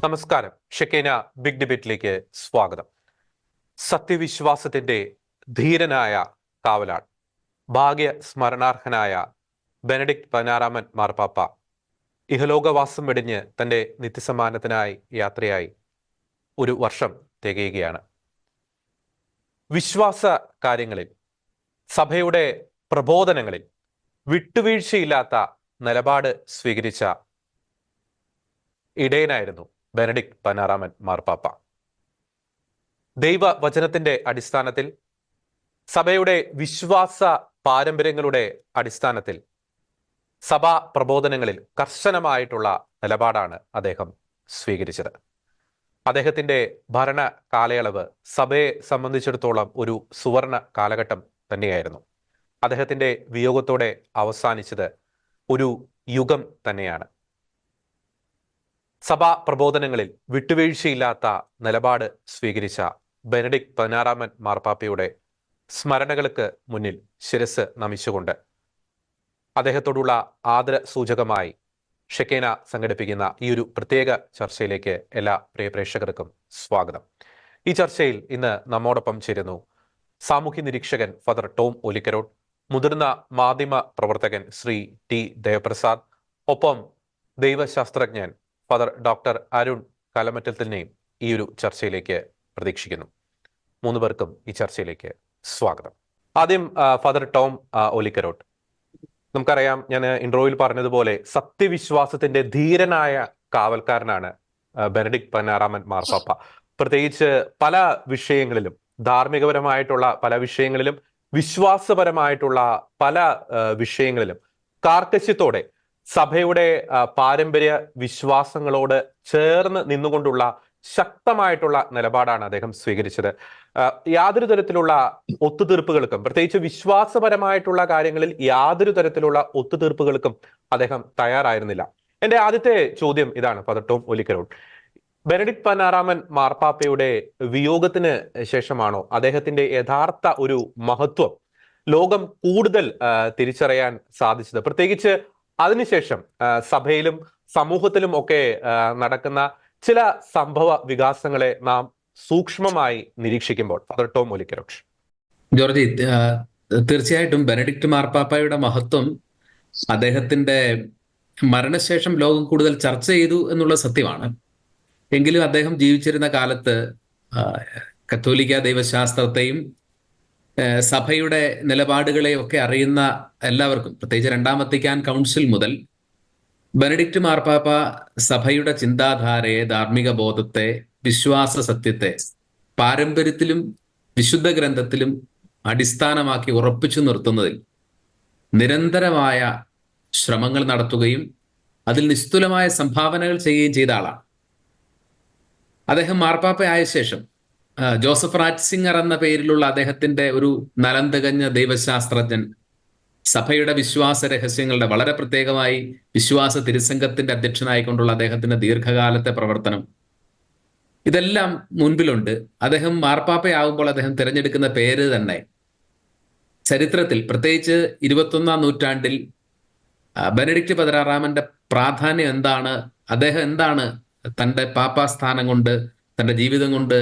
നമസ്കാരം. ഷെക്കേന ബിഗ് ഡിബേറ്റിലേക്ക് സ്വാഗതം. സത്യവിശ്വാസത്തിന്റെ ധീരനായ കാവലാൾ, ഭാഗ്യ സ്മരണാർഹനായ ബെനഡിക്ട് 16 മാർപ്പാപ്പ ഇഹലോകവാസം വെടിഞ്ഞ് തന്റെ നിത്യസമ്മാനത്തിനായി യാത്രയായി ഒരു വർഷം തികയുകയാണ്. വിശ്വാസ കാര്യങ്ങളിൽ, സഭയുടെ പ്രബോധനങ്ങളിൽ വിട്ടുവീഴ്ചയില്ലാത്ത നിലപാട് സ്വീകരിച്ച ഇടയനായിരുന്നു ബെനഡിക്ട് 16 മാർപ്പാപ്പ. ദൈവവചനത്തിന്റെ അടിസ്ഥാനത്തിൽ, സഭയുടെ വിശ്വാസ പാരമ്പര്യങ്ങളുടെ അടിസ്ഥാനത്തിൽ, സഭാ പ്രബോധനങ്ങളിൽ കർശനമായിട്ടുള്ള നിലപാടാണ് അദ്ദേഹം സ്വീകരിച്ചത്. അദ്ദേഹത്തിന്റെ ഭരണ കാലയളവ് സഭയെ സംബന്ധിച്ചിടത്തോളം ഒരു സുവർണ കാലഘട്ടം തന്നെയായിരുന്നു. അദ്ദേഹത്തിന്റെ വിയോഗത്തോടെ അവസാനിച്ചത് ഒരു യുഗം തന്നെയാണ്. സഭാ പ്രബോധനങ്ങളിൽ വിട്ടുവീഴ്ചയില്ലാത്ത നിലപാട് സ്വീകരിച്ച ബെനഡിക്ട് 16 മാർപ്പാപ്പയുടെ സ്മരണകൾക്ക് മുന്നിൽ ശിരസ് നമിച്ചുകൊണ്ട് അദ്ദേഹത്തോടുള്ള ആദര സൂചകമായി ഷെക്കേന സംഘടിപ്പിക്കുന്ന ഈ ഒരു പ്രത്യേക ചർച്ചയിലേക്ക് എല്ലാ പ്രിയ പ്രേക്ഷകർക്കും സ്വാഗതം. ഈ ചർച്ചയിൽ ഇന്ന് നമ്മോടൊപ്പം ചേരുന്നു സാമൂഹ്യ നിരീക്ഷകൻ ഫാദർ ടോം ഒലിക്കരോട്, മുതിർന്ന മാധ്യമ പ്രവർത്തകൻ ശ്രീ ടി ദേവപ്രസാദ്, ഒപ്പം ദൈവശാസ്ത്രജ്ഞൻ ഫാദർ ഡോക്ടർ അരുൺ കലമറ്റത്തിനെയും ഈ ഒരു ചർച്ചയിലേക്ക് പ്രതീക്ഷിക്കുന്നു. മൂന്ന് പേർക്കും ഈ ചർച്ചയിലേക്ക് സ്വാഗതം. ആദ്യം ഫാദർ ടോം ഒലിക്കരോട്ട്, നമുക്കറിയാം, ഞാൻ ഇൻട്രോയിൽ പറഞ്ഞതുപോലെ സത്യവിശ്വാസത്തിന്റെ ധീരനായ കാവൽക്കാരനാണ് ബെനഡിക്ട് 16 മാർപ്പാപ്പ. പ്രത്യേകിച്ച് പല വിഷയങ്ങളിലും, ധാർമ്മികപരമായിട്ടുള്ള പല വിഷയങ്ങളിലും, വിശ്വാസപരമായിട്ടുള്ള പല വിഷയങ്ങളിലും കാർക്കശ്യത്തോടെ സഭയുടെ പാരമ്പര്യ വിശ്വാസങ്ങളോട് ചേർന്ന് നിന്നുകൊണ്ടുള്ള ശക്തമായിട്ടുള്ള നിലപാടാണ് അദ്ദേഹം സ്വീകരിച്ചത്. യാതൊരു തരത്തിലുള്ള ഒത്തുതീർപ്പുകൾക്കും, പ്രത്യേകിച്ച് വിശ്വാസപരമായിട്ടുള്ള കാര്യങ്ങളിൽ യാതൊരു തരത്തിലുള്ള ഒത്തുതീർപ്പുകൾക്കും അദ്ദേഹം തയ്യാറായിരുന്നില്ല. എന്റെ ആദ്യത്തെ ചോദ്യം ഇതാണ് ഫാദർ ടോം ഒലിക്കരോട്. ബെനഡിക്ട് 16 മാർപ്പാപ്പയുടെ വിയോഗത്തിന് ശേഷമാണോ അദ്ദേഹത്തിന്റെ യഥാർത്ഥ ഒരു മഹത്വം ലോകം കൂടുതൽ തിരിച്ചറിയാൻ സാധിച്ചത്? പ്രത്യേകിച്ച് അതിനുശേഷം സഭയിലും സമൂഹത്തിലും ഒക്കെ നടക്കുന്ന ചില സംഭവ വികാസങ്ങളെ നാം സൂക്ഷ്മമായി നിരീക്ഷിക്കുമ്പോൾ. ഫാദർ ടോം ഒലിക്കരോട്. ജോർജി, തീർച്ചയായിട്ടും ബെനഡിക്ട് മാർപ്പാപ്പയുടെ മഹത്വം അദ്ദേഹത്തിന്റെ മരണശേഷം ലോകം കൂടുതൽ ചർച്ച ചെയ്തു എന്നുള്ള സത്യമാണ്. എങ്കിലും അദ്ദേഹം ജീവിച്ചിരുന്ന കാലത്ത് കത്തോലിക്ക ദൈവശാസ്ത്രത്തെയും സഭയുടെ നിലപാടുകളെയൊക്കെ അറിയുന്ന എല്ലാവർക്കും, പ്രത്യേകിച്ച് രണ്ടാം വത്തിക്കാൻ കൗൺസിൽ മുതൽ ബെനഡിക്ട് മാർപ്പാപ്പ സഭയുടെ ചിന്താധാരയെ, ധാർമ്മിക ബോധത്തെ, വിശ്വാസ സത്യത്തെ പാരമ്പര്യത്തിലും വിശുദ്ധ ഗ്രന്ഥത്തിലും അടിസ്ഥാനമാക്കി ഉറപ്പിച്ചു നിർത്തുന്നതിൽ നിരന്തരമായ ശ്രമങ്ങൾ നടത്തുകയും അതിൽ നിസ്തുലമായ സംഭാവനകൾ ചെയ്യുകയും ചെയ്ത ആളാണ്. അദ്ദേഹം മാർപ്പാപ്പയായ ശേഷം ജോസഫ് റാറ്റ്സിംഗർ എന്ന പേരിലുള്ള അദ്ദേഹത്തിന്റെ ഒരു നലം തികഞ്ഞ ദൈവശാസ്ത്രജ്ഞൻ സഭയുടെ വിശ്വാസ രഹസ്യങ്ങളുടെ, വളരെ പ്രത്യേകമായി വിശ്വാസ തിരുസംഘത്തിന്റെ അധ്യക്ഷനായിക്കൊണ്ടുള്ള അദ്ദേഹത്തിന്റെ ദീർഘകാലത്തെ പ്രവർത്തനം, ഇതെല്ലാം മുൻപിലുണ്ട്. അദ്ദേഹം മാർപ്പാപ്പയാകുമ്പോൾ അദ്ദേഹം തിരഞ്ഞെടുക്കുന്ന പേര് തന്നെ ചരിത്രത്തിൽ, പ്രത്യേകിച്ച് 21ാം നൂറ്റാണ്ടിൽ ബെനഡിക്ട് 16 പ്രാധാന്യം എന്താണ്, അദ്ദേഹം എന്താണ് തൻ്റെ പാപ്പാസ്ഥാനം കൊണ്ട്, തൻ്റെ ജീവിതം കൊണ്ട്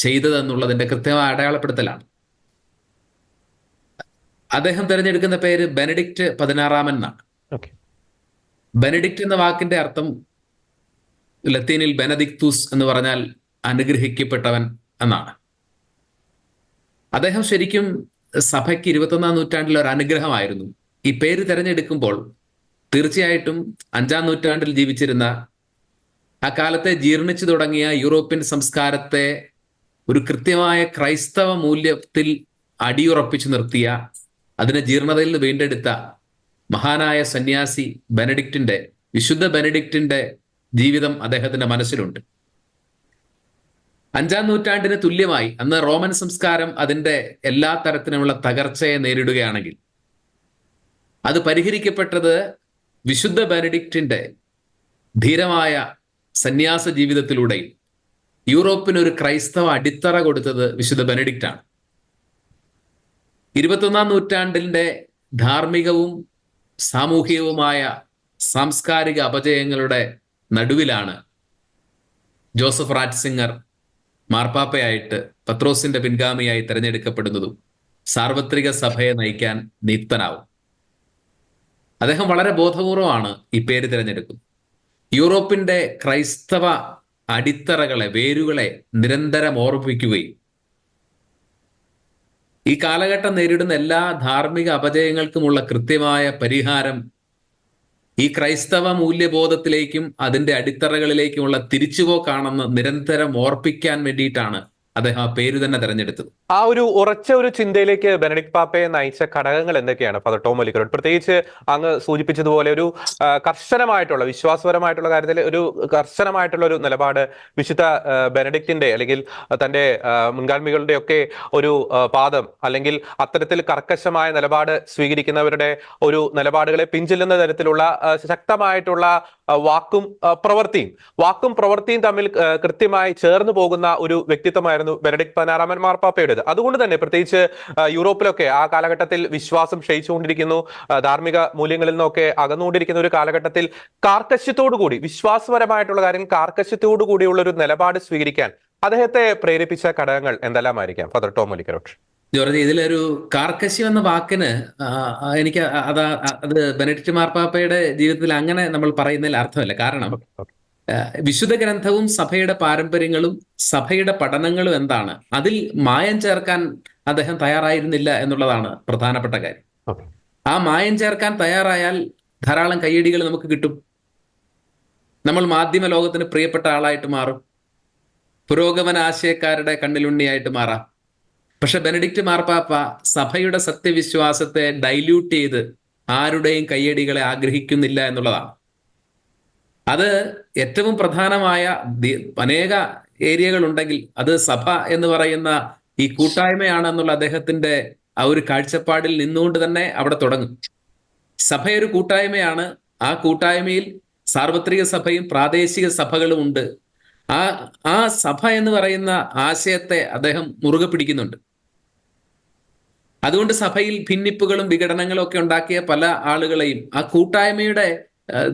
ചെയ്തതെന്നുള്ളതിന്റെ കൃത്യമായ അടയാളപ്പെടുത്തലാണ്. അദ്ദേഹം തിരഞ്ഞെടുക്കുന്ന പേര് ബെനഡിക്ട് 16 എന്നാണ്. ബെനഡിക്ട് എന്ന വാക്കിന്റെ അർത്ഥം ലത്തീനിൽ ബെനദിക്തൂസ് എന്ന് പറഞ്ഞാൽ അനുഗ്രഹിക്കപ്പെട്ടവൻ എന്നാണ്. അദ്ദേഹം ശരിക്കും സഭയ്ക്ക് 21ാം നൂറ്റാണ്ടിൽ ഒരു അനുഗ്രഹമായിരുന്നു. ഈ പേര് തിരഞ്ഞെടുക്കുമ്പോൾ തീർച്ചയായിട്ടും 5ാം നൂറ്റാണ്ടിൽ ജീവിച്ചിരുന്ന, ആ കാലത്തെ ജീർണിച്ചു തുടങ്ങിയ യൂറോപ്യൻ സംസ്കാരത്തെ ഒരു കൃത്യമായ ക്രൈസ്തവ മൂല്യത്തിൽ അടിയുറപ്പിച്ചു നിർത്തിയ, അതിനെ ജീർണതയിൽ നിന്ന് വീണ്ടെടുത്ത മഹാനായ സന്യാസി ബെനഡിക്റ്റിന്റെ, വിശുദ്ധ ബെനഡിക്റ്റിന്റെ ജീവിതം അദ്ദേഹത്തിന്റെ മനസ്സിലുണ്ട്. 5ാം നൂറ്റാണ്ടിന് തുല്യമായി അന്ന് റോമൻ സംസ്കാരം അതിന്റെ എല്ലാ തരത്തിലുമുള്ള തകർച്ചയെ നേരിടുകയാണെങ്കിൽ അത് പരിഹരിക്കപ്പെട്ടത് വിശുദ്ധ ബെനഡിക്റ്റിന്റെ ധീരമായ സന്യാസ ജീവിതത്തിലൂടെയും യൂറോപ്പിന് ഒരു ക്രൈസ്തവ അടിത്തറ കൊടുത്തത് വിശുദ്ധ ബെനഡിക്റ്റാണ്. 21ാം നൂറ്റാണ്ടിന്റെ ധാർമ്മികവും സാമൂഹികവുമായ സാംസ്കാരിക അപജയങ്ങളുടെ നടുവിലാണ് ജോസഫ് റാറ്റ്സിംഗർ മാർപ്പാപ്പയായിട്ട് പത്രോസിന്റെ പിൻഗാമിയായി തെരഞ്ഞെടുക്കപ്പെടുന്നതും സാർവത്രിക സഭയെ നയിക്കാൻ നിയുക്തനാവും. അദ്ദേഹം വളരെ ബോധപൂർവമാണ് ഈ പേര് തിരഞ്ഞെടുക്കുന്നത്. യൂറോപ്പിന്റെ ക്രൈസ്തവ അടിത്തറകളെ, വേരുകളെ നിരന്തരം ഓർമ്മിപ്പിക്കുകയും ഈ കാലഘട്ടം നേരിടുന്ന എല്ലാ ധാർമ്മിക അപജയങ്ങൾക്കുമുള്ള കൃത്യമായ പരിഹാരം ഈ ക്രൈസ്തവ മൂല്യബോധത്തിലേക്കും അതിന്റെ അടിത്തറകളിലേക്കുമുള്ള തിരിച്ചുപോക്കാണെന്ന് നിരന്തരം ഓർപ്പിക്കാൻ വേണ്ടിയിട്ടാണ് അദ്ദേഹം ആ പേര് തന്നെ തെരഞ്ഞെടുത്തത്. ആ ഒരു ഉറച്ച ഒരു ചിന്തയിലേക്ക് ബെനഡിക്ട് പാപ്പയെ നയിച്ച ഘടകങ്ങൾ എന്തൊക്കെയാണ് ഫാദർ ടോം മൊലിക്കരോട്? പ്രത്യേകിച്ച് അങ്ങ് സൂചിപ്പിച്ചതുപോലെ ഒരു കർശനമായിട്ടുള്ള, വിശ്വാസപരമായിട്ടുള്ള കാര്യത്തിൽ ഒരു കർശനമായിട്ടുള്ള ഒരു നിലപാട് വിശുദ്ധ ബെനഡിക്റ്റിന്റെ അല്ലെങ്കിൽ തന്റെ മുൻഗാമികളുടെ ഒക്കെ ഒരു പാദം, അല്ലെങ്കിൽ അത്തരത്തിൽ കർക്കശമായ നിലപാട് സ്വീകരിക്കുന്നവരുടെ ഒരു നിലപാടുകളെ പിഞ്ചെല്ലുന്ന തരത്തിലുള്ള ശക്തമായിട്ടുള്ള വാക്കും പ്രവൃത്തിയും തമ്മിൽ കൃത്യമായി ചേർന്ന് പോകുന്ന ഒരു വ്യക്തിത്വമായിരുന്നു ബെനഡിക്ട് 16 മാർപ്പാപ്പയുടേത്. അതുകൊണ്ട് തന്നെ പ്രത്യേകിച്ച് യൂറോപ്പിലൊക്കെ ആ കാലഘട്ടത്തിൽ വിശ്വാസം ക്ഷയിച്ചുകൊണ്ടിരിക്കുന്നു, ധാർമ്മിക മൂല്യങ്ങളിൽ നിന്നൊക്കെ അകന്നുകൊണ്ടിരിക്കുന്ന ഒരു കാലഘട്ടത്തിൽ കാർക്കശ്യത്തോടുകൂടി, വിശ്വാസപരമായിട്ടുള്ള കാര്യങ്ങൾ കാർക്കശ്യത്തോടു കൂടിയുള്ള ഒരു നിലപാട് സ്വീകരിക്കാൻ അദ്ദേഹത്തെ പ്രേരിപ്പിച്ച ഘടകങ്ങൾ എന്തെല്ലാമായിരിക്കാം ഫാദർ ടോം മൊലിക്കരോട്? ജോർജ്, ഇതിലൊരു കാർക്കശ്യം എന്ന വാക്കിന് എനിക്ക് അത് ബെനഡിക്റ്റ് മാർപ്പാപ്പയുടെ ജീവിതത്തിൽ അങ്ങനെ നമ്മൾ പറയുന്നതിൽ അർത്ഥമല്ല. കാരണം വിശുദ്ധ ഗ്രന്ഥവും സഭയുടെ പാരമ്പര്യങ്ങളും സഭയുടെ പഠനങ്ങളും എന്താണ്, അതിൽ മായം ചേർക്കാൻ അദ്ദേഹം തയ്യാറായിരുന്നില്ല എന്നുള്ളതാണ് പ്രധാനപ്പെട്ട കാര്യം. ആ മായം ചേർക്കാൻ തയ്യാറായാൽ ധാരാളം കയ്യടികൾ നമുക്ക് കിട്ടും. നമ്മൾ മാധ്യമ ലോകത്തിന് പ്രിയപ്പെട്ട ആളായിട്ട് മാറും, പുരോഗമന ആശയക്കാരുടെ കണ്ണിലുണ്ണിയായിട്ട് മാറാം. പക്ഷെ ബെനഡിക്റ്റ് മാർപ്പാപ്പ സഭയുടെ സത്യവിശ്വാസത്തെ ഡൈല്യൂട്ട് ചെയ്ത് ആരുടെയും കയ്യടികളെ ആഗ്രഹിക്കുന്നില്ല എന്നുള്ളതാണ്. അത് ഏറ്റവും പ്രധാനമായ അനേക ഏരിയകൾ ഉണ്ടെങ്കിൽ അത് സഭ എന്ന് പറയുന്ന ഈ കൂട്ടായ്മയാണെന്നുള്ള അദ്ദേഹത്തിന്റെ ആ ഒരു കാഴ്ചപ്പാടിൽ നിന്നുകൊണ്ട് തന്നെ അവിടെ തുടങ്ങും. സഭയൊരു കൂട്ടായ്മയാണ്. ആ കൂട്ടായ്മയിൽ സാർവത്രിക സഭയും പ്രാദേശിക സഭകളും ഉണ്ട്. ആ സഭ എന്ന് പറയുന്ന ആശയത്തെ അദ്ദേഹം മുറുകെ പിടിക്കുന്നുണ്ട്. അതുകൊണ്ട് സഭയിൽ ഭിന്നിപ്പുകളും വിഘടനങ്ങളും ഒക്കെ ഉണ്ടാക്കിയ പല ആളുകളെയും ആ കൂട്ടായ്മയുടെ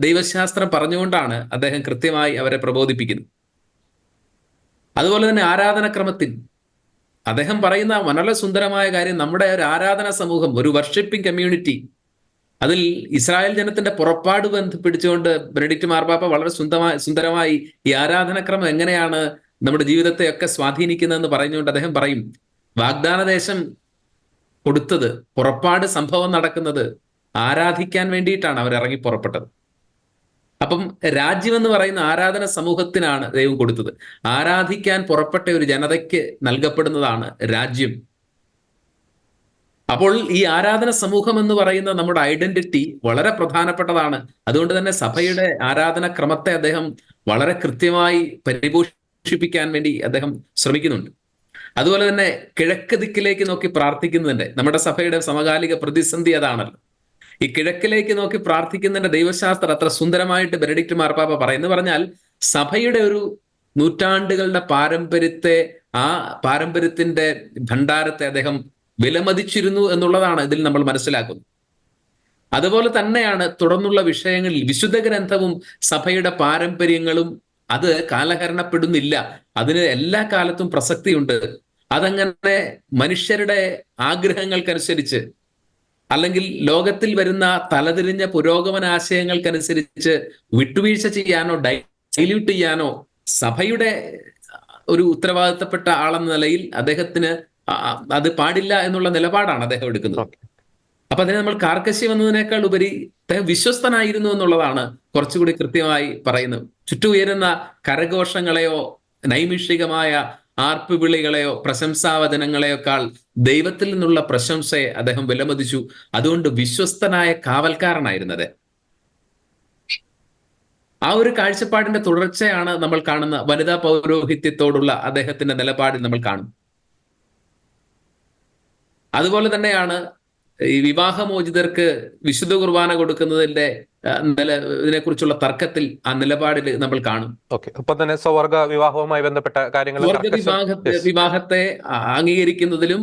ദൈവശാസ്ത്രം പറഞ്ഞുകൊണ്ടാണ് അദ്ദേഹം കൃത്യമായി അവരെ പ്രബോധിപ്പിക്കുന്നത്. അതുപോലെ തന്നെ ആരാധനക്രമത്തിൽ അദ്ദേഹം പറയുന്ന വളരെ സുന്ദരമായ കാര്യം, നമ്മുടെ ഒരു ആരാധന സമൂഹം, ഒരു വർഷിപ്പിംഗ് കമ്മ്യൂണിറ്റി, അതിൽ ഇസ്രായേൽ ജനത്തിന്റെ പുറപ്പാട് ബന്ധിപ്പിടിച്ചുകൊണ്ട് ബെനഡിക്റ്റ് മാർപ്പാപ്പ വളരെ സുന്ദരമായി ഈ ആരാധനക്രമം എങ്ങനെയാണ് നമ്മുടെ ജീവിതത്തെയൊക്കെ സ്വാധീനിക്കുന്നതെന്ന് പറഞ്ഞുകൊണ്ട് അദ്ദേഹം പറയും, വാഗ്ദാന ദേശം കൊടുത്തത്, പുറപ്പാട് സംഭവം നടക്കുന്നത് ആരാധിക്കാൻ വേണ്ടിയിട്ടാണ് അവർ ഇറങ്ങി പുറപ്പെട്ടത്. അപ്പം രാജ്യം എന്ന് പറയുന്ന ആരാധന സമൂഹത്തിനാണ് ദൈവം കൊടുത്തത്. ആരാധിക്കാൻ പുറപ്പെട്ട ഒരു ജനതയ്ക്ക് നൽകപ്പെടുന്നതാണ് രാജ്യം. അപ്പോൾ ഈ ആരാധന സമൂഹം എന്ന് പറയുന്ന നമ്മുടെ ഐഡന്റിറ്റി വളരെ പ്രധാനപ്പെട്ടതാണ്. അതുകൊണ്ട് തന്നെ സഭയുടെ ആരാധന ക്രമത്തെ അദ്ദേഹം വളരെ കൃത്യമായി പരിപോഷിപ്പിക്കാൻ വേണ്ടി അദ്ദേഹം ശ്രമിക്കുന്നുണ്ട്. അതുപോലെ തന്നെ കിഴക്ക് ദിക്കിലേക്ക് നോക്കി പ്രാർത്ഥിക്കുന്നതിന്റെ, നമ്മുടെ സഭയുടെ സമകാലിക പ്രതിസന്ധി അതാണല്ലോ. ഈ കിഴക്കിലേക്ക് നോക്കി പ്രാർത്ഥിക്കുന്നതിന്റെ ദൈവശാസ്ത്രം അത്ര സുന്ദരമായിട്ട് ബെനഡിക്റ്റ് മാർപ്പാപ്പ പറയുന്നു. പറഞ്ഞാൽ സഭയുടെ ഒരു നൂറ്റാണ്ടുകളുടെ പാരമ്പര്യത്തെ, ആ പാരമ്പര്യത്തിന്റെ ഭണ്ഡാരത്തെ അദ്ദേഹം വിലമതിച്ചിരുന്നു എന്നുള്ളതാണ് ഇതിൽ നമ്മൾ മനസ്സിലാക്കുന്നത്. അതുപോലെ തന്നെയാണ് തുടർന്നുള്ള വിഷയങ്ങളിൽ വിശുദ്ധ ഗ്രന്ഥവും സഭയുടെ പാരമ്പര്യങ്ങളും അത് കാലഹരണപ്പെടുന്നില്ല. അതിന് എല്ലാ കാലത്തും പ്രസക്തിയുണ്ട്. അതങ്ങനെ മനുഷ്യരുടെ ആഗ്രഹങ്ങൾക്കനുസരിച്ച് അല്ലെങ്കിൽ ലോകത്തിൽ വരുന്ന തലതിരിഞ്ഞ പുരോഗമന ആശയങ്ങൾക്കനുസരിച്ച് വിട്ടുവീഴ്ച ചെയ്യാനോ ഡൈല്യൂട്ട് ചെയ്യാനോ സഭയുടെ ഒരു ഉത്തരവാദിത്തപ്പെട്ട ആളെന്ന നിലയിൽ അദ്ദേഹത്തിന് അത് പാടില്ല എന്നുള്ള നിലപാടാണ് അദ്ദേഹം എടുക്കുന്നത്. അപ്പൊ അതിനെ നമ്മൾ കാർക്കശ്യം എന്നതിനേക്കാൾ ഉപരി അദ്ദേഹം വിശ്വസ്തനായിരുന്നു എന്നുള്ളതാണ് കുറച്ചുകൂടി കൃത്യമായി പറയുന്നത്. ചുറ്റും ഉയരുന്ന കരഘോഷങ്ങളെയോ നൈമിഷികമായ ആർപ്പുവിളികളെയോ പ്രശംസാവചനങ്ങളെയൊക്കാൾ ദൈവത്തിൽ നിന്നുള്ള പ്രശംസയെ അദ്ദേഹം വിലമതിച്ചു. അതുകൊണ്ട് വിശ്വസ്തനായ കാവൽക്കാരനായിരുന്നത്. ആ ഒരു കാഴ്ചപ്പാടിന്റെ തുടർച്ചയാണ് നമ്മൾ കാണുന്ന വനിതാ പൗരോഹിത്യത്തോടുള്ള അദ്ദേഹത്തിന്റെ നിലപാടിൽ നമ്മൾ കാണും. അതുപോലെ തന്നെയാണ് ഈ വിവാഹമോചിതർക്ക് വിശുദ്ധ കുർബാന കൊടുക്കുന്നതിന്റെ ഇതിനെക്കുറിച്ചുള്ള തർക്കത്തിൽ ആ നിലപാടിൽ നമ്മൾ കാണും. ഇപ്പൊ തന്നെ സ്വവർഗ വിവാഹവുമായി ബന്ധപ്പെട്ട കാര്യങ്ങൾ, വിവാഹത്തെ അംഗീകരിക്കുന്നതിലും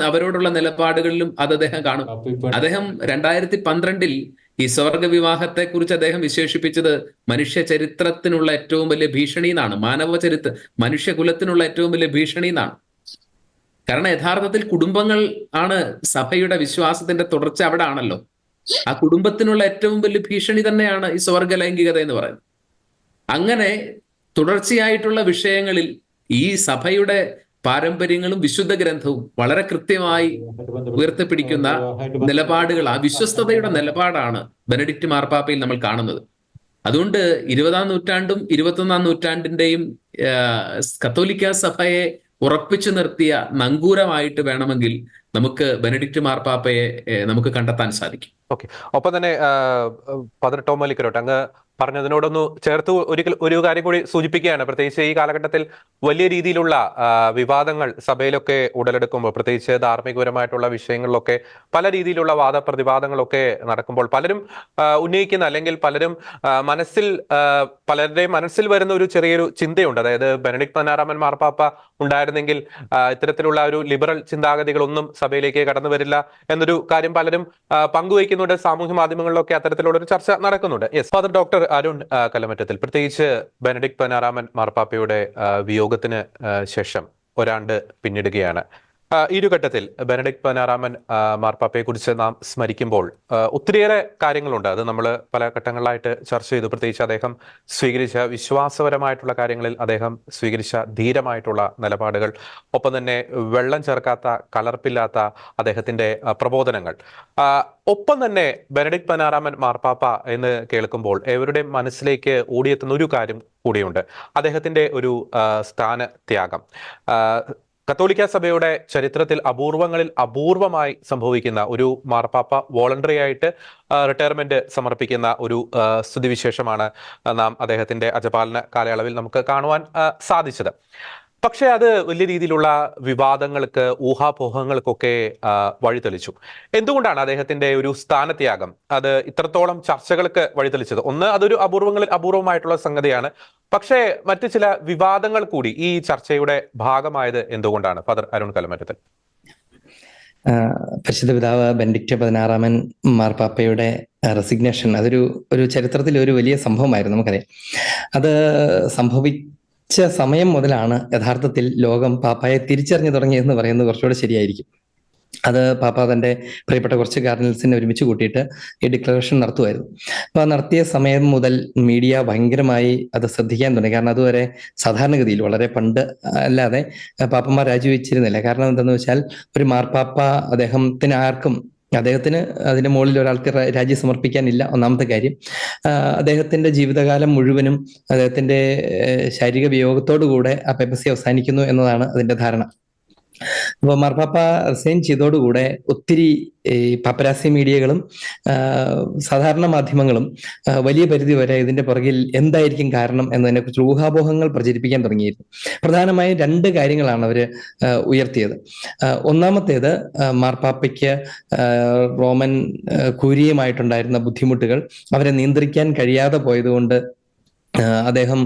അവരോടുള്ള നിലപാടുകളിലും അത് അദ്ദേഹം കാണും. അദ്ദേഹം 2012 ഈ സ്വർഗ വിവാഹത്തെ കുറിച്ച് അദ്ദേഹം വിശേഷിപ്പിച്ചത് മനുഷ്യ ചരിത്രത്തിനുള്ള ഏറ്റവും വലിയ ഭീഷണി എന്നാണ്. മനുഷ്യകുലത്തിനുള്ള ഏറ്റവും വലിയ ഭീഷണി എന്നാണ്. കാരണം യഥാർത്ഥത്തിൽ കുടുംബങ്ങൾ ആണ് സഭയുടെ വിശ്വാസത്തിന്റെ തുടർച്ച അവിടെ ആണല്ലോ. ആ കുടുംബത്തിനുള്ള ഏറ്റവും വലിയ ഭീഷണി തന്നെയാണ് ഈ സ്വർഗ ലൈംഗികത എന്ന് പറയുന്നത്. അങ്ങനെ തുടർച്ചയായിട്ടുള്ള വിഷയങ്ങളിൽ ഈ സഭയുടെ പാരമ്പര്യങ്ങളും വിശുദ്ധ ഗ്രന്ഥവും വളരെ കൃത്യമായി ഉയർത്തിപ്പിടിക്കുന്ന നിലപാടുകൾ, ആ വിശ്വസ്തതയുടെ നിലപാടാണ് ബെനഡിക്റ്റ് മാർപ്പാപ്പയിൽ നമ്മൾ കാണുന്നത്. അതുകൊണ്ട് 20-ാം നൂറ്റാണ്ടും 21-ാം നൂറ്റാണ്ടിന്റെയും കത്തോലിക്ക സഭയെ ഉറപ്പിച്ചു നിർത്തിയ നങ്കൂരമായിട്ട് വേണമെങ്കിൽ നമുക്ക് ബെനഡിക്റ്റ് മാർപ്പാപ്പയെ നമുക്ക് കണ്ടെത്താൻ സാധിക്കും. ഓക്കെ. ഒപ്പം തന്നെ ഫാദർ ടോം മലിക്കരോട്ട്, അങ്ങ് പറഞ്ഞതിനോടൊന്ന് ചേർത്ത് ഒരു കാര്യം കൂടി സൂചിപ്പിക്കുകയാണ്. പ്രത്യേകിച്ച് ഈ കാലഘട്ടത്തിൽ വലിയ രീതിയിലുള്ള വിവാദങ്ങൾ സഭയിലൊക്കെ ഉടലെടുക്കുമ്പോൾ, പ്രത്യേകിച്ച് ധാർമ്മികപരമായിട്ടുള്ള വിഷയങ്ങളിലൊക്കെ പല രീതിയിലുള്ള വാദപ്രതിവാദങ്ങളൊക്കെ നടക്കുമ്പോൾ പലരും ഉന്നയിക്കുന്ന, അല്ലെങ്കിൽ പലരുടെയും മനസ്സിൽ വരുന്ന ഒരു ചെറിയൊരു ചിന്തയുണ്ട്. അതായത് ബെനഡിക്ട് 16 മാർപ്പാപ്പ ഉണ്ടായിരുന്നെങ്കിൽ ഇത്തരത്തിലുള്ള ഒരു ലിബറൽ ചിന്താഗതികളൊന്നും സഭയിലേക്ക് കടന്നു വരില്ല എന്നൊരു കാര്യം പലരും പങ്കുവയ്ക്കുന്നുണ്ട്. സാമൂഹ്യ മാധ്യമങ്ങളിലൊക്കെ അത്തരത്തിലുള്ള ഒരു ചർച്ച നടക്കുന്നുണ്ട്. Yes, father doctor Arun Kalamattathil, പ്രത്യേകിച്ച് ബെനഡിക്ട് 16 മാർപ്പാപ്പയുടെ വിയോഗത്തിന് ശേഷം ഒരാണ്ട് പിന്നിടുകയാണ്. ഈ ഒരു ഘട്ടത്തിൽ ബെനഡിക്ട് 16 മാർപ്പാപ്പയെ കുറിച്ച് നാം സ്മരിക്കുമ്പോൾ ഒത്തിരിയേറെ കാര്യങ്ങളുണ്ട്. അത് നമ്മൾ പല ഘട്ടങ്ങളിലായിട്ട് ചർച്ച ചെയ്തു. പ്രത്യേകിച്ച് അദ്ദേഹം സ്വീകരിച്ച വിശ്വാസപരമായിട്ടുള്ള കാര്യങ്ങളിൽ അദ്ദേഹം സ്വീകരിച്ച ധീരമായിട്ടുള്ള നിലപാടുകൾ, ഒപ്പം തന്നെ വെള്ളം ചേർക്കാത്ത, കലർപ്പില്ലാത്ത അദ്ദേഹത്തിന്റെ പ്രബോധനങ്ങൾ, ഒപ്പം തന്നെ ബെനഡിക്ട് 16 മാർപ്പാപ്പ എന്ന് കേൾക്കുമ്പോൾ ഏവരുടെ മനസ്സിലേക്ക് ഓടിയെത്തുന്ന ഒരു കാര്യം കൂടിയുണ്ട്. അദ്ദേഹത്തിന്റെ ഒരു സ്ഥാനത്യാഗം. കത്തോലിക്ക സഭയുടെ ചരിത്രത്തിൽ അപൂർവങ്ങളിൽ അപൂർവമായി സംഭവിക്കുന്ന ഒരു മാർപ്പാപ്പ വോളണ്ടറി ആയിട്ട് റിട്ടയർമെന്റ് സമർപ്പിക്കുന്ന ഒരു സ്ഥിതിവിശേഷമാണ് നാം അദ്ദേഹത്തിന്റെ അജപാലന കാലയളവിൽ നമുക്ക് കാണുവാൻ സാധിച്ചത്. പക്ഷെ അത് വലിയ രീതിയിലുള്ള വിവാദങ്ങൾക്ക്, ഊഹാപോഹങ്ങൾക്കൊക്കെ വഴിതെളിച്ചു. എന്തുകൊണ്ടാണ് അദ്ദേഹത്തിന്റെ ഒരു സ്ഥാനത്യാഗം അത് ഇത്രത്തോളം ചർച്ചകൾക്ക് വഴിതെളിച്ചത്? ഒന്ന്, അതൊരു അപൂർവങ്ങളിൽ അപൂർവമായിട്ടുള്ള സംഗതിയാണ്. പക്ഷേ മറ്റു ചില വിവാദങ്ങൾ കൂടി ഈ ചർച്ചയുടെ ഭാഗമായത് എന്തുകൊണ്ടാണ്? ഫാദർ അരുൺ കലമറ്റത്തിൽ. പരിശുദ്ധ പിതാവ് ബെനഡിക്റ്റ് 16 മാർപ്പാപ്പയുടെ റെസിഗ്നേഷൻ അതൊരു ചരിത്രത്തിൽ ഒരു വലിയ സംഭവമായിരുന്നു. നമുക്കറിയാം, അത് സംഭവിച്ച സമയം മുതലാണ് യഥാർത്ഥത്തിൽ ലോകം പാപ്പായെ തിരിച്ചറിഞ്ഞു തുടങ്ങിയതെന്ന് പറയുന്നത് കുറച്ചുകൂടെ ശരിയായിരിക്കും. അത് പാപ്പ തന്റെ പ്രിയപ്പെട്ട കുറച്ച് കാർഡിനൽസിനെ ഒരുമിച്ച് കൂട്ടിയിട്ട് ഈ ഡിക്ലറേഷൻ നടത്തുമായിരുന്നു. അപ്പൊ ആ നടത്തിയ സമയം മുതൽ മീഡിയ ഭയങ്കരമായി അത് ശ്രദ്ധിക്കാൻ തുടങ്ങി. കാരണം അതുവരെ സാധാരണഗതിയിൽ വളരെ പണ്ട് അല്ലാതെ പാപ്പന്മാർ രാജിവെച്ചിരുന്നില്ല. കാരണം എന്താണെന്ന് വെച്ചാൽ, ഒരു മാർപ്പാപ്പ അദ്ദേഹത്തിന് അതിന്റെ മുകളിൽ ഒരാൾക്ക് രാജ്യം സമർപ്പിക്കാനില്ല. ഒന്നാമത്തെ കാര്യം. അദ്ദേഹത്തിന്റെ ജീവിതകാലം മുഴുവനും അദ്ദേഹത്തിന്റെ ശാരീരിക വിയോഗത്തോടു കൂടെ ആ പെപ്പസി അവസാനിക്കുന്നു എന്നതാണ് അതിന്റെ ധാരണ. അപ്പോൾ മാർപ്പാപ്പ റിസൈൻ ചെയ്തോടുകൂടെ ഒത്തിരി പപ്പരാസി മീഡിയകളും സാധാരണ മാധ്യമങ്ങളും വലിയ പരിധി വരെ ഇതിന്റെ പുറകിൽ എന്തായിരിക്കും കാരണം എന്നതിനെക്കുറിച്ച് ഊഹാപോഹങ്ങൾ പ്രചരിപ്പിക്കാൻ തുടങ്ങിയിരുന്നു. പ്രധാനമായും 2 കാര്യങ്ങളാണ് അവർ ഉയർത്തിയത്. ഒന്നാമത്തേത്, മാർപ്പാപ്പയ്ക്ക് റോമൻ കൂരിയുമായിട്ടുണ്ടായിരുന്ന ബുദ്ധിമുട്ടുകൾ അവരെ നിയന്ത്രിക്കാൻ കഴിയാതെ പോയതുകൊണ്ട് അദ്ദേഹം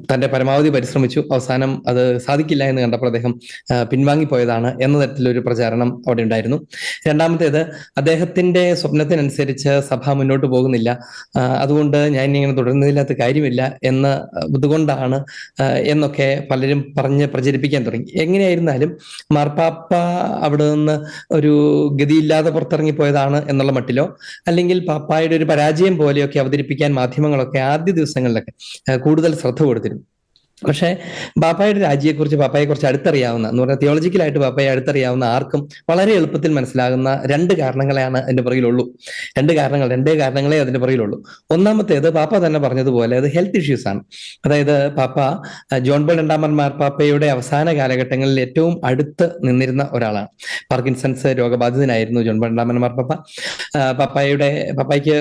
തന്റെ പരമാവധി പരിശ്രമിച്ചു, അവസാനം അത് സാധിക്കില്ല എന്ന് കണ്ടപ്പോൾ അദ്ദേഹം പിൻവാങ്ങിപ്പോയതാണ് എന്ന തരത്തിലൊരു പ്രചാരണം അവിടെ ഉണ്ടായിരുന്നു. രണ്ടാമത്തേത്, അദ്ദേഹത്തിന്റെ സ്വപ്നത്തിനനുസരിച്ച് സഭ മുന്നോട്ട് പോകുന്നില്ല, അതുകൊണ്ട് ഞാൻ ഇങ്ങനെ തുടരുന്നതിനകത്ത് കാര്യമില്ല എന്നതുകൊണ്ടാണ് എന്നൊക്കെ പലരും പറഞ്ഞ് പ്രചരിപ്പിക്കാൻ തുടങ്ങി. എങ്ങനെയായിരുന്നാലും മാർപ്പാപ്പ അവിടെ നിന്ന് ഒരു ഗതിയില്ലാതെ പുറത്തിറങ്ങിപ്പോയതാണ് എന്നുള്ള മട്ടിലോ, അല്ലെങ്കിൽ പാപ്പായുടെ ഒരു പരാജയം പോലെയൊക്കെ അവതരിപ്പിക്കാൻ മാധ്യമങ്ങളൊക്കെ ആദ്യ ദിവസങ്ങളിലൊക്കെ കൂടുതൽ ശ്രദ്ധ കൊടുത്തിരുന്നു. പക്ഷെ പാപ്പായുടെ പാപ്പായെക്കുറിച്ച് അടുത്തറിയാവുന്ന, എന്ന് പറഞ്ഞാൽ തിയോളജിക്കലായിട്ട് പാപ്പായെ അടുത്തറിയാവുന്ന ആർക്കും വളരെ എളുപ്പത്തിൽ മനസ്സിലാകുന്ന 2 കാരണങ്ങളെയാണ് അതിന്റെ പുറകിലുള്ളൂ. 2 കാരണങ്ങളെ അതിന്റെ പുറകിലുള്ളൂ. ഒന്നാമത്തേത്, പാപ്പ തന്നെ പറഞ്ഞതുപോലെ അത് ഹെൽത്ത് ഇഷ്യൂസ് ആണ്. അതായത് പാപ്പ ജോൺ പോൾ 2 മാർപ്പാപ്പയുടെ അവസാന കാലഘട്ടങ്ങളിൽ ഏറ്റവും അടുത്ത് നിന്നിരുന്ന ഒരാളാണ്. പാർക്കിൻസൺസ് രോഗബാധിതനായിരുന്നു ജോൺ പോൾ 2 മാർപ്പാപ്പ. പാപ്പായ്ക്ക്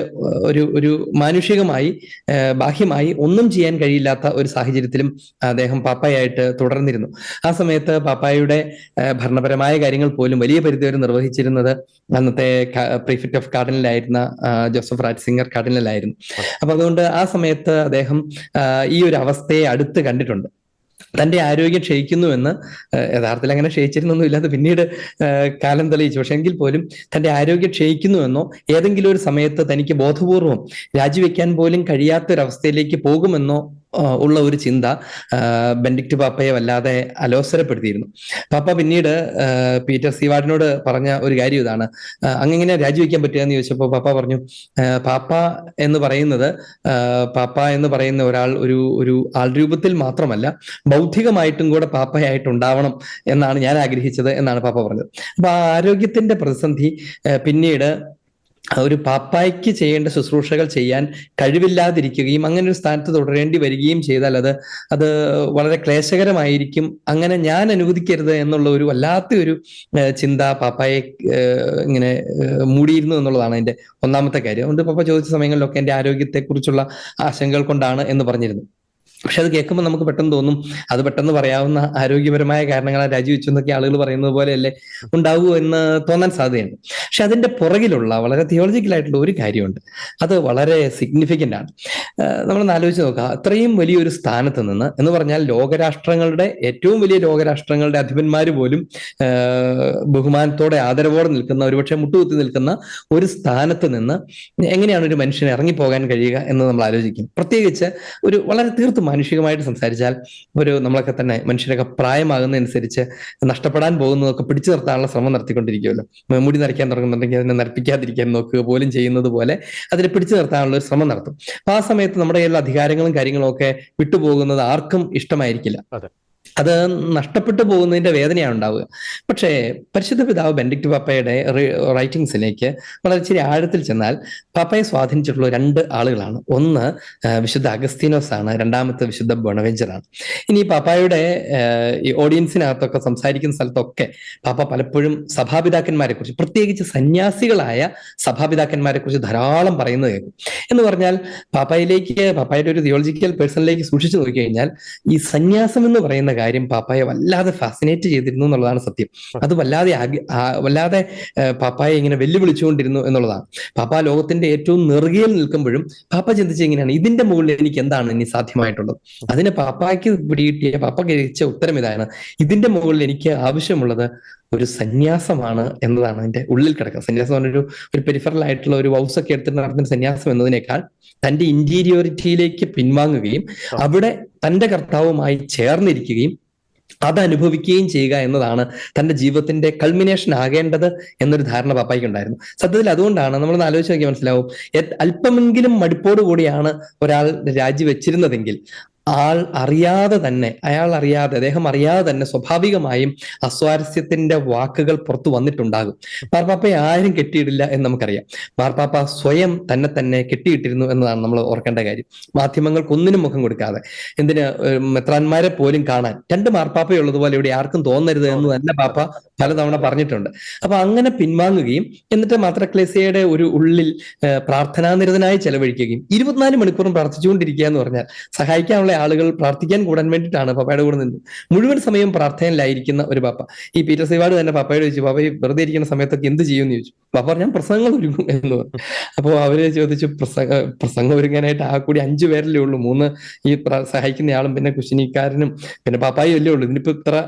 ഒരു മാനുഷികമായി ബാഹ്യമായി ഒന്നും ചെയ്യാൻ കഴിയില്ലാത്ത ഒരു സാഹചര്യത്തിലും അദ്ദേഹം പാപ്പായായിട്ട് തുടർന്നിരുന്നു. ആ സമയത്ത് പാപ്പായുടെ ഭരണപരമായ കാര്യങ്ങൾ പോലും വലിയ പരിധിവരെ നിർവഹിച്ചിരുന്നത് അന്നത്തെ പ്രീഫെക്ട് ഓഫ് കാർഡിനലായിരുന്ന ജോസഫ് റാറ്റ്സിംഗർ കാർഡിനലായിരുന്നു. അപ്പൊ അതുകൊണ്ട് ആ സമയത്ത് അദ്ദേഹം ഈ ഒരു അവസ്ഥയെ അടുത്ത് കണ്ടിട്ടുണ്ട്. തന്റെ ആരോഗ്യം ക്ഷയിക്കുന്നുവെന്ന്, യഥാർത്ഥത്തിൽ അങ്ങനെ ക്ഷയിച്ചിരുന്നൊന്നുമില്ല, അത് പിന്നീട് കാലം തെളിയിച്ചു. പക്ഷെ എങ്കിൽ പോലും തന്റെ ആരോഗ്യം ക്ഷയിക്കുന്നുവെന്നോ ഏതെങ്കിലും ഒരു സമയത്ത് തനിക്ക് ബോധപൂർവം രാജിവെക്കാൻ പോലും കഴിയാത്തൊരവസ്ഥയിലേക്ക് പോകുമെന്നോ ഉള്ള ഒരു ചിന്ത ബെനഡിക്ട് പാപ്പയെ വല്ലാതെ അലോസരപ്പെടുത്തിയിരുന്നു. പാപ്പ പിന്നീട് പീറ്റർ സീവാർഡിനോട് പറഞ്ഞ ഒരു കാര്യം ഇതാണ്. അങ്ങനെ രാജിവെക്കാൻ പറ്റുക എന്ന് ചോദിച്ചപ്പോൾ പാപ്പ പറഞ്ഞു, പാപ്പ എന്ന് പറയുന്ന ഒരാൾ ഒരു ആൾ രൂപത്തിൽ മാത്രമല്ല ബൗദ്ധികമായിട്ടും കൂടെ പാപ്പയായിട്ടുണ്ടാവണം എന്നാണ് ഞാൻ ആഗ്രഹിച്ചത് എന്നാണ് പാപ്പ പറഞ്ഞത്. അപ്പൊ ആ ആരോഗ്യത്തിന്റെ പ്രതിസന്ധി പിന്നീട് ഒരു പാപ്പായ്ക്ക് ചെയ്യേണ്ട ശുശ്രൂഷകൾ ചെയ്യാൻ കഴിവില്ലാതിരിക്കുകയും അങ്ങനെ ഒരു സ്ഥാനത്ത് തുടരേണ്ടി വരികയും ചെയ്താൽ അത് വളരെ ക്ലേശകരമായിരിക്കും. അങ്ങനെ ഞാൻ അനുവദിക്കരുത് എന്നുള്ള ഒരു വല്ലാത്ത ഒരു ചിന്ത പാപ്പായെ ഇങ്ങനെ മൂടിയിരുന്നു എന്നുള്ളതാണ് അതിന്റെ ഒന്നാമത്തെ കാര്യം. അതുകൊണ്ട് പാപ്പ ചോദിച്ച സമയങ്ങളിലൊക്കെ എൻ്റെ ആരോഗ്യത്തെക്കുറിച്ചുള്ള ആശങ്കകൾ കൊണ്ടാണ് എന്ന് പറഞ്ഞിരുന്നു. പക്ഷെ അത് കേൾക്കുമ്പോൾ നമുക്ക് പെട്ടെന്ന് തോന്നും അത് പെട്ടെന്ന് പറയാവുന്ന ആരോഗ്യപരമായ കാരണങ്ങളാൽ രാജിവെച്ചു എന്നൊക്കെ ആളുകൾ പറയുന്നത് പോലെയല്ലേ ഉണ്ടാവൂ എന്ന് തോന്നാൻ സാധ്യതയുണ്ട്. പക്ഷെ അതിന്റെ പുറകിലുള്ള വളരെ തിയോളജിക്കൽ ആയിട്ടുള്ള ഒരു കാര്യമുണ്ട്, അത് വളരെ സിഗ്നിഫിക്കന്റ് ആണ്. നമ്മളൊന്ന് ആലോചിച്ച് നോക്കുക, അത്രയും വലിയൊരു സ്ഥാനത്ത് നിന്ന്, എന്ന് പറഞ്ഞാൽ ലോകരാഷ്ട്രങ്ങളുടെ ഏറ്റവും വലിയ ലോകരാഷ്ട്രങ്ങളുടെ അധിപന്മാർ പോലും ബഹുമാനത്തോടെ ആദരവോടെ നിൽക്കുന്ന, ഒരുപക്ഷെ മുട്ടുകുത്തി നിൽക്കുന്ന ഒരു സ്ഥാനത്ത് നിന്ന് എങ്ങനെയാണ് ഒരു മനുഷ്യന് ഇറങ്ങിപ്പോകാൻ കഴിയുക എന്ന് നമ്മൾ ആലോചിക്കും. പ്രത്യേകിച്ച് ഒരു വളരെ തീർത്തും മാനുഷികമായിട്ട് സംസാരിച്ചാൽ നമ്മളൊക്കെ തന്നെ മനുഷ്യരൊക്കെ പ്രായമാകുന്നതനുസരിച്ച് നഷ്ടപ്പെടാൻ പോകുന്നതൊക്കെ പിടിച്ചു നിർത്താനുള്ള ശ്രമം നടത്തിക്കൊണ്ടിരിക്കുമല്ലോ. മുടി നരയ്ക്കാൻ തുടങ്ങുന്നുണ്ടെങ്കിൽ അതിനെ നരപ്പിക്കാതിരിക്കാൻ നോക്കുക പോലും ചെയ്യുന്നത് പോലെ അതിനെ പിടിച്ചു നിർത്താനുള്ള ഒരു ശ്രമം നടത്തും. അപ്പൊ ആ സമയത്ത് നമ്മുടെ കയ്യിലുള്ള അധികാരങ്ങളും കാര്യങ്ങളും ഒക്കെ വിട്ടുപോകുന്നത് ആർക്കും ഇഷ്ടമായിരിക്കില്ല. അത് നഷ്ടപ്പെട്ടു പോകുന്നതിന്റെ വേദനയാണ് ഉണ്ടാവുക. പക്ഷേ പരിശുദ്ധ പിതാവ് ബെനഡിക്ട് പാപ്പയുടെ റൈറ്റിംഗ്സിലേക്ക് വളരെ ഇച്ചിരി ആഴത്തിൽ ചെന്നാൽ പാപ്പയെ സ്വാധീനിച്ചിട്ടുള്ള 2 ആളുകളാണ്. ഒന്ന് വിശുദ്ധ അഗസ്തീനോസ് ആണ്, രണ്ടാമത്തെ വിശുദ്ധ ബൊണവെഞ്ചർ ആണ്. ഇനി പാപ്പായുടെ ഈ ഓഡിയൻസിനകത്തൊക്കെ സംസാരിക്കുന്ന സ്ഥലത്തൊക്കെ പാപ്പ പലപ്പോഴും സഭാപിതാക്കന്മാരെ കുറിച്ച്, പ്രത്യേകിച്ച് സന്യാസികളായ സഭാപിതാക്കന്മാരെ കുറിച്ച് ധാരാളം പറയുന്നത് കേൾക്കും. എന്ന് പറഞ്ഞാൽ പാപ്പായുടെ ഒരു തിയോളജിക്കൽ പേഴ്സണിലേക്ക് സൂക്ഷിച്ചു നോക്കിക്കഴിഞ്ഞാൽ ഈ സന്യാസം എന്ന് പറയുന്ന കാര്യം പാപ്പായെ വല്ലാതെ ഫാസിനേറ്റ് ചെയ്തിരുന്നു എന്നുള്ളതാണ് സത്യം. അത് വല്ലാതെ പാപ്പായെ ഇങ്ങനെ വെല്ലുവിളിച്ചുകൊണ്ടിരുന്നു എന്നുള്ളതാണ്. പാപ്പ ലോകത്തിന്റെ ഏറ്റവും നെറുകയിൽ നിൽക്കുമ്പോഴും പാപ്പ ചിന്തിച്ച എങ്ങനെയാണ്, ഇതിന്റെ മുകളിൽ എനിക്ക് എന്താണ് ഇനി സാധ്യമായിട്ടുള്ളത്? അതിന് പാപ്പായ്ക്ക് പിടികിട്ടിയ, പാപ്പ കഴിച്ച ഉത്തരം ഇതാണ്: ഇതിന്റെ മുകളിൽ എനിക്ക് ആവശ്യമുള്ളത് ഒരു സന്യാസമാണ് എന്നതാണ് അതിന്റെ ഉള്ളിൽ കിടക്കുന്നത്. സന്യാസം പറഞ്ഞൊരു പെരിഫറൽ ആയിട്ടുള്ള ഒരു വൗസ് ഒക്കെ എടുത്തിട്ട് നടത്തുന്ന സന്യാസം എന്നതിനേക്കാൾ തന്റെ ഇന്റീരിയോറിറ്റിയിലേക്ക് പിൻവാങ്ങുകയും അവിടെ തന്റെ കർത്താവുമായി ചേർന്നിരിക്കുകയും അത് അനുഭവിക്കുകയും ചെയ്യുക എന്നതാണ് തന്റെ ജീവിതത്തിന്റെ കൾമിനേഷൻ ആകേണ്ടത് എന്നൊരു ധാരണ പാപ്പായ്ക്ക് ഉണ്ടായിരുന്നു. സത്യത്തിൽ അതുകൊണ്ടാണ് നമ്മൾ ആലോചിച്ച് നോക്കിയാൽ മനസ്സിലാവും, അല്പമെങ്കിലും മടുപ്പോടു കൂടിയാണ് ഒരാൾ രാജിവെച്ചിരുന്നതെങ്കിൽ അദ്ദേഹം അറിയാതെ തന്നെ സ്വാഭാവികമായും അസ്വാരസ്യത്തിന്റെ വാക്കുകൾ പുറത്തു വന്നിട്ടുണ്ടാകും. മാർപ്പാപ്പയെ ആരും കെട്ടിയിടില്ല എന്ന് നമുക്കറിയാം. മാർപ്പാപ്പ സ്വയം തന്നെ കെട്ടിയിട്ടിരുന്നു എന്നതാണ് നമ്മൾ ഓർക്കേണ്ട കാര്യം. മാധ്യമങ്ങൾക്കൊന്നിനും മുഖം കൊടുക്കാതെ, എന്തിന് മെത്രാന്മാരെ പോലും കാണാൻ 2 മാർപ്പാപ്പയുള്ളതുപോലെ ഇവിടെ ആർക്കും തോന്നരുത് എന്ന് തന്നെ പാപ്പ പലതവണ പറഞ്ഞിട്ടുണ്ട്. അപ്പൊ അങ്ങനെ പിൻവാങ്ങുകയും എന്നിട്ട് മാത്രക്ലേസിയയുടെ ഒരു ഉള്ളിൽ പ്രാർത്ഥനാനിരതനായി ചെലവഴിക്കുകയും 24 മണിക്കൂറും പ്രാർത്ഥിച്ചുകൊണ്ടിരിക്കുക എന്ന് പറഞ്ഞാൽ സഹായിക്കാനുള്ള ആളുകൾ പ്രാർത്ഥിക്കാൻ കൂടാൻ വേണ്ടിയിട്ടാണ് പാപ്പയുടെ കൂടെ നിന്ന് മുഴുവൻ സമയം പ്രാർത്ഥനയിലായിരിക്കുന്ന ഒരു പാപ്പ. ഈ പീറ്റർ സീവാർഡ് തന്നെ പാപ്പയോട് ചോദിച്ചു, പാപ്പ ഈ വെറുതെ ഇരിക്കുന്ന സമയത്തൊക്കെ എന്ത് ചെയ്യുമെന്ന് ചോദിച്ചു. പാപ്പ ഞാൻ പ്രസംഗങ്ങൾ ഒരുങ്ങും എന്ന് പറഞ്ഞു. അപ്പോൾ അവര് ചോദിച്ചു, പ്രസംഗം ഒരുങ്ങാനായിട്ട് ആ കൂടി 5 പേരല്ലേ ഉള്ളൂ, 3 ഈ സഹായിക്കുന്ന ആളും പിന്നെ കുശിനിക്കാരനും പിന്നെ പാപ്പായും അല്ലേ ഉള്ളൂ, ഇതിനിപ്പോ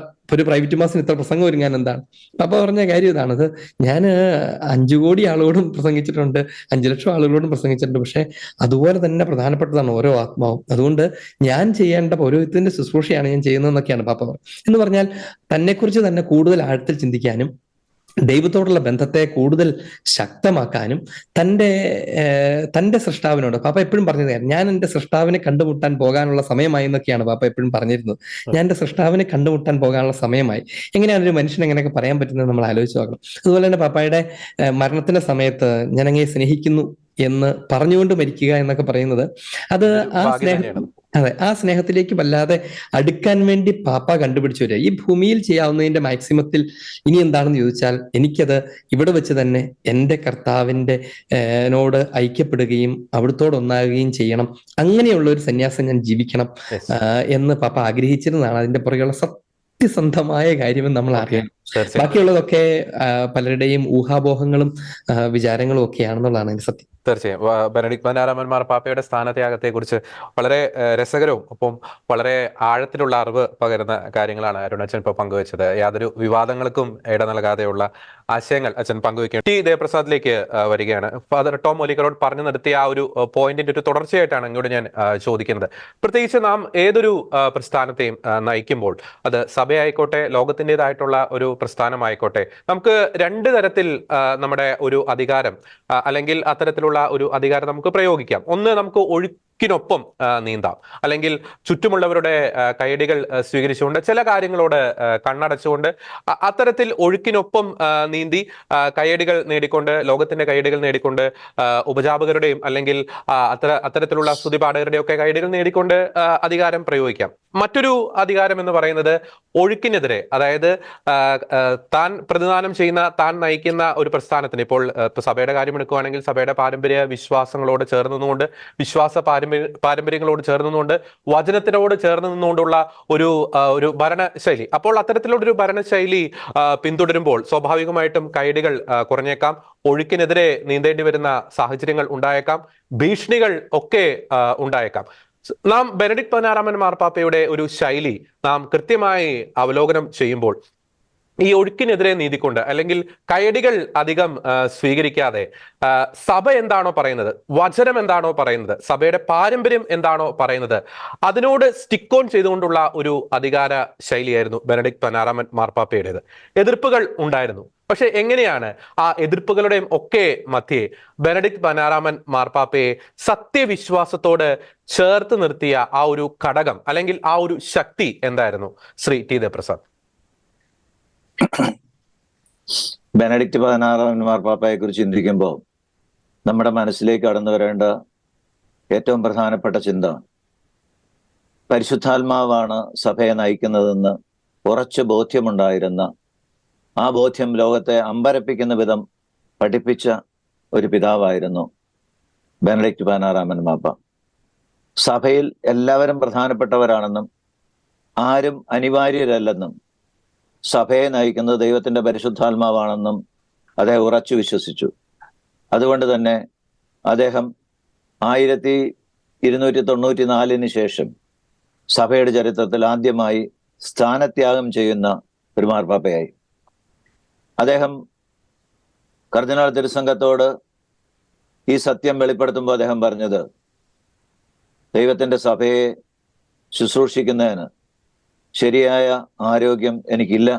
ഒരു പ്രൈവറ്റ് മാസിന് ഇത്ര പ്രസംഗം ഒരുങ്ങാൻ എന്താണ്? പാപ്പ പറഞ്ഞ കാര്യം ഇതാണത്: ഞാൻ 5 കോടി ആളുകളോടും പ്രസംഗിച്ചിട്ടുണ്ട്, 5 ലക്ഷം ആളുകളോടും പ്രസംഗിച്ചിട്ടുണ്ട്. പക്ഷെ അതുപോലെ തന്നെ പ്രധാനപ്പെട്ടതാണ് ഓരോ ആത്മാവും. അതുകൊണ്ട് ഞാൻ ചെയ്യേണ്ട പൗരോഹിത്യത്തിന്റെ ശുശ്രൂഷയാണ് ഞാൻ ചെയ്യുന്നതെന്നൊക്കെയാണ് പാപ്പ പറഞ്ഞത്. എന്ന് പറഞ്ഞാൽ തന്നെക്കുറിച്ച് തന്നെ കൂടുതൽ ആഴത്തിൽ ചിന്തിക്കാനും ദൈവത്തോടുള്ള ബന്ധത്തെ കൂടുതൽ ശക്തമാക്കാനും തന്റെ സൃഷ്ടാവിനോട് പാപ്പ എപ്പോഴും പറഞ്ഞത്, ഞാൻ എൻ്റെ സൃഷ്ടാവിനെ കണ്ടുമുട്ടാൻ പോകാനുള്ള സമയമായി എന്നൊക്കെയാണ് പാപ്പ എപ്പോഴും പറഞ്ഞിരുന്നത്. ഞാൻ എൻ്റെ സൃഷ്ടാവിനെ കണ്ടുമുട്ടാൻ പോകാനുള്ള സമയമായി. എങ്ങനെയാണ് ഒരു മനുഷ്യൻ എങ്ങനെയൊക്കെ പറയാൻ പറ്റുന്നത് നമ്മൾ ആലോചിച്ച് നോക്കണം. അതുപോലെ തന്നെ പാപ്പായുടെ മരണത്തിന്റെ സമയത്ത് ഞാൻ അങ്ങയെ സ്നേഹിക്കുന്നു എന്ന് പറഞ്ഞുകൊണ്ട് മരിക്കുക എന്നൊക്കെ പറയുന്നത്, അത് ആ സ്നേഹത്തിലേക്ക് വല്ലാതെ അടുക്കാൻ വേണ്ടി പാപ്പ കണ്ടുപിടിച്ചു വരിക. ഈ ഭൂമിയിൽ ചെയ്യാവുന്നതിന്റെ മാക്സിമത്തിൽ ഇനി എന്താണെന്ന് ചോദിച്ചാൽ എനിക്കത് ഇവിടെ വെച്ച് തന്നെ എൻ്റെ കർത്താവിൻ്റെ നോട് ഐക്യപ്പെടുകയും അവിടുത്തോട് ഒന്നാകുകയും ചെയ്യണം, അങ്ങനെയുള്ള ഒരു സന്യാസം ഞാൻ ജീവിക്കണം എന്ന് പാപ്പ ആഗ്രഹിച്ചിരുന്നതാണ്. അതിന്റെ പുറകെയുള്ള സത്യസന്ധമായ കാര്യമെന്ന് നമ്മൾ അറിയണം. തീർച്ചയായും ബാക്കിയുള്ളതൊക്കെ പലരുടെയും ഊഹാപോഹങ്ങളും വിചാരങ്ങളും ഒക്കെയാണെന്നുള്ളതാണ് എൻ്റെ സത്യം. തീർച്ചയായും ബെനഡിക്ട് 16 മാർപ്പാപ്പയുടെ സ്ഥാനത്യാഗത്തെ കുറിച്ച് വളരെ രസകരവും ഒപ്പം വളരെ ആഴത്തിലുള്ള അറിവ് പകരുന്ന കാര്യങ്ങളാണ് അരുണച്ചൻ ഇപ്പോൾ പങ്കുവച്ചത്. യാതൊരു വിവാദങ്ങൾക്കും ഇട നൽകാതെയുള്ള ആശയങ്ങൾ അച്ഛൻ പങ്കുവയ്ക്കും. ടി ദേവപ്രസാദിലേക്ക് വരികയാണ്. ഫാദർ ടോം ഒലിക്കറോഡ് പറഞ്ഞു നിർത്തിയ ആ ഒരു പോയിന്റിന്റെ ഒരു തുടർച്ചയായിട്ടാണ് ഇങ്ങോട്ട് ഞാൻ ചോദിക്കുന്നത്. പ്രത്യേകിച്ച് നാം ഏതൊരു പ്രസ്ഥാനത്തെയും നയിക്കുമ്പോൾ, അത് സഭയായിക്കോട്ടെ ലോകത്തിൻ്റെതായിട്ടുള്ള ഒരു പ്രസ്ഥാനമായിക്കോട്ടെ, നമുക്ക് രണ്ട് തരത്തിൽ നമ്മുടെ ഒരു അധികാരം അല്ലെങ്കിൽ അത്തരത്തിലുള്ള ഒരു അധികാരം നമുക്ക് പ്രയോഗിക്കാം. ഒന്ന്, നമുക്ക് ഒഴുക്കിനൊപ്പം നീന്താം, അല്ലെങ്കിൽ ചുറ്റുമുള്ളവരുടെ കൈയടികൾ സ്വീകരിച്ചുകൊണ്ട് ചില കാര്യങ്ങളോട് കണ്ണടച്ചുകൊണ്ട് അത്തരത്തിൽ ഒഴുക്കിനൊപ്പം നീന്തി കൈയടികൾ നേടിക്കൊണ്ട്, ലോകത്തിന്റെ കൈയടികൾ നേടിക്കൊണ്ട്, ഉപജാപകരുടെയും അല്ലെങ്കിൽ അത്തരത്തിലുള്ള സ്തുതിപാഠകരുടെയും ഒക്കെ കൈയടികൾ നേടിക്കൊണ്ട് അധികാരം പ്രയോഗിക്കാം. മറ്റൊരു അധികാരം എന്ന് പറയുന്നത് ഒഴുക്കിനെതിരെ, അതായത് താൻ പ്രതിദാനം ചെയ്യുന്ന, താൻ നയിക്കുന്ന ഒരു പ്രസ്ഥാനത്തിന്, ഇപ്പോൾ സഭയുടെ കാര്യം എടുക്കുകയാണെങ്കിൽ സഭയുടെ പാരമ്പര്യ വിശ്വാസങ്ങളോട് ചേർന്ന് നിന്നുകൊണ്ട്, വിശ്വാസ പാരമ്പര്യങ്ങളോട് ചേർന്ന് നിന്നുകൊണ്ട്, വചനത്തിനോട് ചേർന്ന് നിന്നുകൊണ്ടുള്ള ഒരു ഭരണശൈലി. അപ്പോൾ അത്തരത്തിലുള്ള ഒരു ഭരണശൈലി പിന്തുടരുമ്പോൾ സ്വാഭാവികമായിട്ടും കൈയടികൾ കുറഞ്ഞേക്കാം, ഒഴുക്കിനെതിരെ നീന്തേണ്ടി വരുന്ന സാഹചര്യങ്ങൾ ഉണ്ടായേക്കാം, ഭീഷണികൾ ഒക്കെ ഉണ്ടായേക്കാം. നാം ബെനഡിക്ട് 16 മാർപ്പാപ്പയുടെ ഒരു ശൈലി നാം കൃത്യമായി അവലോകനം ചെയ്യുമ്പോൾ, ഈ ഒഴുക്കിനെതിരെ നീതിക്കൊണ്ട്, അല്ലെങ്കിൽ കൈയടികൾ അധികം സ്വീകരിക്കാതെ, സഭ എന്താണോ പറയുന്നത്, വചനം എന്താണോ പറയുന്നത്, സഭയുടെ പാരമ്പര്യം എന്താണോ പറയുന്നത്, അതിനോട് സ്റ്റിക്ക് ഓൺ ചെയ്തുകൊണ്ടുള്ള ഒരു അധികാര ശൈലിയായിരുന്നു ബെനഡിക്ട് 16 മാർപ്പാപ്പയുടേത്. എതിർപ്പുകൾ ഉണ്ടായിരുന്നു. പക്ഷെ എങ്ങനെയാണ് ആ എതിർപ്പുകളുടെയും ഒക്കെ മധ്യേ ബെനഡിക്ട് 16 മാർപ്പാപ്പയെ സത്യവിശ്വാസത്തോട് ചേർത്ത് നിർത്തിയ ആ ഒരു ഘടകം, അല്ലെങ്കിൽ ആ ഒരു ശക്തി എന്തായിരുന്നു ശ്രീ ടി ദേവപ്രസാദ്? ബെനഡിക്ട് 16 മാർപ്പാപ്പയെ കുറിച്ച് ചിന്തിക്കുമ്പോൾ നമ്മുടെ മനസ്സിലേക്ക് കടന്നു വരേണ്ട ഏറ്റവും പ്രധാനപ്പെട്ട ചിന്ത, പരിശുദ്ധാത്മാവാണ് സഭയെ നയിക്കുന്നതെന്ന് ഉറച്ച ബോധ്യമുണ്ടായിരുന്ന, ആ ബോധ്യം ലോകത്തെ അമ്പരപ്പിക്കുന്ന വിധം പഠിപ്പിച്ച ഒരു പിതാവായിരുന്നു ബെനഡിക്ട് 16 മാർപ്പാപ്പ. സഭയിൽ എല്ലാവരും പ്രധാനപ്പെട്ടവരാണെന്നും ആരും അനിവാര്യരല്ലെന്നും സഭയെ നയിക്കുന്നത് ദൈവത്തിന്റെ പരിശുദ്ധാത്മാവാണെന്നും അദ്ദേഹം ഉറച്ചു വിശ്വസിച്ചു. അതുകൊണ്ട് തന്നെ അദ്ദേഹം 1294 ശേഷം സഭയുടെ ചരിത്രത്തിൽ ആദ്യമായി സ്ഥാനത്യാഗം ചെയ്യുന്ന ഒരു മാർപ്പാപ്പയായി. അദ്ദേഹം കർദിനാൾ തിരുസംഘത്തോട് ഈ സത്യം വെളിപ്പെടുത്തുമ്പോൾ അദ്ദേഹം പറഞ്ഞത്, ദൈവത്തിന്റെ സഭയെ ശുശ്രൂഷിക്കുന്നതിന് ശരിയായ ആരോഗ്യം എനിക്കില്ല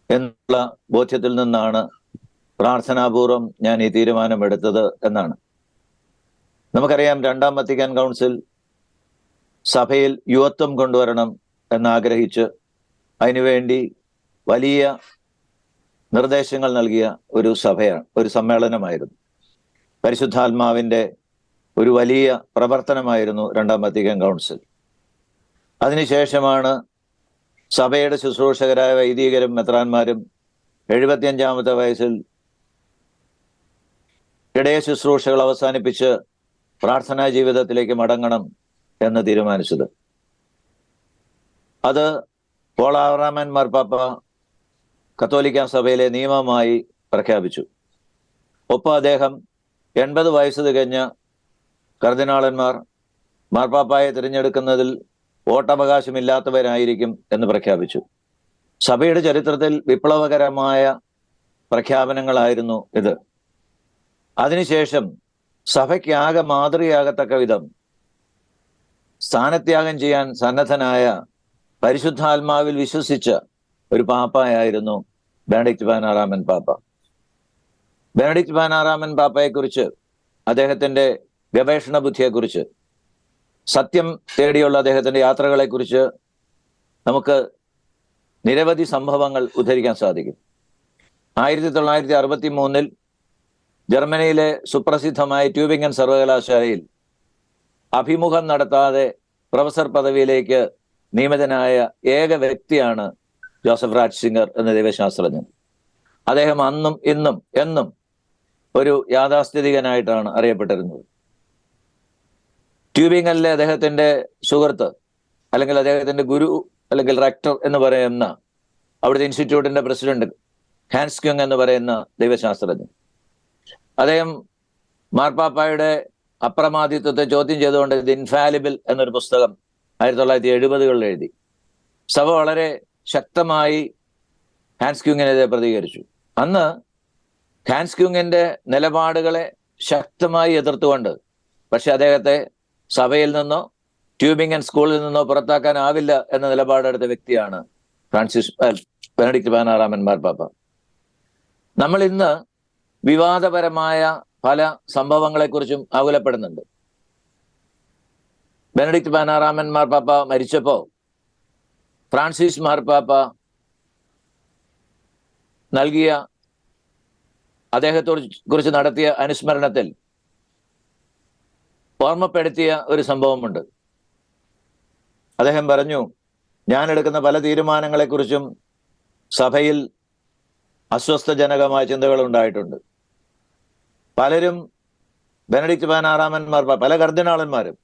എന്നുള്ള ബോധ്യത്തിൽ നിന്നാണ് പ്രാർത്ഥനാപൂർവം ഞാൻ ഈ തീരുമാനമെടുത്തത് എന്നാണ്. നമുക്കറിയാം, രണ്ടാം വത്തിക്കാൻ കൗൺസിൽ സഭയിൽ യുവത്വം കൊണ്ടുവരണം എന്നാഗ്രഹിച്ച് അതിനുവേണ്ടി വലിയ നിർദ്ദേശങ്ങൾ നൽകിയ ഒരു സഭയാണ്, ഒരു സമ്മേളനമായിരുന്നു. പരിശുദ്ധാത്മാവിന്റെ ഒരു വലിയ പ്രവർത്തനമായിരുന്നു രണ്ടാം വത്തിക്കാൻ കൗൺസിൽ. അതിനുശേഷമാണ് സഭയുടെ ശുശ്രൂഷകരായ വൈദികരും മെത്രാന്മാരും 75-ാമത്തെ വയസ്സിൽ ഇടയ ശുശ്രൂഷകൾ അവസാനിപ്പിച്ച് പ്രാർത്ഥനാ ജീവിതത്തിലേക്ക് മടങ്ങണം എന്ന് തീരുമാനിച്ചത്. അത് പോൾ 6 മാർപ്പാപ്പ കത്തോലിക്ക സഭയിലെ നിയമമായി പ്രഖ്യാപിച്ചു. ഒപ്പം അദ്ദേഹം 80 വയസ്സ് തികഞ്ഞ കർദിനാളന്മാർ മാർപ്പാപ്പായെ തിരഞ്ഞെടുക്കുന്നതിൽ വോട്ടവകാശമില്ലാത്തവരായിരിക്കും എന്ന് പ്രഖ്യാപിച്ചു. സഭയുടെ ചരിത്രത്തിൽ വിപ്ലവകരമായ പ്രഖ്യാപനങ്ങളായിരുന്നു ഇത്. അതിനുശേഷം സഭയ്ക്കാകെ മാതൃകയാകത്തക്ക വിധം സ്ഥാനത്യാഗം ചെയ്യാൻ സന്നദ്ധനായ, പരിശുദ്ധാത്മാവിൽ വിശ്വസിച്ച ഒരു പാപ്പയായിരുന്നു ബെനഡിക്ട് 16 പാപ്പ. ബെനഡിക്ട് 16 പാപ്പയെക്കുറിച്ച്, അദ്ദേഹത്തിന്റെ ഗവേഷണ ബുദ്ധിയെക്കുറിച്ച്, സത്യം തേടിയുള്ള അദ്ദേഹത്തിന്റെ യാത്രകളെക്കുറിച്ച് നമുക്ക് നിരവധി സംഭവങ്ങൾ ഉദ്ധരിക്കാൻ സാധിക്കും. 1963 ജർമ്മനിയിലെ സുപ്രസിദ്ധമായ ട്യൂബിംഗൻ സർവകലാശാലയിൽ അഭിമുഖം നടത്താതെ പ്രൊഫസർ പദവിയിലേക്ക് നിയമിതനായ ഏക വ്യക്തിയാണ് ജോസഫ് റാറ്റ്സിംഗർ എന്ന ദൈവശാസ്ത്രജ്ഞൻ. അദ്ദേഹം അന്നും ഇന്നും എന്നും ഒരു യാഥാസ്ഥിതികനായിട്ടാണ് അറിയപ്പെട്ടിരുന്നത്. ട്യൂബിംഗനിലെ അദ്ദേഹത്തിന്റെ സുഹൃത്ത്, അല്ലെങ്കിൽ അദ്ദേഹത്തിന്റെ ഗുരു, അല്ലെങ്കിൽ റെക്ടർ എന്ന് പറയുന്ന അവിടുത്തെ ഇൻസ്റ്റിറ്റ്യൂട്ടിന്റെ പ്രസിഡന്റ് ഹാൻസ് ക്യുങ് എന്ന് പറയുന്ന ദൈവശാസ്ത്രജ്ഞൻ. അദ്ദേഹം മാർപ്പാപ്പായുടെ അപ്രമാദിത്വത്തെ ചോദ്യം ചെയ്തുകൊണ്ട് ദി ഇൻഫാലിബിൾ എന്നൊരു പുസ്തകം 1970-കളിൽ എഴുതി. സഭ വളരെ ശക്തമായി ഹാൻസ് ക്യുങ്ങിനെതിരെ പ്രതികരിച്ചു. അന്ന് ഹാൻസ് ക്യുങ്ങിന്റെ നിലപാടുകളെ ശക്തമായി എതിർത്തുകൊണ്ട്, പക്ഷെ അദ്ദേഹത്തെ സഭയിൽ നിന്നോ ട്യൂബിംഗൻ സ്കൂളിൽ നിന്നോ പുറത്താക്കാനാവില്ല എന്ന നിലപാടെടുത്ത വ്യക്തിയാണ് ബെനഡിക്ട് 16 മാർപ്പാപ്പ. നമ്മൾ ഇന്ന് വിവാദപരമായ പല സംഭവങ്ങളെക്കുറിച്ചും ആകുലപ്പെടുന്നുണ്ട്. ബെനഡിക്ട് 16 മാർപ്പാപ്പ മരിച്ചപ്പോ ഫ്രാൻസിസ് മാർപ്പാപ്പ നൽകിയ, അദ്ദേഹത്തോട് കുറിച്ച് നടത്തിയ അനുസ്മരണത്തിൽ ഓർമ്മപ്പെടുത്തിയ ഒരു സംഭവമുണ്ട്. അദ്ദേഹം പറഞ്ഞു, ഞാൻ എടുക്കുന്ന പല തീരുമാനങ്ങളെക്കുറിച്ചും സഭയിൽ അസ്വസ്ഥജനകമായ ചിന്തകൾ ഉണ്ടായിട്ടുണ്ട്. പലരും ബെനഡിക്ട് 16 മാർപ്പാപ്പ, പല കർദിനാളന്മാരും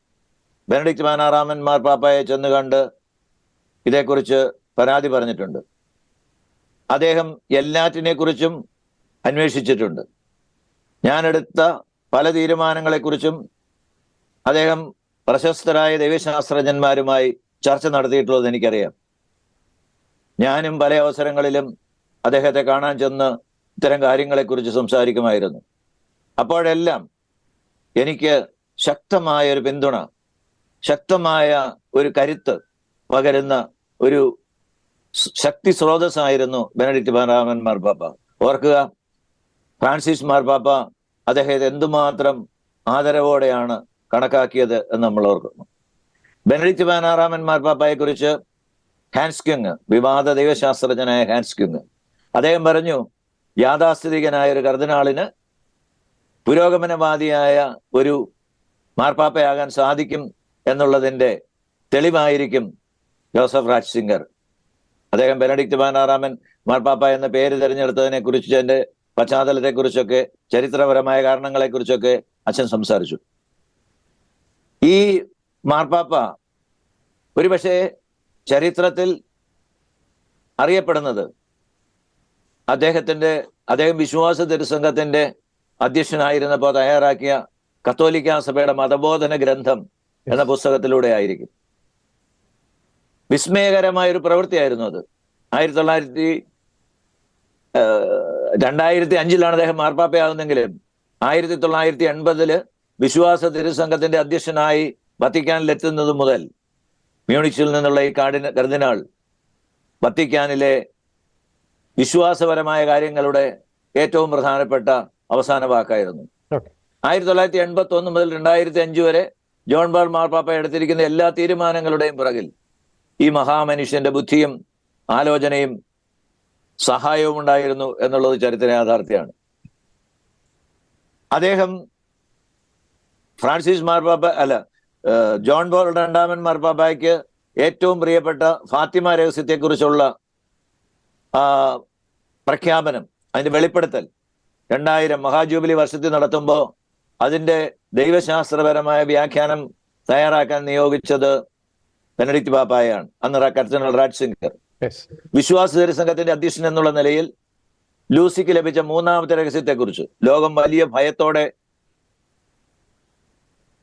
ബെനഡിക്ട് 16 മാർപ്പാപ്പയെ ചെന്ന് കണ്ട് ഇതേക്കുറിച്ച് പരാതി പറഞ്ഞിട്ടുണ്ട്. അദ്ദേഹം എല്ലാറ്റിനെക്കുറിച്ചും അന്വേഷിച്ചിട്ടുണ്ട്. ഞാനെടുത്ത പല തീരുമാനങ്ങളെക്കുറിച്ചും അദ്ദേഹം പ്രശസ്തരായ ദൈവശാസ്ത്രജ്ഞന്മാരുമായി ചർച്ച നടത്തിയിട്ടുള്ളത് എനിക്കറിയാം. ഞാനും പല അവസരങ്ങളിലും അദ്ദേഹത്തെ കാണാൻ ചെന്ന് ഇത്തരം കാര്യങ്ങളെക്കുറിച്ച് സംസാരിക്കുമായിരുന്നു. അപ്പോഴെല്ലാം എനിക്ക് ശക്തമായ ഒരു പിന്തുണ, ശക്തമായ ഒരു കരുത്ത് പകരുന്ന ഒരു ശക്തി സ്രോതസ്സായിരുന്നു ബെനഡിക്ട് 16 മാർപ്പാപ്പ. ഓർക്കുക, ഫ്രാൻസിസ് മാർപ്പാപ്പ അദ്ദേഹത്തെ എന്തുമാത്രം ആദരവോടെയാണ് കണക്കാക്കിയത് എന്ന് നമ്മൾ ഓർക്കുന്നു. ബെനഡിക്ട് 16 മാർപ്പാപ്പയെ കുറിച്ച് ഹാൻസ് ക്യുങ്, വിവാദ ദൈവശാസ്ത്രജ്ഞനായ ഹാൻസ് ക്യുങ്, അദ്ദേഹം പറഞ്ഞു, യാഥാസ്ഥിതികനായ ഒരു കർദിനാളിന് പുരോഗമനവാദിയായ ഒരു മാർപ്പാപ്പയാകാൻ സാധിക്കും എന്നുള്ളതിൻ്റെ തെളിവായിരിക്കും ജോസഫ് റാറ്റ്സിംഗർ. അദ്ദേഹം ബെനഡിക്ട് 16 മാർപ്പാപ്പ എന്ന പേര് തിരഞ്ഞെടുത്തതിനെ കുറിച്ച്, അതിന്റെ പശ്ചാത്തലത്തെക്കുറിച്ചൊക്കെ, ചരിത്രപരമായ കാരണങ്ങളെക്കുറിച്ചൊക്കെ അച്ഛൻ സംസാരിച്ചു. ഈ മാർപ്പാപ്പ ഒരുപക്ഷെ ചരിത്രത്തിൽ അറിയപ്പെടുന്നത് അദ്ദേഹം വിശ്വാസ തിരുസംഘത്തിന്റെ അധ്യക്ഷനായിരുന്നപ്പോൾ തയ്യാറാക്കിയ കത്തോലിക്ക സഭയുടെ മതബോധന ഗ്രന്ഥം എന്ന പുസ്തകത്തിലൂടെ ആയിരിക്കും. വിസ്മയകരമായ ഒരു പ്രവൃത്തിയായിരുന്നു അത്. 2005 അദ്ദേഹം മാർപ്പാപ്പയാകുന്നെങ്കിലും 1980 വിശ്വാസ തിരുസംഘത്തിന്റെ അധ്യക്ഷനായി വത്തിക്കാനിലെത്തുന്നത് മുതൽ മ്യൂണിച്ചിൽ നിന്നുള്ള ഈ കർദിനാൾ വത്തിക്കാനിലെ വിശ്വാസപരമായ കാര്യങ്ങളുടെ ഏറ്റവും പ്രധാനപ്പെട്ട അവസാന വാക്കായിരുന്നു. 1981 മുതൽ 2005 വരെ ജോൺ പോൾ മാർപ്പാപ്പ എടുത്തിരിക്കുന്ന എല്ലാ തീരുമാനങ്ങളുടെയും പിറകിൽ ഈ മഹാമനുഷ്യന്റെ ബുദ്ധിയും ആലോചനയും സഹായവും ഉണ്ടായിരുന്നു എന്നുള്ളത് ചരിത്ര യാഥാർത്ഥ്യമാണ്. അദ്ദേഹം ഫ്രാൻസിസ് മാർപ്പാപ്പ ജോൺ പോൾ 2 മാർപ്പാപ്പയ്ക്ക് ഏറ്റവും പ്രിയപ്പെട്ട ഫാത്തിമ രഹസ്യത്തെക്കുറിച്ചുള്ള പ്രഖ്യാപനം, അതിന്റെ വെളിപ്പെടുത്തൽ 2000 മഹാജൂബിലി വർഷത്തിൽ നടത്തുമ്പോൾ അതിന്റെ ദൈവശാസ്ത്രപരമായ വ്യാഖ്യാനം തയ്യാറാക്കാൻ നിയോഗിച്ചത് ബെനഡിക്ട് പാപ്പായാണ്, അന്ന് കർദിനാൾ റാറ്റ്സിംഗർ. വിശ്വാസ തിരുസംഘത്തിന്റെ അധ്യക്ഷൻ എന്നുള്ള നിലയിൽ ലൂസിക്ക് ലഭിച്ച 3ാമത്തെ രഹസ്യത്തെക്കുറിച്ച്, ലോകം വലിയ ഭയത്തോടെ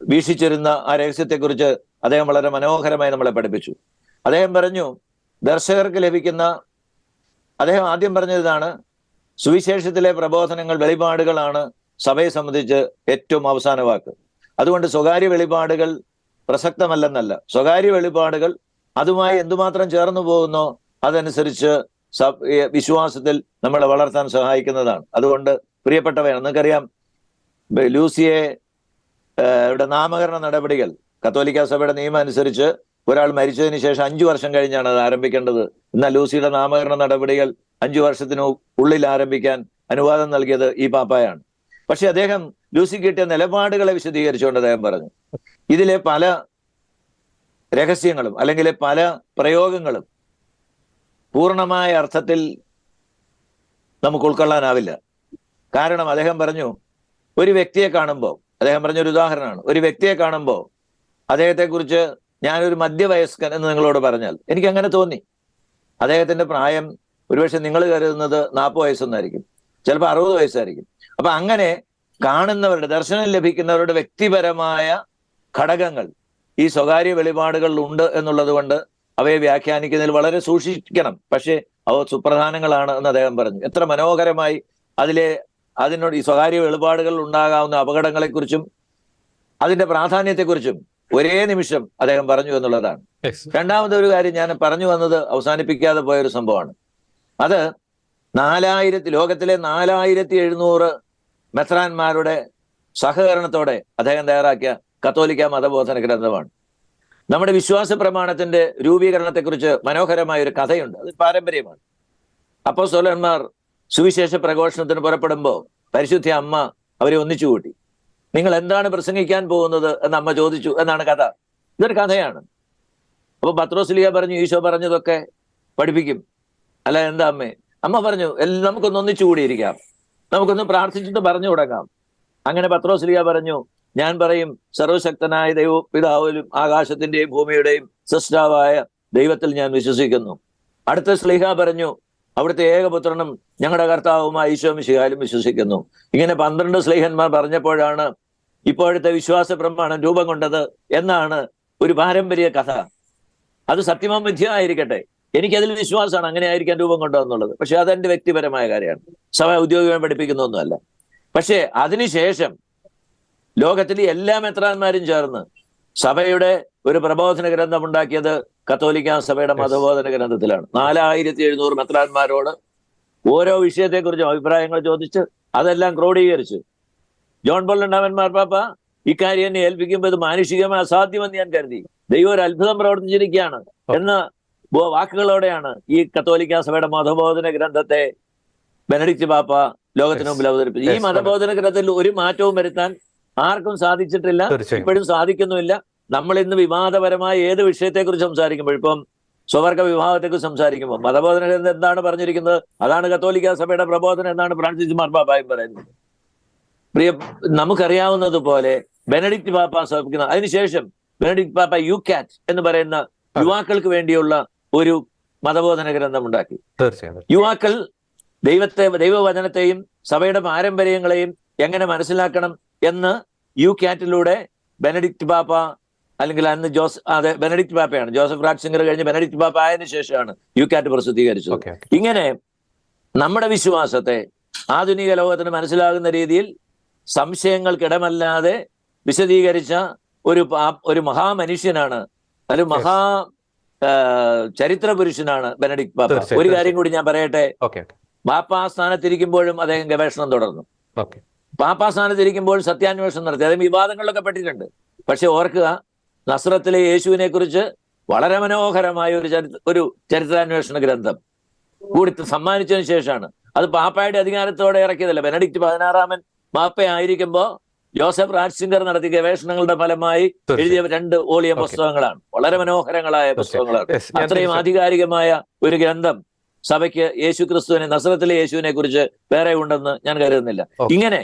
വീക്ഷിച്ചിരുന്ന ആ രഹസ്യത്തെക്കുറിച്ച് അദ്ദേഹം വളരെ മനോഹരമായി നമ്മളെ പഠിപ്പിച്ചു. അദ്ദേഹം പറഞ്ഞു, ദർശകർക്ക് ലഭിക്കുന്ന, അദ്ദേഹം ആദ്യം പറഞ്ഞതാണ്, സുവിശേഷത്തിലെ പ്രബോധനങ്ങൾ, വെളിപാടുകളാണ് സഭയെ സംബന്ധിച്ച് ഏറ്റവും അവസാന വാക്ക്. അതുകൊണ്ട് സ്വകാര്യ വെളിപാടുകൾ പ്രസക്തമല്ലെന്നല്ല, സ്വകാര്യ വെളിപാടുകൾ അതുമായി എന്തുമാത്രം ചേർന്നു പോകുന്നോ അതനുസരിച്ച് വിശ്വാസത്തിൽ നമ്മളെ വളർത്താൻ സഹായിക്കുന്നതാണ്. അതുകൊണ്ട് പ്രിയപ്പെട്ടവയാണ്, നിങ്ങൾക്കറിയാം ലൂസിയെ നാമകരണ നടപടികൾ കത്തോലിക്ക സഭയുടെ നിയമം അനുസരിച്ച് ഒരാൾ മരിച്ചതിന് ശേഷം 5 വർഷം കഴിഞ്ഞാണ് അത് ആരംഭിക്കേണ്ടത്. എന്നാൽ ലൂസിയുടെ നാമകരണ നടപടികൾ 5 വർഷത്തിന് ഉള്ളിൽ ആരംഭിക്കാൻ അനുവാദം നൽകിയത് ഈ പാപ്പായാണ്. പക്ഷെ അദ്ദേഹം ലൂസി കിട്ടിയ നിലപാടുകളെ വിശദീകരിച്ചുകൊണ്ട് അദ്ദേഹം പറഞ്ഞു, ഇതിലെ പല രഹസ്യങ്ങളും അല്ലെങ്കിൽ പല പ്രയോഗങ്ങളും പൂർണ്ണമായ അർത്ഥത്തിൽ നമുക്ക് ഉൾക്കൊള്ളാനാവില്ല. കാരണം അദ്ദേഹം പറഞ്ഞു, ഒരു വ്യക്തിയെ കാണുമ്പോൾ, അദ്ദേഹം പറഞ്ഞൊരു ഉദാഹരണമാണ്, ഒരു വ്യക്തിയെ കാണുമ്പോൾ അദ്ദേഹത്തെക്കുറിച്ച് ഞാനൊരു മധ്യവയസ്കൻ എന്ന് നിങ്ങളോട് പറഞ്ഞാൽ എനിക്ക് അങ്ങനെ തോന്നി. അദ്ദേഹത്തിന്റെ പ്രായം ഒരുപക്ഷെ നിങ്ങൾ കരുതുന്നത് 40 വയസ്സൊന്നായിരിക്കും, ചിലപ്പോൾ 60 വയസ്സായിരിക്കും. അപ്പൊ അങ്ങനെ കാണുന്നവരുടെ, ദർശനം ലഭിക്കുന്നവരുടെ വ്യക്തിപരമായ ഘടകങ്ങൾ ഈ സ്വകാര്യ വെളിപാടുകളിൽ ഉണ്ട് എന്നുള്ളത് കൊണ്ട് അവയെ വ്യാഖ്യാനിക്കുന്നതിൽ വളരെ സൂക്ഷിക്കണം. പക്ഷേ അവ സുപ്രധാനങ്ങളാണ് എന്ന് അദ്ദേഹം പറഞ്ഞു. എത്ര മനോഹരമായി അതിനോട് ഈ സ്വകാര്യ വെളിപാടുകളിൽ ഉണ്ടാകാവുന്ന അപകടങ്ങളെക്കുറിച്ചും അതിന്റെ പ്രാധാന്യത്തെക്കുറിച്ചും ഒരേ നിമിഷം അദ്ദേഹം പറഞ്ഞു എന്നുള്ളതാണ്. രണ്ടാമതൊരു കാര്യം ഞാൻ പറഞ്ഞു വന്നത് അവസാനിപ്പിക്കാതെ പോയൊരു സംഭവമാണ്. അത് ലോകത്തിലെ 4700 മെത്രാന്മാരുടെ സഹകരണത്തോടെ അദ്ദേഹം തയ്യാറാക്കിയ കത്തോലിക്ക മതബോധന ഗ്രന്ഥമാണ്. നമ്മുടെ വിശ്വാസ പ്രമാണത്തിന്റെ രൂപീകരണത്തെക്കുറിച്ച് മനോഹരമായ ഒരു കഥയുണ്ട്. അത് പാരമ്പര്യമാണ്. അപ്പോസ്തലന്മാർ സുവിശേഷ പ്രഘോഷണത്തിന് പുറപ്പെടുമ്പോൾ പരിശുദ്ധ അമ്മ അവരെ ഒന്നിച്ചു കൂട്ടി. നിങ്ങൾ എന്താണ് പ്രസംഗിക്കാൻ പോകുന്നത് എന്ന് അമ്മ ചോദിച്ചു എന്നാണ് കഥ. ഇതൊരു കഥയാണ്. അപ്പൊ പത്രോസ്ലീഹ പറഞ്ഞു, ഈശോ പറഞ്ഞതൊക്കെ പഠിപ്പിക്കും. അല്ല, എന്താ അമ്മേ? അമ്മ പറഞ്ഞു, നമുക്കൊന്ന് ഒന്നിച്ചു കൂടിയിരിക്കാം, നമുക്കൊന്ന് പ്രാർത്ഥിച്ചിട്ട് പറഞ്ഞു തുടങ്ങാം. അങ്ങനെ പത്രോസ്ലീഹ പറഞ്ഞു, ഞാൻ പറയും, സർവശക്തനായ പിതാവിലും ആകാശത്തിന്റെയും ഭൂമിയുടെയും സൃഷ്ടാവായ ദൈവത്തിൽ ഞാൻ വിശ്വസിക്കുന്നു. അടുത്ത സ്ലീഹ പറഞ്ഞു, അവിടുത്തെ ഏകപുത്രനും ഞങ്ങളുടെ കർത്താവുമായ ഈശോ മിശിഹായിലും വിശ്വസിക്കുന്നു. ഇങ്ങനെ 12 സ്ലീഹന്മാർ പറഞ്ഞപ്പോഴാണ് ഇപ്പോഴത്തെ വിശ്വാസ പ്രമാണം രൂപം കൊണ്ടത് എന്നാണ് ഒരു പാരമ്പര്യ കഥ. അത് സത്യമോ മിഥ്യ ആയിരിക്കട്ടെ, എനിക്കതിൽ വിശ്വാസമാണ് അങ്ങനെ ആയിരിക്കാൻ രൂപം കൊണ്ടതെന്നുള്ളത്. പക്ഷെ അതെന്റെ വ്യക്തിപരമായ കാര്യമാണ്, സഭ ഔദ്യോഗികമായി പഠിപ്പിക്കുന്നൊന്നുമല്ല. പക്ഷേ അതിനുശേഷം ലോകത്തിലെ എല്ലാ മെത്രാന്മാരും ചേർന്ന് സഭയുടെ ഒരു പ്രബോധന ഗ്രന്ഥം ഉണ്ടാക്കിയത് കത്തോലിക്ക സഭയുടെ മതബോധന ഗ്രന്ഥത്തിലാണ്. 4700 മെത്രാന്മാരോട് ഓരോ വിഷയത്തെക്കുറിച്ചും അഭിപ്രായങ്ങൾ ചോദിച്ച് അതെല്ലാം ക്രോഡീകരിച്ചു. ജോൺ പോൾ രണ്ടാമൻ മാർപ്പാപ്പ ഇക്കാര്യം എന്നെ ഏൽപ്പിക്കുമ്പോൾ ഇത് മാനുഷികമായി അസാധ്യമെന്ന് ഞാൻ കരുതി, ദൈവം ഒരു അത്ഭുതം പ്രവർത്തിച്ചിരിക്കുകയാണ് എന്ന വാക്കുകളോടെയാണ് ഈ കത്തോലിക്ക സഭയുടെ മതബോധന ഗ്രന്ഥത്തെ ബെനഡിക്റ്റ് പാപ്പ ലോകത്തിന് മുമ്പിൽ അവതരിപ്പിച്ചു. ഈ മതബോധന ഗ്രന്ഥത്തിൽ ഒരു മാറ്റവും വരുത്താൻ ആർക്കും സാധിച്ചിട്ടില്ല, ഇപ്പോഴും സാധിക്കുന്നുമില്ല. നമ്മൾ ഇന്ന് വിവാദപരമായ ഏത് വിഷയത്തെക്കുറിച്ച് സംസാരിക്കുമ്പോൾ, ഇപ്പം സ്വവർഗ വിവാഹത്തെക്കുറിച്ച് സംസാരിക്കുമ്പോൾ മതബോധന ഗ്രന്ഥം എന്താണ് പറഞ്ഞിരിക്കുന്നത്, അതാണ് കത്തോലിക്ക സഭയുടെ പ്രബോധനം എന്നാണ് ഫ്രാൻസിസ് മാർപ്പാപ്പായും പറയുന്നത്. നമുക്കറിയാവുന്നത് പോലെ ബെനഡിക്റ്റ് പാപ്പ സമർപ്പിക്കുന്ന, അതിനുശേഷം ബെനഡിക്റ്റ് പാപ്പ യുകാറ്റ് എന്ന് പറയുന്ന യുവാക്കൾക്ക് വേണ്ടിയുള്ള ഒരു മതബോധന ഗ്രന്ഥം ഉണ്ടാക്കി. യുവാക്കൾ ദൈവവചനത്തെയും സഭയുടെ പാരമ്പര്യങ്ങളെയും എങ്ങനെ മനസ്സിലാക്കണം എന്ന് യുകാറ്റിലൂടെ ബെനഡിക്റ്റ് പാപ്പ, അല്ലെങ്കിൽ അന്ന് ബെനഡിക്റ്റ് പാപ്പയാണ്, ജോസഫ് റാറ്റ്സിംഗർ കഴിഞ്ഞ് ബെനഡിക്റ്റ് പാപ്പ ആയതിനു ശേഷമാണ് യുകാറ്റ് പ്രസിദ്ധീകരിച്ചത്. ഇങ്ങനെ നമ്മുടെ വിശ്വാസത്തെ ആധുനിക ലോകത്തിന് മനസ്സിലാകുന്ന രീതിയിൽ സംശയങ്ങൾക്കിടമല്ലാതെ വിശദീകരിച്ച ഒരു മഹാമനുഷ്യനാണ്, ഒരു മഹാ ചരിത്ര പുരുഷനാണ് ബെനഡിക്റ്റ് പാപ്പ. ഒരു കാര്യം കൂടി ഞാൻ പറയട്ടെ, പാപ്പാ സ്ഥാനത്തിരിക്കുമ്പോഴും അദ്ദേഹം ഗവേഷണം തുടർന്നു. പാപ്പാ സ്ഥാനത്തിരിക്കുമ്പോൾ സത്യാന്വേഷണം നടത്തി, അദ്ദേഹം വിവാദങ്ങളിലൊക്കെ പെട്ടിട്ടുണ്ട്. പക്ഷെ ഓർക്കുക, നസ്രത്തിലെ യേശുവിനെ കുറിച്ച് വളരെ മനോഹരമായ ഒരു ചരിത്രാന്വേഷണ ഗ്രന്ഥം കൂടി സമ്മാനിച്ചതിന് ശേഷമാണ്. അത് പാപ്പായുടെ അധികാരത്തോടെ ഇറക്കിയതല്ല. ബെനഡിക്റ്റ് 16 പാപ്പയായിരിക്കുമ്പോൾ ജോസഫ് റാറ്റ്സിംഗർ നടത്തിയ ഗവേഷണങ്ങളുടെ ഫലമായി എഴുതിയ 2 വോളിയം പുസ്തകങ്ങളാണ്. വളരെ മനോഹരങ്ങളായ പുസ്തകങ്ങളാണ്. അത്രയും ആധികാരികമായ ഒരു ഗ്രന്ഥം സഭയ്ക്ക് യേശുക്രിസ്തുവിനെ, നസ്രത്തിലെ യേശുവിനെ കുറിച്ച് വേറെ ഉണ്ടെന്ന് ഞാൻ കരുതുന്നില്ല. ഇങ്ങനെ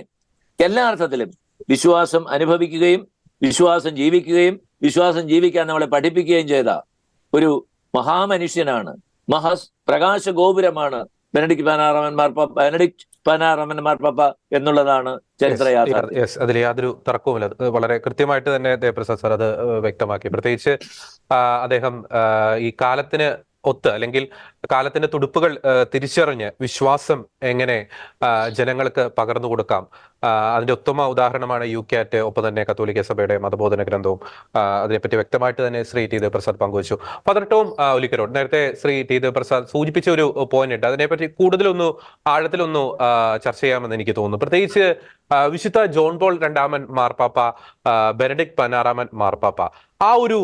എല്ലാ അർത്ഥത്തിലും വിശ്വാസം അനുഭവിക്കുകയും വിശ്വാസം ജീവിക്കുകയും വിശ്വാസം ജീവിക്കാൻ നമ്മളെ പഠിപ്പിക്കുകയും ചെയ്ത ഒരു മഹാമനുഷ്യനാണ്, പ്രകാശ ഗോപുരമാണ് ബെനഡിക്റ്റ് 16 മാർപ്പാപ്പ എന്നുള്ളതാണ് ചരിത്ര യാഥാർത്ഥ്യം. അതിൽ യാതൊരു തർക്കവുമില്ല. വളരെ കൃത്യമായിട്ട് തന്നെ ദേവപ്രസാദ് സാർ അത് വ്യക്തമാക്കി. പ്രത്യേകിച്ച് അദ്ദേഹം ഈ കാലത്തിന് ഒത്ത്, അല്ലെങ്കിൽ കാലത്തിന്റെ തുടുപ്പുകൾ തിരിച്ചറിഞ്ഞ് വിശ്വാസം എങ്ങനെ ജനങ്ങൾക്ക് പകർന്നു കൊടുക്കാം, അതിന്റെ ഉത്തമ ഉദാഹരണമാണ് യുകാറ്റ്. ഒപ്പം തന്നെ കത്തോലിക്ക സഭയുടെ മതബോധന ഗ്രന്ഥവും അതിനെപ്പറ്റി വ്യക്തമായിട്ട് തന്നെ ശ്രീ ടി ദേവപ്രസാദ് പങ്കുവച്ചു. ഫാദർ ടോം ഒലിക്കരോട് നേരത്തെ ശ്രീ ടി ദേവപ്രസാദ് സൂചിപ്പിച്ച ഒരു പോയിന്റ് ഉണ്ട്, അതിനെപ്പറ്റി ആഴത്തിലൊന്നു ചർച്ച ചെയ്യാമെന്ന് എനിക്ക് തോന്നുന്നു. പ്രത്യേകിച്ച് വിശുദ്ധ ജോൺ പോൾ രണ്ടാമൻ മാർപ്പാപ്പ, ബെനഡിക്റ്റ് 16 മാർപ്പാപ്പ, ആ ഒരു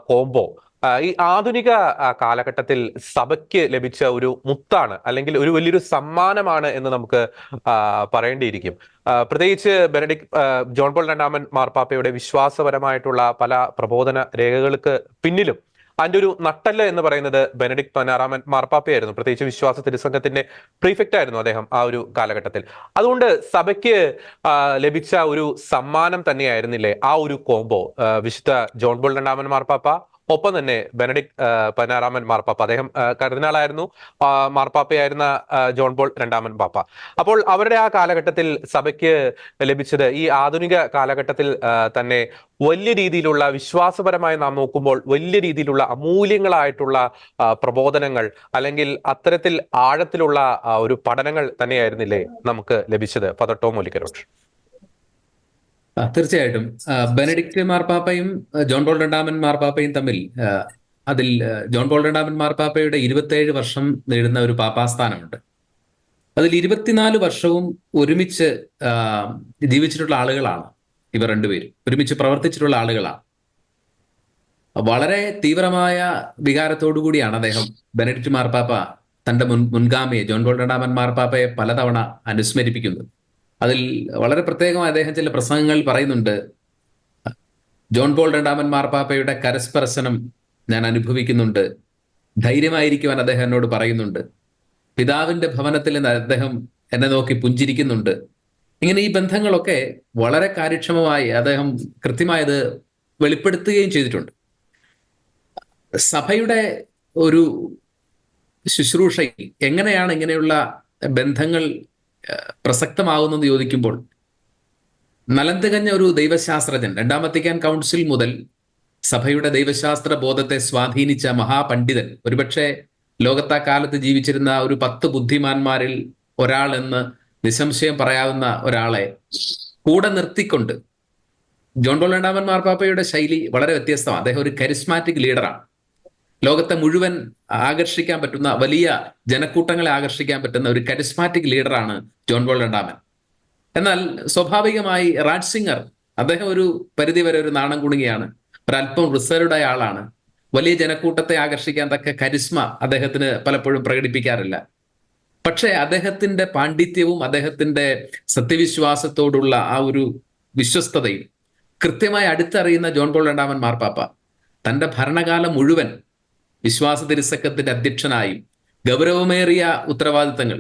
കോംബോ ഈ ആധുനിക കാലഘട്ടത്തിൽ സഭയ്ക്ക് ലഭിച്ച ഒരു മുത്താണ്, അല്ലെങ്കിൽ ഒരു വലിയൊരു സമ്മാനമാണ് എന്ന് നമുക്ക് പറയേണ്ടിയിരിക്കും. പ്രത്യേകിച്ച് ജോൺ പോൾ രണ്ടാമൻ മാർപ്പാപ്പയുടെ വിശ്വാസപരമായിട്ടുള്ള പല പ്രബോധന രേഖകൾക്ക് പിന്നിലും അതിന്റെ ഒരു നട്ടല് എന്ന് പറയുന്നത് ബെനഡിക്റ്റ് 16 മാർപ്പാപ്പയായിരുന്നു. പ്രത്യേകിച്ച് വിശ്വാസ തിരുസംഘത്തിന്റെ പ്രീഫെക്റ്റ് ആയിരുന്നു അദ്ദേഹം ആ ഒരു കാലഘട്ടത്തിൽ. അതുകൊണ്ട് സഭയ്ക്ക് ലഭിച്ച ഒരു സമ്മാനം തന്നെയായിരുന്നില്ലേ ആ ഒരു കോംബോ, വിശുദ്ധ ജോൺ പോൾ രണ്ടാമൻ മാർപ്പാപ്പ, ഒപ്പം തന്നെ ബെനഡിക്ട് 16 മാർപ്പാപ്പ, അദ്ദേഹം കർദിനാളായിരുന്നു, മാർപ്പാപ്പയായിരുന്ന ജോൺ പോൾ 2 പാപ്പ. അപ്പോൾ അവരുടെ ആ കാലഘട്ടത്തിൽ സഭയ്ക്ക് ലഭിച്ചത് ഈ ആധുനിക കാലഘട്ടത്തിൽ തന്നെ വലിയ രീതിയിലുള്ള വിശ്വാസപരമായി നാം നോക്കുമ്പോൾ വലിയ രീതിയിലുള്ള അമൂല്യങ്ങളായിട്ടുള്ള പ്രബോധനങ്ങൾ, അല്ലെങ്കിൽ അത്തരത്തിൽ ആഴത്തിലുള്ള ഒരു പഠനങ്ങൾ തന്നെയായിരുന്നില്ലേ നമുക്ക് ലഭിച്ചത് ഫാദർ ടോം ഒലിക്കരോട്ട്? തീർച്ചയായിട്ടും ബെനഡിക്ട് മാർപ്പാപ്പയും ജോൺ പോൾ 2 മാർപ്പാപ്പയും തമ്മിൽ അതിൽ ജോൺ പോൾ 2 മാർപ്പാപ്പയുടെ 27 വർഷം നേടുന്ന ഒരു പാപ്പാസ്ഥാനമുണ്ട്. അതിൽ 24 വർഷവും ഒരുമിച്ച് ജീവിച്ചിട്ടുള്ള ആളുകളാണ് ഇവർ രണ്ടുപേരും, ഒരുമിച്ച് പ്രവർത്തിച്ചിട്ടുള്ള ആളുകളാണ്. വളരെ തീവ്രമായ വികാരത്തോടു കൂടിയാണ് അദ്ദേഹം ബെനഡിക്ട് മാർപ്പാപ്പ തന്റെ മുൻഗാമിയെ ജോൺ പോൾ 2 മാർപ്പാപ്പയെ പലതവണ അനുസ്മരിപ്പിക്കുന്നത്. അതിൽ വളരെ പ്രത്യേകമായി അദ്ദേഹം ചില പ്രസംഗങ്ങൾ പറയുന്നുണ്ട്. ജോൺ പോൾ 2 മാർപ്പാപ്പയുടെ കരസ്പർശനം ഞാൻ അനുഭവിക്കുന്നുണ്ട്, ധൈര്യമായിരിക്കുവാൻ അദ്ദേഹം എന്നോട് പറയുന്നുണ്ട്, പിതാവിന്റെ ഭവനത്തിൽ നിന്ന് അദ്ദേഹം എന്നെ നോക്കി പുഞ്ചിരിക്കുന്നുണ്ട്. ഇങ്ങനെ ഈ ബന്ധങ്ങളൊക്കെ വളരെ കാര്യക്ഷമമായി അദ്ദേഹം കൃത്യമായത് വെളിപ്പെടുത്തുകയും ചെയ്തിട്ടുണ്ട്. സഭയുടെ ഒരു ശുശ്രൂഷയിൽ എങ്ങനെയാണ് ഇങ്ങനെയുള്ള ബന്ധങ്ങൾ പ്രസക്തമാകുന്നെന്ന് ചോദിക്കുമ്പോൾ, നലം തികഞ്ഞ ഒരു ദൈവശാസ്ത്രജ്ഞൻ, 2ാം വത്തിക്കാൻ കൗൺസിൽ മുതൽ സഭയുടെ ദൈവശാസ്ത്ര ബോധത്തെ സ്വാധീനിച്ച മഹാപണ്ഡിതൻ, ഒരുപക്ഷെ ലോകത്താ കാലത്ത് ജീവിച്ചിരുന്ന ഒരു 10 ബുദ്ധിമാന്മാരിൽ ഒരാൾ എന്ന് നിസ്സംശയം പറയാവുന്ന ഒരാളെ കൂടെ നിർത്തിക്കൊണ്ട് ജോൺ പോൾ 2 മാർപ്പാപ്പയുടെ ശൈലി വളരെ വ്യത്യസ്തമാണ്. അദ്ദേഹം ഒരു കരിസ്മാറ്റിക് ലീഡറാണ്. ലോകത്തെ മുഴുവൻ ആകർഷിക്കാൻ പറ്റുന്ന, വലിയ ജനക്കൂട്ടങ്ങളെ ആകർഷിക്കാൻ പറ്റുന്ന ഒരു കരിസ്മാറ്റിക് ലീഡറാണ് ജോൺ പോൾ 2. എന്നാൽ സ്വാഭാവികമായി റാറ്റ്സിംഗർ, അദ്ദേഹം ഒരു പരിധിവരെ ഒരു നാണം കുണുങ്ങിയാണ്, ഒരല്പം റിസർവ്ഡ് ആയ ആളാണ്. വലിയ ജനക്കൂട്ടത്തെ ആകർഷിക്കാൻ തക്ക കരിസ്മ അദ്ദേഹത്തിന് പലപ്പോഴും പ്രകടിപ്പിക്കാറില്ല. പക്ഷേ അദ്ദേഹത്തിന്റെ പാണ്ഡിത്യവും അദ്ദേഹത്തിന്റെ സത്യവിശ്വാസത്തോടുള്ള ആ ഒരു വിശ്വസ്തതയും കൃത്യമായി അടുത്തറിയുന്ന ജോൺ പോൾ 2 മാർപ്പാപ്പ തന്റെ ഭരണകാലം മുഴുവൻ വിശ്വാസ തിരുസംഘത്തിന്റെ അധ്യക്ഷനായും ഗൗരവമേറിയ ഉത്തരവാദിത്തങ്ങൾ,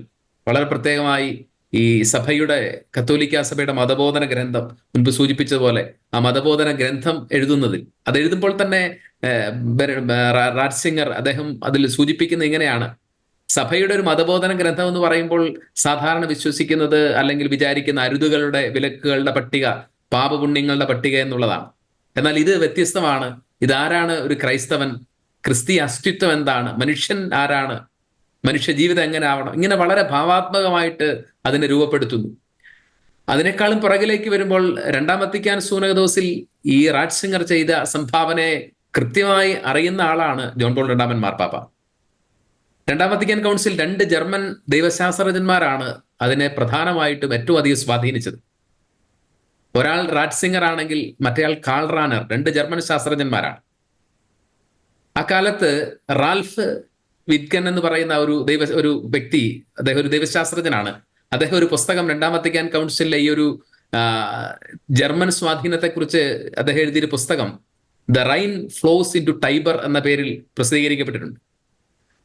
വളരെ പ്രത്യേകമായി ഈ സഭയുടെ കത്തോലിക്ക സഭയുടെ മതബോധന ഗ്രന്ഥം, മുൻപ് സൂചിപ്പിച്ചതുപോലെ ആ മതബോധന ഗ്രന്ഥം എഴുതുന്നതിൽ, അത് എഴുതുമ്പോൾ തന്നെ റാറ്റ്സിംഗർ അദ്ദേഹം അതിൽ സൂചിപ്പിക്കുന്നത് ഇങ്ങനെയാണ്: സഭയുടെ ഒരു മതബോധന ഗ്രന്ഥം എന്ന് പറയുമ്പോൾ സാധാരണ വിശ്വസിക്കുന്നത് അല്ലെങ്കിൽ വിചാരിക്കുന്ന അരുതുകളുടെ, വിലക്കുകളുടെ പട്ടിക, പാപപുണ്യങ്ങളുടെ പട്ടിക എന്നുള്ളതാണ്. എന്നാൽ ഇത് വ്യത്യസ്തമാണ്. ഇതാരാണ് ഒരു ക്രൈസ്തവൻ, ക്രിസ്തീയ അസ്തിത്വം എന്താണ്, മനുഷ്യൻ ആരാണ്, മനുഷ്യ ജീവിതം എങ്ങനെ ആവണം, ഇങ്ങനെ വളരെ ഭാവാത്മകമായിട്ട് അതിനെ രൂപപ്പെടുത്തുന്നു. അതിനേക്കാളും പുറകിലേക്ക് വരുമ്പോൾ 2ാം വത്തിക്കാൻ സൂനകദോസിൽ ഈ റാറ്റ്സിംഗർ ചെയ്ത സംഭാവനയെ കൃത്യമായി അറിയുന്ന ആളാണ് ജോൺ പോൾ 2 മാർപ്പാപ്പ. 2ാം വത്തിക്കാൻ കൗൺസിൽ 2 ജർമ്മൻ ദൈവശാസ്ത്രജ്ഞന്മാരാണ് അതിനെ പ്രധാനമായിട്ടും ഏറ്റവും അധികം സ്വാധീനിച്ചത്. ഒരാൾ റാറ്റ്സിംഗർ ആണെങ്കിൽ മറ്റേയാൾ കാൾ റാനർ, 2 ജർമ്മൻ ശാസ്ത്രജ്ഞന്മാരാണ്. അക്കാലത്ത് റാൽഫ് വിറ്റ്കൻ എന്ന് പറയുന്ന ഒരു വ്യക്തി, അദ്ദേഹം ഒരു ദൈവശാസ്ത്രജ്ഞനാണ്. അദ്ദേഹം ഒരു പുസ്തകം 2ാം വത്തിക്കാൻ കൗൺസിലിലെ ഈ ഒരു ജർമ്മൻ സ്വാധീനത്തെക്കുറിച്ച് അദ്ദേഹം എഴുതിയൊരു പുസ്തകം the Rhine flows into Tiber എന്ന പേരിൽ പ്രസിദ്ധീകരിക്കപ്പെട്ടിട്ടുണ്ട്.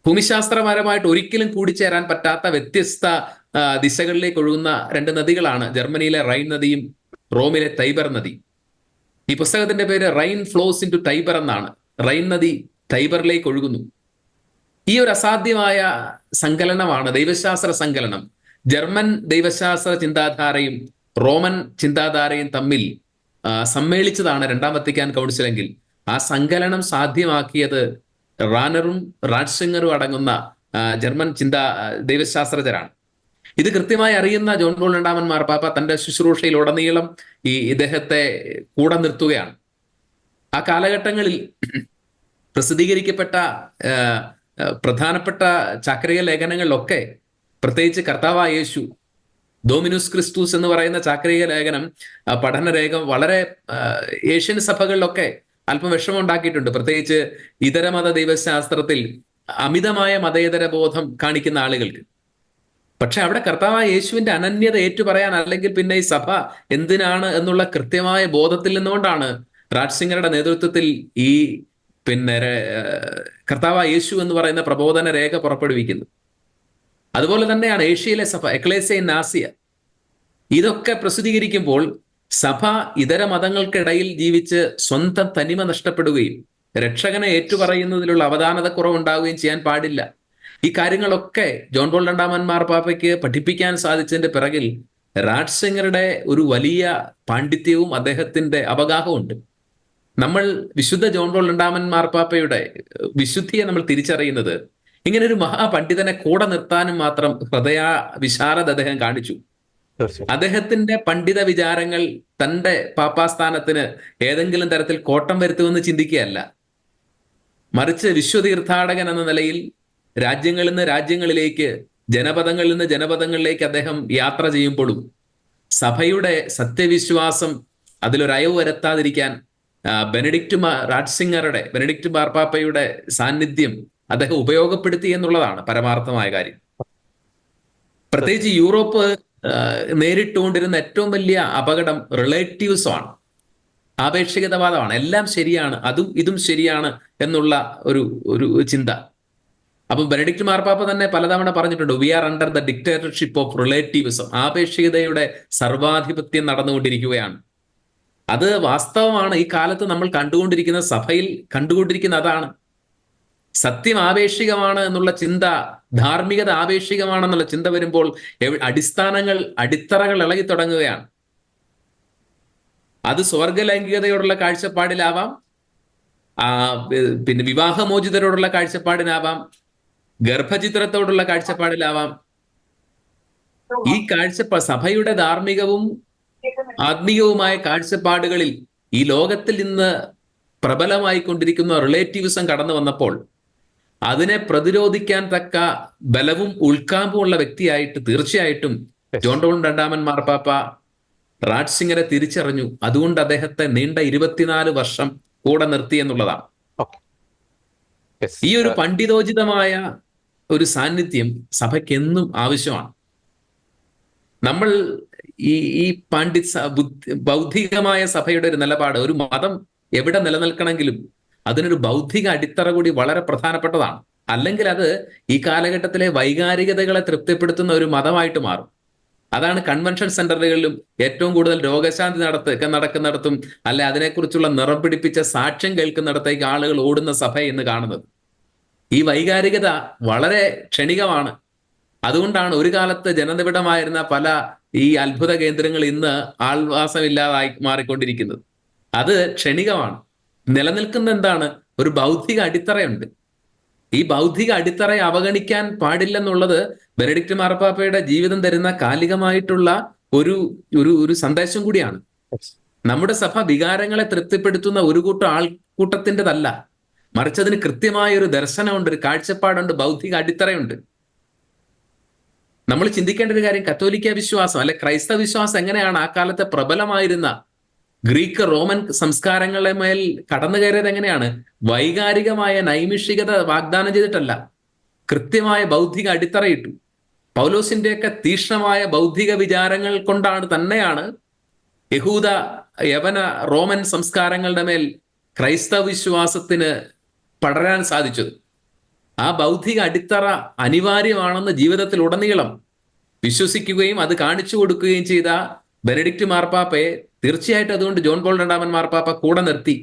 ഭൂമിശാസ്ത്രപരമായിട്ട് ഒരിക്കലും കൂടിച്ചേരാൻ പറ്റാത്ത വ്യത്യസ്ത ദിശകളിലേക്ക് ഒഴുകുന്ന 2 നദികളാണ് ജർമ്മനിയിലെ റൈൻ നദിയും റോമിലെ ടൈബർ നദി. ഈ പുസ്തകത്തിന്റെ പേര് Rhine flows into Tiber എന്നാണ്. റൈൻ നദി ടൈബറിലേക്ക് ഒഴുകുന്നു. ഈ ഒരു അസാധ്യമായ സങ്കലനമാണ്, ദൈവശാസ്ത്ര സങ്കലനം, ജർമ്മൻ ദൈവശാസ്ത്ര ചിന്താധാരയും റോമൻ ചിന്താധാരയും തമ്മിൽ സമ്മേളിച്ചതാണ് 2ാം വത്തിക്കാൻ കൗൺസിലെങ്കിൽ ആ സങ്കലനം സാധ്യമാക്കിയത് റാനറും റാറ്റ്സിംഗറും അടങ്ങുന്ന ജർമ്മൻ ദൈവശാസ്ത്രജ്ഞരാണ്. ഇത് കൃത്യമായി അറിയുന്ന ജോൺ പോൾ 2 മാർപ്പാപ്പ തന്റെ ശുശ്രൂഷയിൽ ഉടനീളം ഇദ്ദേഹത്തെ കൂടെ നിർത്തുകയാണ്. ആ കാലഘട്ടങ്ങളിൽ പ്രസിദ്ധീകരിക്കപ്പെട്ട പ്രധാനപ്പെട്ട ചാക്രിക ലേഖനങ്ങളിലൊക്കെ, പ്രത്യേകിച്ച് കർത്താവായ യേശു, ഡോമിനുസ് ക്രിസ്തുസ് എന്ന് പറയുന്ന ചാക്രിക ലേഖനം, പഠനരേഖ വളരെ ഏഷ്യൻ സഭകളിലൊക്കെ അല്പം വിഷമം ഉണ്ടാക്കിയിട്ടുണ്ട്. പ്രത്യേകിച്ച് ഇതര മത ദൈവശാസ്ത്രത്തിൽ അമിതമായ മതേതര ബോധം കാണിക്കുന്ന ആളുകൾക്ക്. പക്ഷെ അവിടെ കർത്താവായ യേശുവിന്റെ അനന്യത ഏറ്റുപറയാൻ, അല്ലെങ്കിൽ പിന്നെ ഈ സഭ എന്തിനാണ് എന്നുള്ള കൃത്യമായ ബോധത്തിൽ നിന്നുകൊണ്ടാണ് റാറ്റ്സിംഗറുടെ നേതൃത്വത്തിൽ ഈ കർത്താവായ യേശു എന്ന് പറയുന്ന പ്രബോധന രേഖ പുറപ്പെടുവിക്കുന്നത്. അതുപോലെ തന്നെയാണ് ഏഷ്യയിലെ സഭ, എക്ലേസിയ ഇൻ ആസിയ. ഇതൊക്കെ പ്രസിദ്ധീകരിക്കുമ്പോൾ സഭ ഇതര മതങ്ങൾക്കിടയിൽ ജീവിച്ച് സ്വന്തം തനിമ നഷ്ടപ്പെടുകയും രക്ഷകനെ ഏറ്റുപറയുന്നതിലുള്ള അവധാനതക്കുറവുണ്ടാവുകയും ചെയ്യാൻ പാടില്ല. ഈ കാര്യങ്ങളൊക്കെ ജോൺ പോൾ രണ്ടാമൻ മാർപ്പാപ്പയ്ക്ക് പഠിപ്പിക്കാൻ സാധിച്ചതിന്റെ പിറകിൽ റാറ്റ്സിംഗറുടെ ഒരു വലിയ പാണ്ഡിത്യവും അദ്ദേഹത്തിന്റെ അവഗാഹവും ഉണ്ട്. നമ്മൾ വിശുദ്ധ ജോൺ പോൾ രണ്ടാമൻ മാർപ്പാപ്പയുടെ വിശുദ്ധിയെ നമ്മൾ തിരിച്ചറിയുന്നത് ഇങ്ങനെ ഒരു മഹാപണ്ഡിതനെ കൂടെ നിർത്താനും മാത്രം ഹൃദയ വിശാലത അദ്ദേഹം കാണിച്ചു. തീർച്ചയായും. അദ്ദേഹത്തിന്റെ പണ്ഡിത വിചാരങ്ങൾ തന്റെ പാപ്പാസ്ഥാനത്തിന് ഏതെങ്കിലും തരത്തിൽ കോട്ടം വരുത്തുമെന്ന് ചിന്തിക്കുകയല്ല, മറിച്ച് വിശ്വതീർത്ഥാടകൻ എന്ന നിലയിൽ രാജ്യങ്ങളിൽ നിന്ന് രാജ്യങ്ങളിലേക്ക്, ജനപദങ്ങളിൽ നിന്ന് ജനപദങ്ങളിലേക്ക് അദ്ദേഹം യാത്ര ചെയ്യുമ്പോഴും സഭയുടെ സത്യവിശ്വാസം അതിലൊരയവ് വരുത്താതിരിക്കാൻ ബെനഡിക്റ്റ് മാർപ്പാപ്പയുടെ സാന്നിധ്യം അദ്ദേഹം ഉപയോഗപ്പെടുത്തി എന്നുള്ളതാണ് പരമാർത്ഥമായ കാര്യം. പ്രത്യേകിച്ച് യൂറോപ്പ് നേരിട്ടുകൊണ്ടിരുന്ന ഏറ്റവും വലിയ അപകടം റിലേറ്റീവ്സമാണ്, ആപേക്ഷികതവാദമാണ്. എല്ലാം ശരിയാണ്, അതും ഇതും ശരിയാണ് എന്നുള്ള ഒരു ചിന്ത. അപ്പം ബെനഡിക്റ്റ് മാർപ്പാപ്പ തന്നെ പലതവണ പറഞ്ഞിട്ടുണ്ട്, we are under the dictatorship of relativism. ആപേക്ഷികതയുടെ സർവാധിപത്യം നടന്നുകൊണ്ടിരിക്കുകയാണ്. അത് വാസ്തവമാണ്. ഈ കാലത്ത് നമ്മൾ കണ്ടുകൊണ്ടിരിക്കുന്ന, സഭയിൽ കണ്ടുകൊണ്ടിരിക്കുന്ന അതാണ്. സത്യം ആപേക്ഷികമാണ് എന്നുള്ള ചിന്ത, ധാർമ്മികത ആപേക്ഷികമാണെന്നുള്ള ചിന്ത വരുമ്പോൾ അടിത്തറകൾ ഇളകി തുടങ്ങുകയാണ്. അത് സ്വർഗലൈംഗികതയോടുള്ള കാഴ്ചപ്പാടിലാവാം, പിന്നെ വിവാഹമോചിതരോടുള്ള കാഴ്ചപ്പാടിനാവാം, ഗർഭചിത്രത്തോടുള്ള കാഴ്ചപ്പാടിലാവാം. ഈ സഭയുടെ ധാർമ്മികവും ആത്മീയവുമായ കാഴ്ചപ്പാടുകളിൽ ഈ ലോകത്തിൽ ഇന്ന് പ്രബലമായി കൊണ്ടിരിക്കുന്ന റിലേറ്റീവിസം കടന്നു വന്നപ്പോൾ അതിനെ പ്രതിരോധിക്കാൻ തക്ക ബലവും ഉൾക്കാമ്പും ഉള്ള വ്യക്തിയായിട്ട് തീർച്ചയായിട്ടും ജോൺ പോൾ രണ്ടാമൻ മാർപ്പാപ്പ റാറ്റ്സിംഗറെ തിരിച്ചറിഞ്ഞു. അതുകൊണ്ട് അദ്ദേഹത്തെ നീണ്ട 24 വർഷം കൂടെ നിർത്തി എന്നുള്ളതാണ്. ഈ ഒരു പണ്ഡിതോചിതമായ ഒരു സാന്നിധ്യം സഭയ്ക്ക് എന്നും ആവശ്യമാണ്. നമ്മൾ ഈ ബൗദ്ധികമായ സഭയുടെ ഒരു നിലപാട്, ഒരു മതം എവിടെ നിലനിൽക്കണമെങ്കിലും അതിനൊരു ബൗദ്ധിക അടിത്തറ കൂടി വളരെ പ്രധാനപ്പെട്ടതാണ്. അല്ലെങ്കിൽ അത് ഈ കാലഘട്ടത്തിലെ വൈകാരികതകളെ തൃപ്തിപ്പെടുത്തുന്ന ഒരു മതമായിട്ട് മാറും. അതാണ് കൺവെൻഷൻ സെന്ററുകളിലും ഏറ്റവും കൂടുതൽ രോഗശാന്തി നടക്കുന്നിടത്തും അല്ലെ അതിനെക്കുറിച്ചുള്ള നിറം പിടിപ്പിച്ച സാക്ഷ്യം കേൾക്കുന്നിടത്തേക്ക് ആളുകൾ ഓടുന്ന സഭ എന്ന് കാണുന്നത്. ഈ വൈകാരികത വളരെ ക്ഷണികമാണ്. അതുകൊണ്ടാണ് ഒരു കാലത്ത് ജനനിബിഡമായിരുന്ന പല ഈ അത്ഭുത കേന്ദ്രങ്ങൾ ഇന്ന് ആൾവാസമില്ലാതായി മാറിക്കൊണ്ടിരിക്കുന്നത്. അത് ക്ഷണികമാണ്. നിലനിൽക്കുന്ന എന്താണ്? ഒരു ബൗദ്ധിക അടിത്തറയുണ്ട്. ഈ ബൗദ്ധിക അടിത്തറയെ അവഗണിക്കാൻ പാടില്ലെന്നുള്ളത് ബെനഡിക്റ്റ് മാർപ്പാപ്പയുടെ ജീവിതം തരുന്ന കാലികമായിട്ടുള്ള ഒരു സന്ദേശം കൂടിയാണ്. നമ്മുടെ സഭ വികാരങ്ങളെ തൃപ്തിപ്പെടുത്തുന്ന ഒരു ആൾക്കൂട്ടത്തിൻ്റെതല്ല, മറിച്ച് അതിന് കൃത്യമായ ഒരു ദർശനമുണ്ട്, ഒരു കാഴ്ചപ്പാടുണ്ട്, ബൗദ്ധിക അടിത്തറയുണ്ട്. നമ്മൾ ചിന്തിക്കേണ്ട ഒരു കാര്യം, കത്തോലിക്ക വിശ്വാസം അല്ലെ ക്രൈസ്തവ വിശ്വാസം എങ്ങനെയാണ് ആ കാലത്തെ പ്രബലമായിരുന്ന ഗ്രീക്ക് റോമൻ സംസ്കാരങ്ങളെ മേൽ കടന്നു കയറിയത് എങ്ങനെയാണ്? വൈകാരികമായ നൈമിഷികത വാഗ്ദാനം ചെയ്തിട്ടല്ല, കൃത്യമായ ബൗദ്ധിക അടിത്തറയിട്ടു. പൗലോസിന്റെയൊക്കെ തീക്ഷ്ണമായ ബൗദ്ധിക വിചാരങ്ങൾ കൊണ്ടാണ് തന്നെയാണ് യഹൂദ, യവന, റോമൻ സംസ്കാരങ്ങളുടെ മേൽ ക്രൈസ്തവ വിശ്വാസത്തിന് പടരാൻ സാധിച്ചത്. ആ ബൗദ്ധിക അടിത്തറ അനിവാര്യമാണെന്ന് ജീവിതത്തിൽ ഉടനീളം വിശ്വസിക്കുകയും അത് കാണിച്ചു കൊടുക്കുകയും ചെയ്ത ബെനഡിക്റ്റ് മാർപ്പാപ്പയെ തീർച്ചയായിട്ടും അതുകൊണ്ട് ജോൺ പോൾ രണ്ടാമൻ മാർപ്പാപ്പ കൂടെ നിർത്തി.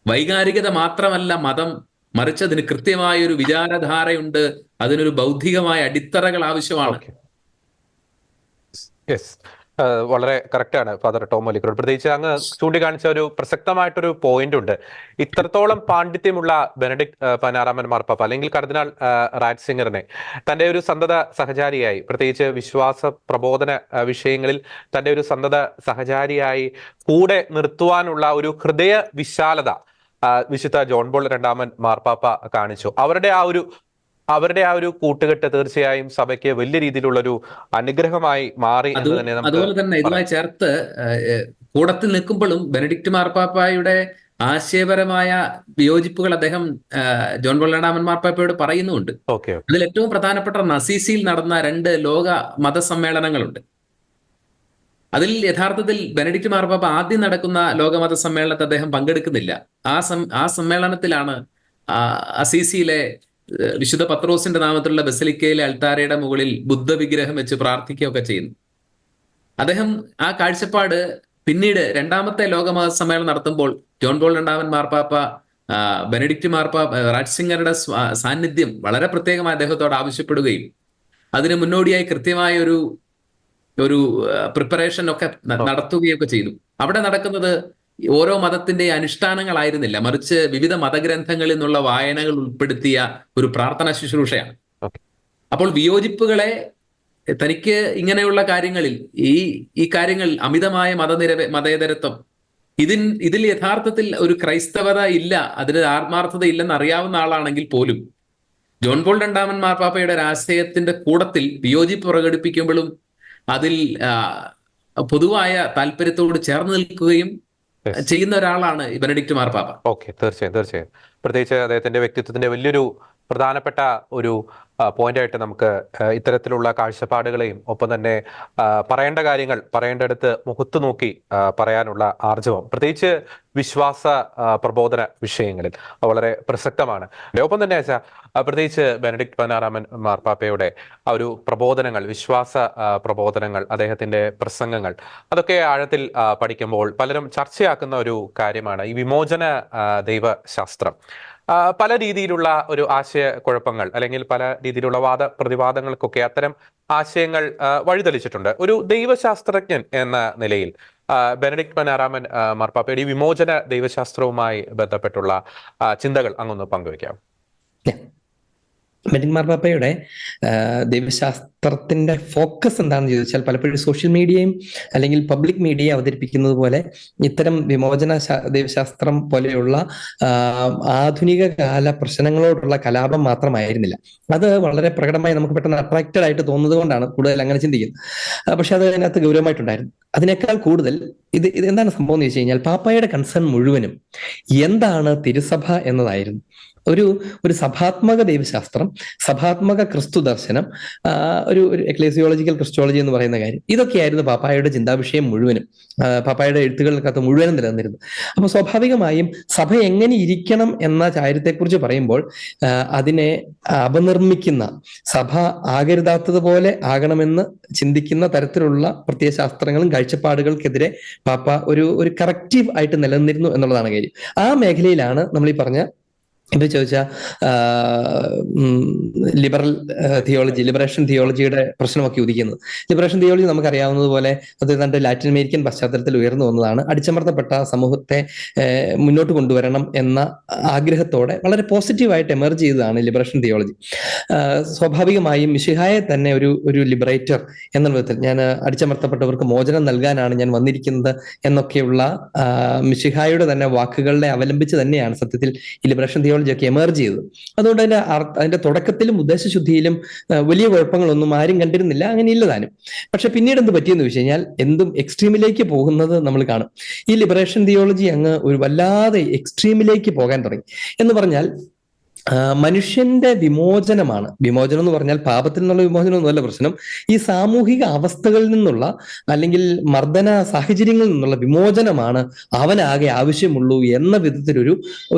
വൈകാരികത മാത്രമല്ല മതം, മറിച്ച് അതിന് കൃത്യമായ ഒരു വിചാരധാരയുണ്ട്, അതിനൊരു ബൗദ്ധികമായ അടിത്തറകൾ ആവശ്യമാണ്. വളരെ കറക്റ്റാണ് ഫാദർ ടോം മലിക്കരോട്. പ്രത്യേകിച്ച് അങ്ങ് ചൂണ്ടിക്കാണിച്ച ഒരു പ്രസക്തമായിട്ടൊരു പോയിന്റ് ഉണ്ട്. ഇത്രത്തോളം പാണ്ഡിത്യമുള്ള ബെനഡിക്റ്റ് 16 മാർപ്പാപ്പ അല്ലെങ്കിൽ കർദിനാൾ റാറ്റ്സിംഗറിനെ തന്റെ ഒരു സന്തത സഹചാരിയായി, പ്രത്യേകിച്ച് വിശ്വാസ പ്രബോധന വിഷയങ്ങളിൽ തന്റെ ഒരു സന്തത സഹചാരിയായി കൂടെ നിർത്തുവാനുള്ള ഒരു ഹൃദയ വിശാലത വിശുദ്ധ ജോൺ പോൾ രണ്ടാമൻ മാർപ്പാപ്പ കാണിച്ചു. അവരുടെ ആ ഒരു കൂട്ടുകെട്ട് തീർച്ചയായും സഭയ്ക്ക് വലിയ രീതിയിലുള്ളൊരു അനുഗ്രഹമായി മാറി. അതുപോലെ തന്നെ ഇതുമായി ചേർത്ത് കൂടത്തിൽ നിൽക്കുമ്പോഴും ബെനഡിക്റ്റ് മാർപ്പാപ്പയുടെ ആശയപരമായ വിയോജിപ്പുകൾ അദ്ദേഹം ജോൺ പോൾ രണ്ടാമൻ മാർപ്പാപ്പയോട് പറയുന്നുണ്ട്. അതിൽ ഏറ്റവും പ്രധാനപ്പെട്ട നസീസിയിൽ നടന്ന 2 ലോക മതസമ്മേളനങ്ങളുണ്ട്. അതിൽ യഥാർത്ഥത്തിൽ ബെനഡിക്റ്റ് മാർപ്പാപ്പ ആദ്യം നടക്കുന്ന ലോകമത സമ്മേളനത്തിൽ അദ്ദേഹം പങ്കെടുക്കുന്നില്ല. ആ സമ്മേളനത്തിലാണ് അസീസിയിലെ വിശുദ്ധ പത്രോസിന്റെ നാമത്തിലുള്ള ബസലിക്കയിലെ അൾത്താരയുടെ മുകളിൽ ബുദ്ധ വിഗ്രഹം വെച്ച് പ്രാർത്ഥിക്കുകയൊക്കെ ചെയ്യുന്നു. അദ്ദേഹം ആ കാഴ്ചപ്പാട് പിന്നീട് 2ാമത്തെ ലോകമത സമ്മേളനം നടത്തുമ്പോൾ ജോൺ പോൾ രണ്ടാമൻ മാർപ്പാപ്പ ബെനഡിക്റ്റ് മാർപ്പാപ്പ റാറ്റ്സിംഗറുടെ സാന്നിധ്യം വളരെ പ്രത്യേകമായി അദ്ദേഹത്തോട് ആവശ്യപ്പെടുകയും അതിന് മുന്നോടിയായി കൃത്യമായ ഒരു പ്രിപ്പറേഷൻ ഒക്കെ നടത്തുകയൊക്കെ ചെയ്തു. അവിടെ നടക്കുന്നത് ഓരോ മതത്തിന്റെ അനുഷ്ഠാനങ്ങളായിരുന്നില്ല, മറിച്ച് വിവിധ മതഗ്രന്ഥങ്ങളിൽ നിന്നുള്ള വായനകൾ ഉൾപ്പെടുത്തിയ ഒരു പ്രാർത്ഥന ശുശ്രൂഷയാണ്. അപ്പോൾ വിയോജിപ്പുകളെ തനിക്ക് ഇങ്ങനെയുള്ള കാര്യങ്ങളിൽ ഈ കാര്യങ്ങൾ അമിതമായ മതേതരത്വം ഇതിൽ യഥാർത്ഥത്തിൽ ഒരു ക്രൈസ്തവത ഇല്ല, അതിന് ആത്മാർത്ഥത ഇല്ലെന്ന് അറിയാവുന്ന ആളാണെങ്കിൽ പോലും ജോൺ പോൾ രണ്ടാമൻ മാർപ്പാപ്പയുടെ ഒരു ആശയത്തിന്റെ കൂടത്തിൽ വിയോജിപ്പ് പ്രകടിപ്പിക്കുമ്പോഴും അതിൽ പൊതുവായ താല്പര്യത്തോട് ചേർന്ന് നിൽക്കുകയും ചെയ്യുന്ന ഒരാളാണ് ബെനഡിക്റ്റ് മാർപ്പാപ്പ. ഓക്കെ, തീർച്ചയായും പ്രത്യേകിച്ച് അദ്ദേഹത്തിന്റെ വ്യക്തിത്വത്തിന്റെ വലിയൊരു പ്രധാനപ്പെട്ട ഒരു പോയിന്റായിട്ട് നമുക്ക് ഇത്തരത്തിലുള്ള കാഴ്ചപ്പാടുകളെയും ഒപ്പം തന്നെ പറയേണ്ട കാര്യങ്ങൾ പറയേണ്ടടുത്ത് മുഖത്ത് നോക്കി പറയാനുള്ള ആർജവം പ്രത്യേകിച്ച് വിശ്വാസ പ്രബോധന വിഷയങ്ങളിൽ വളരെ പ്രസക്തമാണ്. ഒപ്പം തന്നെ പ്രത്യേകിച്ച് ബെനഡിക്റ്റ് 16 മാർപ്പാപ്പയുടെ ആ ഒരു പ്രബോധനങ്ങൾ, വിശ്വാസ പ്രബോധനങ്ങൾ, അദ്ദേഹത്തിന്റെ പ്രസംഗങ്ങൾ, അതൊക്കെ ആഴത്തിൽ പഠിക്കുമ്പോൾ പലരും ചർച്ചയാക്കുന്ന ഒരു കാര്യമാണ് ഈ വിമോചന ദൈവശാസ്ത്രം. പല രീതിയിലുള്ള ഒരു ആശയക്കുഴപ്പങ്ങൾ അല്ലെങ്കിൽ പല രീതിയിലുള്ള പ്രതിവാദങ്ങൾക്കൊക്കെ അത്തരം ആശയങ്ങൾ വഴിതെളിച്ചിട്ടുണ്ട്. ഒരു ദൈവശാസ്ത്രജ്ഞൻ എന്ന നിലയിൽ ബെനഡിക്റ്റ് 16 മാർപ്പാപ്പയുടെ ഈ വിമോചന ദൈവശാസ്ത്രവുമായി ബന്ധപ്പെട്ടുള്ള ചിന്തകൾ അങ്ങൊന്ന് പങ്കുവയ്ക്കാം. ബെനഡിക്റ്റ് മാർപ്പാപ്പയുടെ ദൈവശാസ്ത്രത്തിന്റെ ഫോക്കസ് എന്താണെന്ന് ചോദിച്ചാൽ പലപ്പോഴും സോഷ്യൽ മീഡിയയും അല്ലെങ്കിൽ പബ്ലിക് മീഡിയ അവതരിപ്പിക്കുന്നത് പോലെ ഇത്തരം വിമോചന ദൈവശാസ്ത്രം പോലെയുള്ള ആധുനിക കാല പ്രശ്നങ്ങളോടുള്ള കലാപം മാത്രമായിരുന്നില്ല. അത് വളരെ പ്രകടമായി നമുക്ക് പെട്ടെന്ന് അട്രാക്റ്റഡ് ആയിട്ട് തോന്നുന്നത് കൊണ്ടാണ് കൂടുതൽ അങ്ങനെ ചിന്തിക്കുന്നത്. പക്ഷെ അത് അതിനകത്ത് ഗൗരവമായിട്ടുണ്ടായിരുന്നു. അതിനേക്കാൾ കൂടുതൽ ഇത് എന്താണ് സംഭവം എന്ന് ചോദിച്ചു കഴിഞ്ഞാൽ പാപ്പായുടെ കൺസേൺ മുഴുവനും എന്താണ് തിരുസഭ എന്നതായിരുന്നു. ഒരു സഭാത്മക ദൈവശാസ്ത്രം, സഭാത്മക ക്രിസ്തു ദർശനം, ഒരു എക്ലേസിയോളജിക്കൽ ക്രിസ്റ്റോളജി എന്ന് പറയുന്ന കാര്യം, ഇതൊക്കെയായിരുന്നു പാപ്പായുടെ ചിന്താവിഷയം മുഴുവനും, പാപ്പായുടെ എഴുത്തുകൾക്കകത്ത് മുഴുവനും നിലനിന്നിരുന്നു. അപ്പൊ സ്വാഭാവികമായും സഭ എങ്ങനെ ഇരിക്കണം എന്ന കാര്യത്തെക്കുറിച്ച് പറയുമ്പോൾ അതിനെ അപനിർമ്മിക്കുന്ന, സഭ ആകരുതാത്തതുപോലെ ആകണമെന്ന് ചിന്തിക്കുന്ന തരത്തിലുള്ള പ്രത്യയശാസ്ത്രങ്ങളും കാഴ്ചപ്പാടുകൾക്കെതിരെ പാപ്പ ഒരു കറക്റ്റീവ് ആയിട്ട് നിലനിന്നിരുന്നു എന്നുള്ളതാണ് കാര്യം. ആ മേഖലയിലാണ് നമ്മൾ ഈ പറഞ്ഞ ഇപ്പൊ ചോദിച്ച ലിബറൽ തിയോളജി, ലിബറേഷൻ തിയോളജിയുടെ പ്രശ്നമൊക്കെ ഉദിക്കുന്നത്. ലിബറേഷൻ തിയോളജി നമുക്കറിയാവുന്നതുപോലെ അത് ഏതാണ്ട് ലാറ്റിൻ അമേരിക്കൻ പശ്ചാത്തലത്തിൽ ഉയർന്നു വന്നതാണ്. അടിച്ചമർത്തപ്പെട്ട സമൂഹത്തെ മുന്നോട്ട് കൊണ്ടുവരണം എന്ന ആഗ്രഹത്തോടെ വളരെ പോസിറ്റീവായിട്ട് എമർജ് ചെയ്തതാണ് ലിബറേഷൻ തിയോളജി. സ്വാഭാവികമായും മിശിഹായെ തന്നെ ഒരു ലിബറേറ്റർ എന്ന വിധത്തിൽ, ഞാൻ അടിച്ചമർത്തപ്പെട്ടവർക്ക് മോചനം നൽകാനാണ് ഞാൻ വന്നിരിക്കുന്നത് എന്നൊക്കെയുള്ള മിശിഹായുടെ തന്നെ വാക്കുകളെ അവലംബിച്ച് തന്നെയാണ് സത്യത്തിൽ ഈ ലിബറേഷൻ തിയോളജി ഒക്കെ എമർജ് ചെയ്തത്. അതുകൊണ്ട് അതിന്റെ തുടക്കത്തിലും ഉദ്ദേശശുദ്ധിയിലും വലിയ കുഴപ്പങ്ങളൊന്നും ആരും കണ്ടിരുന്നില്ല, അങ്ങനെ ഇല്ലതാനും. പക്ഷെ പിന്നീട് എന്ത് പറ്റിയെന്ന് വെച്ച് കഴിഞ്ഞാൽ എന്തും എക്സ്ട്രീമിലേക്ക് പോകുന്നത് നമ്മൾ കാണും. ഈ ലിബറേഷൻ തിയോളജി അങ്ങ് ഒരു വല്ലാതെ എക്സ്ട്രീമിലേക്ക് പോകാൻ തുടങ്ങി. എന്ന് പറഞ്ഞാൽ മനുഷ്യന്റെ വിമോചനമാണ്. വിമോചനം എന്ന് പറഞ്ഞാൽ പാപത്തിൽ നിന്നുള്ള വിമോചനം ഒന്നുമല്ല പ്രശ്നം. ഈ സാമൂഹിക അവസ്ഥകളിൽ നിന്നുള്ള അല്ലെങ്കിൽ മർദ്ദന സാഹചര്യങ്ങളിൽ നിന്നുള്ള വിമോചനമാണ് അവനാകെ ആവശ്യമുള്ളൂ എന്ന വിധത്തിലൊരു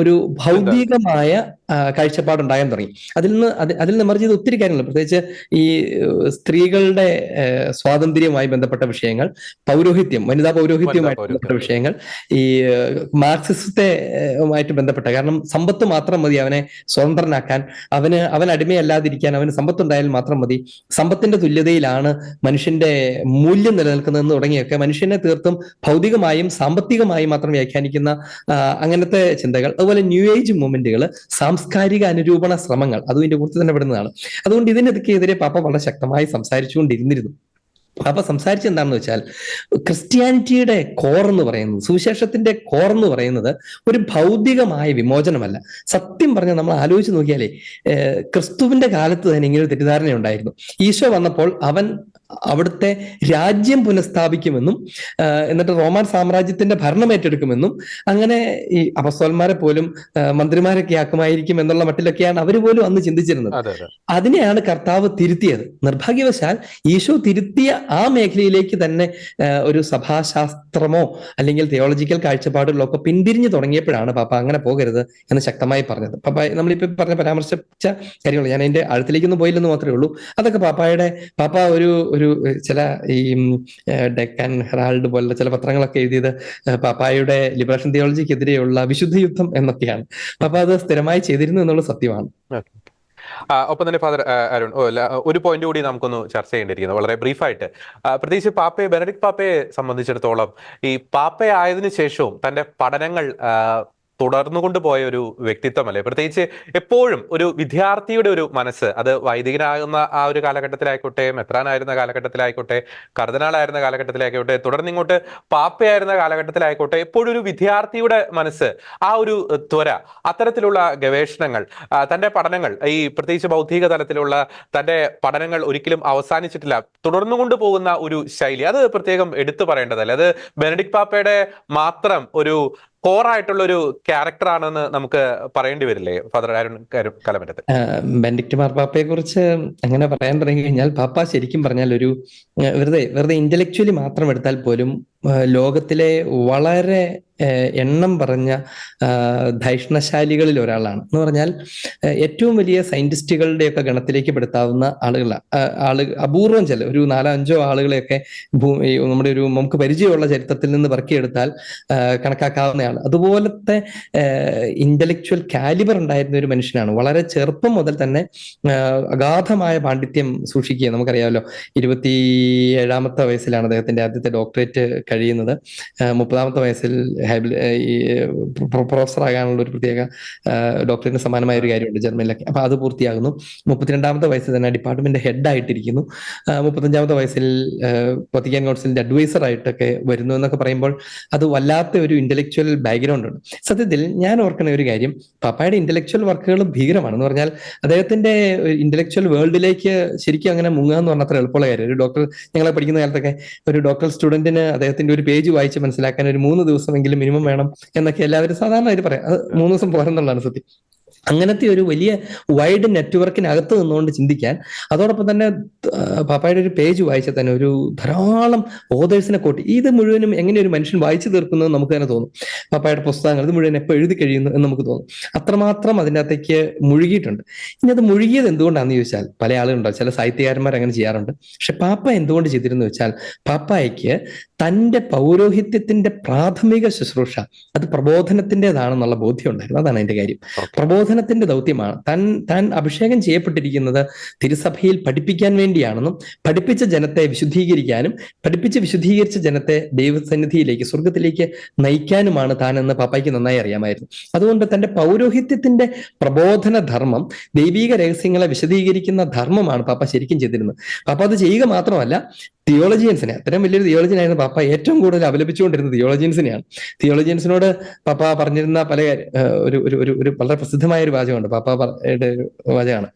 ഭൗതികമായ കാഴ്ചപ്പാടുണ്ടാകാൻ തുടങ്ങി. അതിൽ നിന്ന് എമർജ് ചെയ്ത ഒത്തിരി കാര്യങ്ങൾ, പ്രത്യേകിച്ച് ഈ സ്ത്രീകളുടെ സ്വാതന്ത്ര്യവുമായി ബന്ധപ്പെട്ട വിഷയങ്ങൾ, പൗരോഹിത്യം, വനിതാ പൗരോഹിത്യവുമായിട്ട് ബന്ധപ്പെട്ട വിഷയങ്ങൾ, ഈ മാർക്സിസത്തെയുമായിട്ട് ബന്ധപ്പെട്ട, കാരണം സമ്പത്ത് മാത്രം മതി അവനെ സ്വതന്ത്രനാക്കാൻ, അവൻ അടിമയല്ലാതിരിക്കാൻ അവന് സമ്പത്തുണ്ടായാൽ മാത്രം മതി, സമ്പത്തിന്റെ തുല്യതയിലാണ് മനുഷ്യന്റെ മൂല്യം നിലനിൽക്കുന്നതെന്ന് തുടങ്ങിയൊക്കെ മനുഷ്യനെ തീർത്തും ഭൗതികമായും സാമ്പത്തികമായും മാത്രം വ്യാഖ്യാനിക്കുന്ന അങ്ങനത്തെ ചിന്തകൾ. അതുപോലെ ന്യൂ ഏജ് മൂവ്മെന്റുകൾ, സാംസ്കാരിക അനുരൂപണ ശ്രമങ്ങൾ, അതും ഇതിന്റെ കൂട്ടത്തിൽ തന്നെ പെടുന്നതാണ്. അതുകൊണ്ട് ഇതിനെതിരെ പാപ്പ വളരെ ശക്തമായി സംസാരിച്ചുകൊണ്ടിരുന്നിരുന്നു. പാപ്പ സംസാരിച്ച് എന്താണെന്ന് വെച്ചാൽ ക്രിസ്ത്യാനിറ്റിയുടെ കോർ എന്ന് പറയുന്നത്, സുവിശേഷത്തിന്റെ കോർ എന്ന് പറയുന്നത് ഒരു ഭൗതികമായ വിമോചനമല്ല. സത്യം പറഞ്ഞാൽ നമ്മൾ ആലോചിച്ച് നോക്കിയാലേ ക്രിസ്തുവിന്റെ കാലത്ത് തന്നെ ഇങ്ങനെ ഒരു തെറ്റിദ്ധാരണ ഉണ്ടായിരുന്നു. ഈശോ വന്നപ്പോൾ അവൻ അവിടുത്തെ രാജ്യം പുനഃസ്ഥാപിക്കുമെന്നും എന്നിട്ട് റോമാൻ സാമ്രാജ്യത്തിന്റെ ഭരണം ഏറ്റെടുക്കുമെന്നും അങ്ങനെ ഈ അപ്പസ്തോലന്മാരെ പോലും മന്ത്രിമാരൊക്കെ ആക്കുമായിരിക്കും എന്നുള്ള മട്ടിലൊക്കെയാണ് അവർ പോലും അന്ന് ചിന്തിച്ചിരുന്നത്. അതിനെയാണ് കർത്താവ് തിരുത്തിയത്. നിർഭാഗ്യവശാൽ ഈശോ തിരുത്തിയ ആ മേഖലയിലേക്ക് തന്നെ ഒരു സഭാശാസ്ത്രമോ അല്ലെങ്കിൽ തിയോളജിക്കൽ കാഴ്ചപ്പാടുകളോ ഒക്കെ പിന്തിരിഞ്ഞു തുടങ്ങിയപ്പോഴാണ് പാപ്പ അങ്ങനെ പോകരുത് എന്ന് ശക്തമായി പറഞ്ഞത്. പാപ്പ നമ്മളിപ്പോ പരാമർശിച്ച കാര്യങ്ങൾ ഞാൻ അതിന്റെ ആഴത്തിലേക്കൊന്നും പോയില്ലെന്ന് മാത്രമേ ഉള്ളൂ. അതൊക്കെ പാപ്പ ഒരു ചില ഈ ഡെക്കാൻ ഹെറാൾഡ് പോലുള്ള ചില പത്രങ്ങളൊക്കെ എഴുതിയത് പാപ്പായുടെ ലിബറേഷൻ തിയോളജിക്കെതിരെയുള്ള വിശുദ്ധ യുദ്ധം എന്നൊക്കെയാണ്. പാപ്പ അത് സ്ഥിരമായി ചെയ്തിരുന്നു എന്നുള്ളത് സത്യമാണ്. ഒപ്പം തന്നെ ഫാദർ അരുൺ, ഒരു പോയിന്റ് കൂടി നമുക്കൊന്ന് ചർച്ച ചെയ്യേണ്ടിയിരിക്കുന്നു വളരെ ബ്രീഫായിട്ട്. പ്രത്യേകിച്ച് ബെനഡിക്ട് പാപ്പയെ സംബന്ധിച്ചിടത്തോളം ഈ പാപ്പയായതിനു ശേഷവും തന്റെ പഠനങ്ങൾ തുടർന്നുകൊണ്ട് പോയ ഒരു വ്യക്തിത്വമല്ലേ. പ്രത്യേകിച്ച് എപ്പോഴും ഒരു വിദ്യാർത്ഥിയുടെ ഒരു മനസ്സ്, അത് വൈദികനാകുന്ന ആ ഒരു കാലഘട്ടത്തിലായിക്കോട്ടെ, മെത്രാനായിരുന്ന കാലഘട്ടത്തിലായിക്കോട്ടെ, കർദിനാളായിരുന്ന കാലഘട്ടത്തിലായിക്കോട്ടെ, തുടർന്നിങ്ങോട്ട് പാപ്പയായിരുന്ന കാലഘട്ടത്തിലായിക്കോട്ടെ, എപ്പോഴും ഒരു വിദ്യാർത്ഥിയുടെ മനസ്സ്, ആ ഒരു ത്വര, അത്തരത്തിലുള്ള ഗവേഷണങ്ങൾ, തന്റെ പഠനങ്ങൾ, ഈ പ്രത്യേകിച്ച് ബൗദ്ധിക തലത്തിലുള്ള തന്റെ പഠനങ്ങൾ ഒരിക്കലും അവസാനിച്ചിട്ടില്ല, തുടർന്നുകൊണ്ട് പോകുന്ന ഒരു ശൈലി, അത് പ്രത്യേകം എടുത്തു പറയേണ്ടതല്ലേ. അത് ബെനഡിക്ട് പാപ്പയുടെ മാത്രം ഒരു കോറായിട്ടുള്ള ഒരു ക്യാരക്ടർ ആണെന്ന് നമുക്ക് പറയേണ്ടി വരില്ലേ ഫാദർ അരുൺ കലമറ്റത്ത്? ബെനഡിക്ട് മാർപ്പാപ്പയെ കുറിച്ച് അങ്ങനെ പറയാൻ തുടങ്ങി കഴിഞ്ഞാൽ, പാപ്പ ശരിക്കും പറഞ്ഞാൽ ഒരു വെറുതെ ഇന്റലക്ച്വലി മാത്രം എടുത്താൽ പോലും ലോകത്തിലെ വളരെ എണ്ണം പറഞ്ഞ ധൈഷണശാലികളിൽ ഒരാളാണ്. എന്ന് പറഞ്ഞാൽ ഏറ്റവും വലിയ സയന്റിസ്റ്റുകളുടെയൊക്കെ ഗണത്തിലേക്ക് പെടുത്താവുന്ന അപൂർവം ചില ഒരു 4-5 ആളുകളെയൊക്കെ നമ്മുടെ നമുക്ക് പരിചയമുള്ള ചരിത്രത്തിൽ നിന്ന് പെറുക്കിയെടുത്താൽ കണക്കാക്കാവുന്നയാൾ. അതുപോലത്തെ ഇന്റലക്ച്വൽ കാലിബർ ഉണ്ടായിരുന്ന ഒരു മനുഷ്യനാണ്. വളരെ ചെറുപ്പം മുതൽ തന്നെ അഗാധമായ പാണ്ഡിത്യം സൂക്ഷിക്കുക. നമുക്കറിയാമല്ലോ, 27ാമത്തെ വയസ്സിലാണ് അദ്ദേഹത്തിന്റെ ആദ്യത്തെ ഡോക്ടറേറ്റ് കഴിയുന്നത്. 30ാമത്തെ വയസ്സിൽ പ്രൊഫസർ ആകാനുള്ള ഒരു പ്രത്യേക ഡോക്ടറേറ്റിന് സമാനമായ ഒരു കാര്യമുണ്ട് ജർമ്മനിലൊക്കെ. അപ്പൊ അത് പൂർത്തിയാകുന്നു. 32ാമത്തെ വയസ്സിൽ തന്നെ ഡിപ്പാർട്ട്മെന്റ് ഹെഡ് ആയിട്ടിരിക്കുന്നു. 35ാമത്തെ വയസ്സിൽ വത്തിക്കാൻ കൗൺസിലിന്റെ അഡ്വൈസർ ആയിട്ടൊക്കെ വരുന്നു എന്നൊക്കെ പറയുമ്പോൾ അത് വല്ലാത്ത ഒരു ഇന്റലക്ച്വൽ ബാക്ക്ഗ്രൗണ്ട് ഉണ്ട്. സത്യത്തിൽ ഞാൻ ഓർക്കുന്ന ഒരു കാര്യം, പാപ്പായുടെ ഇന്റലക്ച്വൽ വർക്കുകൾ ഭീകരമാണെന്ന് പറഞ്ഞാൽ അദ്ദേഹത്തിന്റെ ഇന്റലക്ച്വൽ വേൾഡിലേക്ക് ശരിക്കും അങ്ങനെ മുങ്ങുക എന്ന് പറഞ്ഞാൽ അത്ര എളുപ്പമുള്ള കാര്യം. ഒരു ഡോക്ടർ, ഞങ്ങളെ പഠിക്കുന്ന കാലത്തൊക്കെ ഒരു ഡോക്ടർ സ്റ്റുഡന്റിന് അദ്ദേഹത്തിന്റെ ഒരു പേജ് വായിച്ച് മനസ്സിലാക്കാൻ ഒരു 3 ദിവസമെങ്കിലും മിനിമം വേണം എന്നൊക്കെ എല്ലാവരും സാധാരണ പറയാം. അത് 3 ദിവസം പോരെന്നുള്ളതാണ് സത്യം. അങ്ങനത്തെ ഒരു വലിയ വൈഡ് നെറ്റ്വർക്കിനകത്ത് നിന്നുകൊണ്ട് ചിന്തിക്കാൻ, അതോടൊപ്പം തന്നെ പാപ്പായുടെ ഒരു പേജ് വായിച്ചാൽ തന്നെ ഒരു ധാരാളം ഓതേഴ്സിനെ കോട്ടി ഇത് മുഴുവനും എങ്ങനെ ഒരു മനുഷ്യൻ വായിച്ചു തീർക്കുന്നത് നമുക്ക് തന്നെ തോന്നും. പാപ്പായുടെ പുസ്തകങ്ങൾ ഇത് മുഴുവൻ എപ്പോൾ എഴുതി കഴിയുന്നു എന്ന് നമുക്ക് തോന്നും. അത്രമാത്രം അതിൻ്റെ അകത്തേക്ക് മുഴുകിയിട്ടുണ്ട്. ഇനി അത് മുഴുകിയത് എന്തുകൊണ്ടാണെന്ന് ചോദിച്ചാൽ, പല ആളുകളുണ്ടാവും, ചില സാഹിത്യകാരന്മാർ അങ്ങനെ ചെയ്യാറുണ്ട്. പക്ഷെ പാപ്പ എന്തുകൊണ്ട് ചെയ്തിരുന്നു വെച്ചാൽ, പാപ്പായ്ക്ക് തന്റെ പൗരോഹിത്യത്തിന്റെ പ്രാഥമിക ശുശ്രൂഷ അത് പ്രബോധനത്തിൻ്റെതാണെന്നുള്ള ബോധ്യം ഉണ്ടായിരുന്നു. അതാണ് അതിന്റെ കാര്യം. പ്രബോധനത്തിന്റെ ദൗത്യമാണ്. താൻ അഭിഷേകം ചെയ്യപ്പെട്ടിരിക്കുന്നത് തിരുസഭയിൽ പഠിപ്പിക്കാൻ വേണ്ടിയാണെന്നും പഠിപ്പിച്ച ജനത്തെ വിശുദ്ധീകരിക്കാനും പഠിപ്പിച്ച് വിശുദ്ധീകരിച്ച ജനത്തെ ദൈവസന്നിധിയിലേക്ക്, സ്വർഗത്തിലേക്ക് നയിക്കാനുമാണ് താനെന്ന് പാപ്പായ്ക്ക് നന്നായി അറിയാമായിരുന്നു. അതുകൊണ്ട് തന്റെ പൗരോഹിത്യത്തിന്റെ പ്രബോധന ധർമ്മം, ദൈവീക രഹസ്യങ്ങളെ വിശദീകരിക്കുന്ന ധർമ്മമാണ് പാപ്പ ശരിക്കും ചെയ്തിരുന്നത്. പാപ്പ അത് ചെയ്യുക മാത്രമല്ല, തിയോളജിയൻസിനെ, അത്തരം വലിയൊരു തിയോളജിയനായിരുന്നു പാപ്പ ഏറ്റവും കൂടുതൽ അപലപിച്ചുകൊണ്ടിരുന്നത് തിയോളജിയൻസിനെയാണ്. തിയോളജിയൻസിനോട് പാപ്പ പറഞ്ഞിരുന്ന പല ഒരു വളരെ പ്രസിദ്ധമായ ഒരു വാചകമുണ്ട്. പാപ്പയുടെ ഒരു വാചകമാണ്,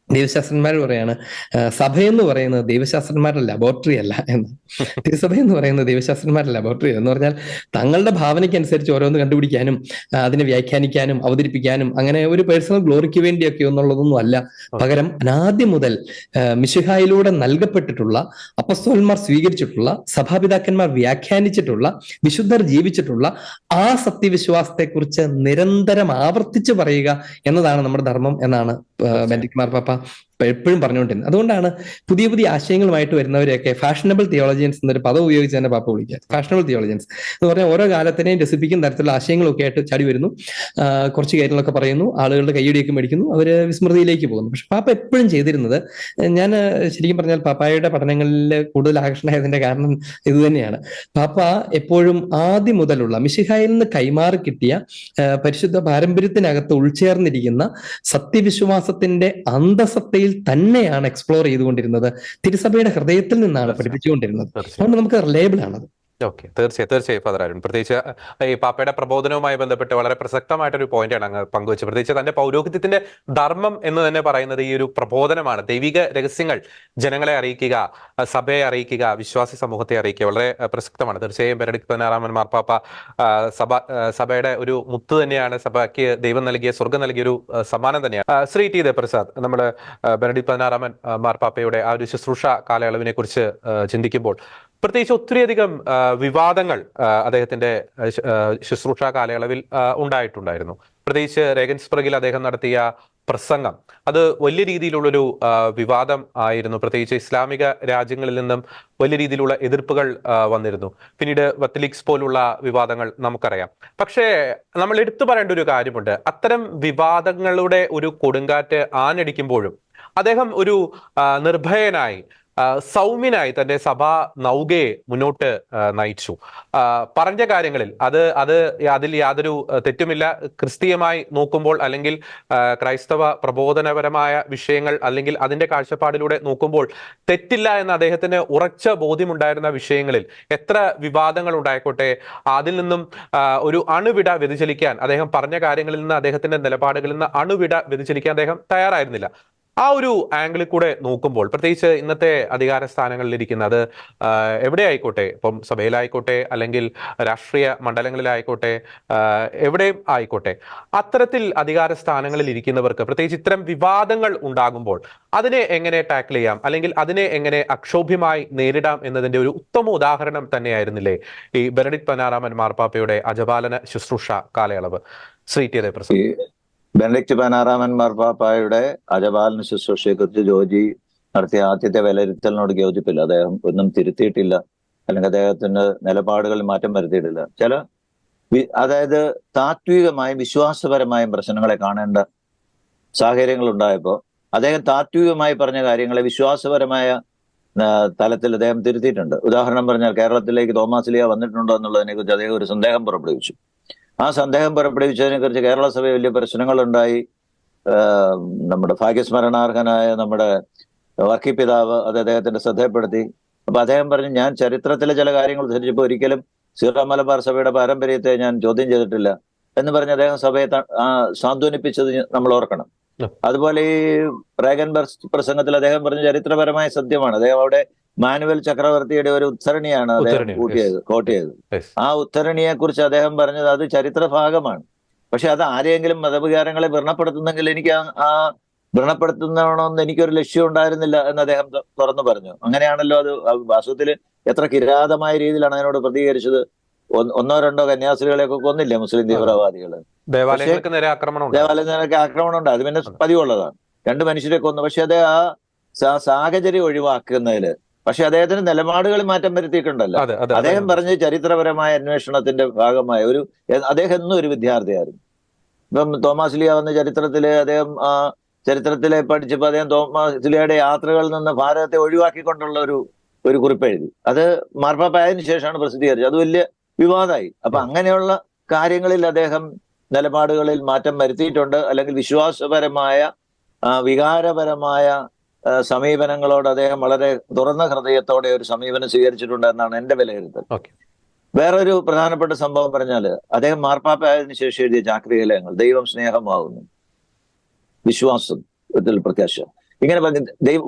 ദൈവശാസ്ത്രന്മാർ പറയാണ്, സഭയെന്ന് പറയുന്നത് ദൈവശാസ്ത്രന്മാരുടെ ലബോറട്ടറി അല്ല എന്ന്. തിരുസഭ എന്ന് പറയുന്നത് ദൈവശാസ്ത്രന്മാരുടെ ലബോറട്ടറി എന്ന് പറഞ്ഞാൽ തങ്ങളുടെ ഭാവനയ്ക്കനുസരിച്ച് ഓരോന്ന് കണ്ടുപിടിക്കാനും അതിനെ വ്യാഖ്യാനിക്കാനും അവതരിപ്പിക്കാനും അങ്ങനെ ഒരു പേഴ്സണൽ ഗ്ലോറിക്ക് വേണ്ടിയൊക്കെ എന്നുള്ളതൊന്നും അല്ല. പകരം അനാദ്യം മുതൽ മിശിഹായിലൂടെ നൽകപ്പെട്ടിട്ടുള്ള, അപ്പസ്തോലന്മാർ സ്വീകരിച്ചിട്ടുള്ള, സഭാപിതാക്കന്മാർ വ്യാഖ്യാനിച്ചിട്ടുള്ള, വിശുദ്ധർ ജീവിച്ചിട്ടുള്ള ആ സത്യവിശ്വാസത്തെക്കുറിച്ച് നിരന്തരം ആവർത്തിച്ച് പറയുക എന്നതാണ് നമ്മുടെ ധർമ്മം എന്നാണ് ബെനഡിക്ട് മാർപ്പാപ്പ എപ്പോഴും പറഞ്ഞുകൊണ്ടിരുന്നത്. അതുകൊണ്ടാണ് പുതിയ പുതിയ ആശയങ്ങളുമായിട്ട് വരുന്നവരെയൊക്കെ ഫാഷനബിൾ തിയോളജിയൻസ് എന്നൊരു പദം ഉപയോഗിച്ച് തന്നെ പാപ്പ വിളിക്കുക. ഫാഷനബിൾ തിയോളജിയൻസ് എന്ന് പറഞ്ഞാൽ ഓരോ കാലത്തിനെയും രസിപ്പിക്കുന്ന തരത്തിലുള്ള ആശയങ്ങളൊക്കെ ആയിട്ട് ചാടി വരുന്നു, കുറച്ച് കാര്യങ്ങളൊക്കെ പറയുന്നു, ആളുകളുടെ കയ്യടിയൊക്കെ മേടിക്കുന്നു, അവർ വിസ്മൃതിയിലേക്ക് പോകുന്നു. പക്ഷെ പാപ്പ എപ്പോഴും ചെയ്തിരുന്നത്, ഞാൻ ശരിക്കും പറഞ്ഞാൽ പാപ്പായുടെ പഠനങ്ങളിൽ കൂടുതൽ ആകർഷണമായതിന്റെ കാരണം ഇത് തന്നെയാണ്. പാപ്പ എപ്പോഴും ആദ്യം മുതലുള്ള മിശിഹായിൽ നിന്ന് കൈമാറി കിട്ടിയ പരിശുദ്ധ പാരമ്പര്യത്തിനകത്ത് ഉൾച്ചേർന്നിരിക്കുന്ന സത്യവിശ്വാസത്തിന്റെ അന്തസത്തയിൽ തന്നെയാണ് എക്സ്പ്ലോർ ചെയ്തുകൊണ്ടിരുന്നത്. തിരുസഭയുടെ ഹൃദയത്തിൽ നിന്നാണ് പഠിപ്പിച്ചുകൊണ്ടിരുന്നത്. അതുകൊണ്ട് നമുക്ക് റിലയബിൾ ആണത്. ഓക്കെ, തീർച്ചയായും ഫാദർ അരുൺ, പ്രത്യേകിച്ച് ഈ പാപ്പയുടെ പ്രബോധനവുമായി ബന്ധപ്പെട്ട് വളരെ പ്രസക്തമായിട്ടൊരു പോയിന്റാണ് അങ്ങ് പങ്കുവച്ചത്. പ്രത്യേകിച്ച് തന്റെ പൗരോഹിത്യത്തിന്റെ ധർമ്മം എന്ന് തന്നെ പറയുന്നത് ഈ ഒരു പ്രബോധനമാണ്. ദൈവിക രഹസ്യങ്ങൾ ജനങ്ങളെ അറിയിക്കുക, സഭയെ അറിയിക്കുക, വിശ്വാസി സമൂഹത്തെ അറിയിക്കുക, വളരെ പ്രസക്തമാണ്. തീർച്ചയായും ബെനഡിക്ട് 16 മാർപ്പാപ്പ സഭയുടെ ഒരു മുത്ത് തന്നെയാണ്, സഭയ്ക്ക് ദൈവം നൽകിയ, സ്വർഗം നൽകിയ ഒരു സമ്മാനം തന്നെയാണ്. ശ്രീ ടി ദേവപ്രസാദ്, നമ്മൾ ബെനഡിക്ട് 16 മാർപ്പാപ്പയുടെ ആ ഒരു ശുശ്രൂഷ കാലയളവിനെ കുറിച്ച് ചിന്തിക്കുമ്പോൾ പ്രത്യേകിച്ച് ഒത്തിരിയധികം വിവാദങ്ങൾ അദ്ദേഹത്തിന്റെ ശുശ്രൂഷ കാലയളവിൽ ഉണ്ടായിട്ടുണ്ടായിരുന്നു. പ്രത്യേകിച്ച് റേഗൻസ്ബർഗിൽ അദ്ദേഹം നടത്തിയ പ്രസംഗം അത് വലിയ രീതിയിലുള്ളൊരു വിവാദം ആയിരുന്നു. പ്രത്യേകിച്ച് ഇസ്ലാമിക രാജ്യങ്ങളിൽ നിന്നും വലിയ രീതിയിലുള്ള എതിർപ്പുകൾ വന്നിരുന്നു. പിന്നീട് വത്തിലിക്സ് പോലുള്ള വിവാദങ്ങൾ നമുക്കറിയാം. പക്ഷേ നമ്മൾ എടുത്തു പറയേണ്ട ഒരു കാര്യമുണ്ട്, അത്തരം വിവാദങ്ങളുടെ ഒരു കൊടുങ്കാറ്റ് ആഞ്ഞടിക്കുമ്പോഴും അദ്ദേഹം ഒരു നിർഭയനായി, സൗമ്യനായി തന്റെ സഭാ നൗകയെ മുന്നോട്ട് നയിച്ചു. പറഞ്ഞ കാര്യങ്ങളിൽ അതിൽ യാതൊരു തെറ്റുമില്ല. ക്രിസ്തീയമായി നോക്കുമ്പോൾ, അല്ലെങ്കിൽ ക്രൈസ്തവ പ്രബോധനപരമായ വിഷയങ്ങൾ, അല്ലെങ്കിൽ അതിന്റെ കാഴ്ചപ്പാടിലൂടെ നോക്കുമ്പോൾ തെറ്റില്ല എന്ന് അദ്ദേഹത്തിന് ഉറച്ച ബോധ്യമുണ്ടായിരുന്ന വിഷയങ്ങളിൽ എത്ര വിവാദങ്ങൾ ഉണ്ടായിക്കോട്ടെ, അതിൽ നിന്നും ഒരു അണുവിട വ്യതിചലിക്കാൻ, അദ്ദേഹം പറഞ്ഞ കാര്യങ്ങളിൽ നിന്ന്, അദ്ദേഹത്തിന്റെ നിലപാടുകളിൽ നിന്ന് അണുവിട വ്യതിചലിക്കാൻ അദ്ദേഹം തയ്യാറായിരുന്നില്ല. ആ ഒരു ആംഗിളിൽ കൂടെ നോക്കുമ്പോൾ, പ്രത്യേകിച്ച് ഇന്നത്തെ അധികാര സ്ഥാനങ്ങളിൽ ഇരിക്കുന്നത് എവിടെ ആയിക്കോട്ടെ, ഇപ്പം സഭയിലായിക്കോട്ടെ, അല്ലെങ്കിൽ രാഷ്ട്രീയ മണ്ഡലങ്ങളിലായിക്കോട്ടെ, എവിടെയും ആയിക്കോട്ടെ, അത്തരത്തിൽ അധികാര സ്ഥാനങ്ങളിൽ ഇരിക്കുന്നവർക്ക് പ്രത്യേകിച്ച് ഇത്തരം വിവാദങ്ങൾ ഉണ്ടാകുമ്പോൾ അതിനെ എങ്ങനെ ടാക്കിൾ ചെയ്യാം, അല്ലെങ്കിൽ അതിനെ എങ്ങനെ അക്ഷോഭ്യമായി നേരിടാം എന്നതിന്റെ ഒരു ഉത്തമ ഉദാഹരണം തന്നെയായിരുന്നില്ലേ ഈ ബെനഡിക്ട് 16 മാർപ്പാപ്പയുടെ അജപാലന ശുശ്രൂഷ കാലയളവ്? ശ്രീ ടി ദേവപ്രസാദ്. ബെനഡിക്ട് 16 മാർപ്പാപ്പയുടെ അജപാലന ശുശ്രൂഷയെക്കുറിച്ച് ജോജി നടത്തിയ ആദ്യത്തെ വിലയിരുത്തലിനോട് യോജിപ്പില്ല. അദ്ദേഹം ഒന്നും തിരുത്തിയിട്ടില്ല, അല്ലെങ്കിൽ അദ്ദേഹത്തിന്റെ നിലപാടുകളിൽ മാറ്റം വരുത്തിയിട്ടില്ല. അതായത് താത്വികമായും വിശ്വാസപരമായും പ്രശ്നങ്ങളെ കാണേണ്ട സാഹചര്യങ്ങൾ ഉണ്ടായപ്പോൾ അദ്ദേഹം താത്വികമായി പറഞ്ഞ കാര്യങ്ങളെ വിശ്വാസപരമായ തലത്തിൽ അദ്ദേഹം തിരുത്തിയിട്ടുണ്ട്. ഉദാഹരണം പറഞ്ഞാൽ, കേരളത്തിലേക്ക് തോമാസ് ലീഹ വന്നിട്ടുണ്ടോ എന്നുള്ളതിനെ കുറിച്ച് അദ്ദേഹം ഒരു സന്ദേഹം പുറപ്പെടുവിച്ചു. ആ സന്ദേഹം പുറപ്പെടുവിച്ചതിനെ കുറിച്ച് കേരള സഭയിൽ വലിയ പ്രശ്നങ്ങളുണ്ടായി. നമ്മുടെ ഭാഗ്യസ്മരണാർഹനായ നമ്മുടെ വർക്കി പിതാവ് അത് അദ്ദേഹത്തിന്റെ ശ്രദ്ധയപ്പെടുത്തി. അപ്പൊ അദ്ദേഹം പറഞ്ഞു, ഞാൻ ചരിത്രത്തിലെ ചില കാര്യങ്ങൾ ധരിച്ചപ്പോൾ ഒരിക്കലും സീറോ മലബാർ സഭയുടെ പാരമ്പര്യത്തെ ഞാൻ ചോദ്യം ചെയ്തിട്ടില്ല എന്ന് പറഞ്ഞ് അദ്ദേഹം സഭയെ സാന്ത്വനിപ്പിച്ചത് നമ്മൾ ഓർക്കണം. അതുപോലെ ഈ റേഗൻബർഗ് പ്രസംഗത്തിൽ അദ്ദേഹം പറഞ്ഞ ചരിത്രപരമായ സത്യമാണ്. അദ്ദേഹം അവിടെ മാനുവൽ ചക്രവർത്തിയുടെ ഒരു ഉദ്ധരണിയാണ് അദ്ദേഹം കോട്ട് ചെയ്തത്. ആ ഉദ്ധരണിയെ കുറിച്ച് അദ്ദേഹം പറഞ്ഞത് അത് ചരിത്ര ഭാഗമാണ്. പക്ഷെ അത് ആരെയെങ്കിലും മതവികാരങ്ങളെ വ്രണപ്പെടുത്തുന്നെങ്കിൽ എനിക്ക് ആ വ്രണപ്പെടുത്തുന്നതാണോന്ന് എനിക്കൊരു ലക്ഷ്യം ഉണ്ടായിരുന്നില്ല എന്ന് അദ്ദേഹം തുറന്നു പറഞ്ഞു. അങ്ങനെയാണല്ലോ അത് വാസ്തവത്തിൽ എത്ര കിരാതമായ രീതിയിലാണ് അതിനോട് പ്രതികരിച്ചത്. ഒന്നോ രണ്ടോ കന്യാസ്ത്രീകളെയൊക്കെ കൊന്നില്ലേ മുസ്ലിം തീവ്രവാദികള്. ദേവാലയങ്ങൾക്ക് നേരെ ആക്രമണം ഉണ്ട്, അത് പിന്നെ പതിവുള്ളതാണ്. 2 മനുഷ്യരെ കൊന്നു. പക്ഷെ അത് ആ സാഹചര്യം ഒഴിവാക്കുന്നതില് പക്ഷെ അദ്ദേഹത്തിന് നിലപാടുകളിൽ മാറ്റം വരുത്തിയിട്ടുണ്ടല്ലോ. അദ്ദേഹം പറഞ്ഞ ചരിത്രപരമായ അന്വേഷണത്തിന്റെ ഭാഗമായ അദ്ദേഹം എന്നും ഒരു വിദ്യാർത്ഥിയായിരുന്നു. ഇപ്പം തോമാസ് ലീഹ വന്ന അദ്ദേഹം ചരിത്രത്തിലെ പഠിച്ചപ്പോൾ അദ്ദേഹം തോമാസ് ലീഹയുടെ യാത്രകളിൽ നിന്ന് ഭാരതത്തെ ഒഴിവാക്കിക്കൊണ്ടുള്ള ഒരു കുറിപ്പ് എഴുതി. അത് മാർപ്പാപ്പ ആയതിനു ശേഷമാണ് പ്രസിദ്ധീകരിച്ചത്. അത് വലിയ വിവാദമായി. അപ്പൊ അങ്ങനെയുള്ള കാര്യങ്ങളിൽ അദ്ദേഹം നിലപാടുകളിൽ മാറ്റം വരുത്തിയിട്ടുണ്ട്. അല്ലെങ്കിൽ വിശ്വാസപരമായ വികാരപരമായ സമീപനങ്ങളോട് അദ്ദേഹം വളരെ തുറന്ന ഹൃദയത്തോടെ ഒരു സമീപനം സ്വീകരിച്ചിട്ടുണ്ട് എന്നാണ് എന്റെ വിലയിരുത്തൽ. വേറൊരു പ്രധാനപ്പെട്ട സംഭവം പറഞ്ഞാല്, അദ്ദേഹം മാർപ്പാപ്പ ആയതിനു ശേഷം എഴുതിയ ചാക്രികലേഖങ്ങൾ, ദൈവം സ്നേഹമാകുന്നു, വിശ്വാസത്തിൽ പ്രത്യാശ, ഇങ്ങനെ പറഞ്ഞ്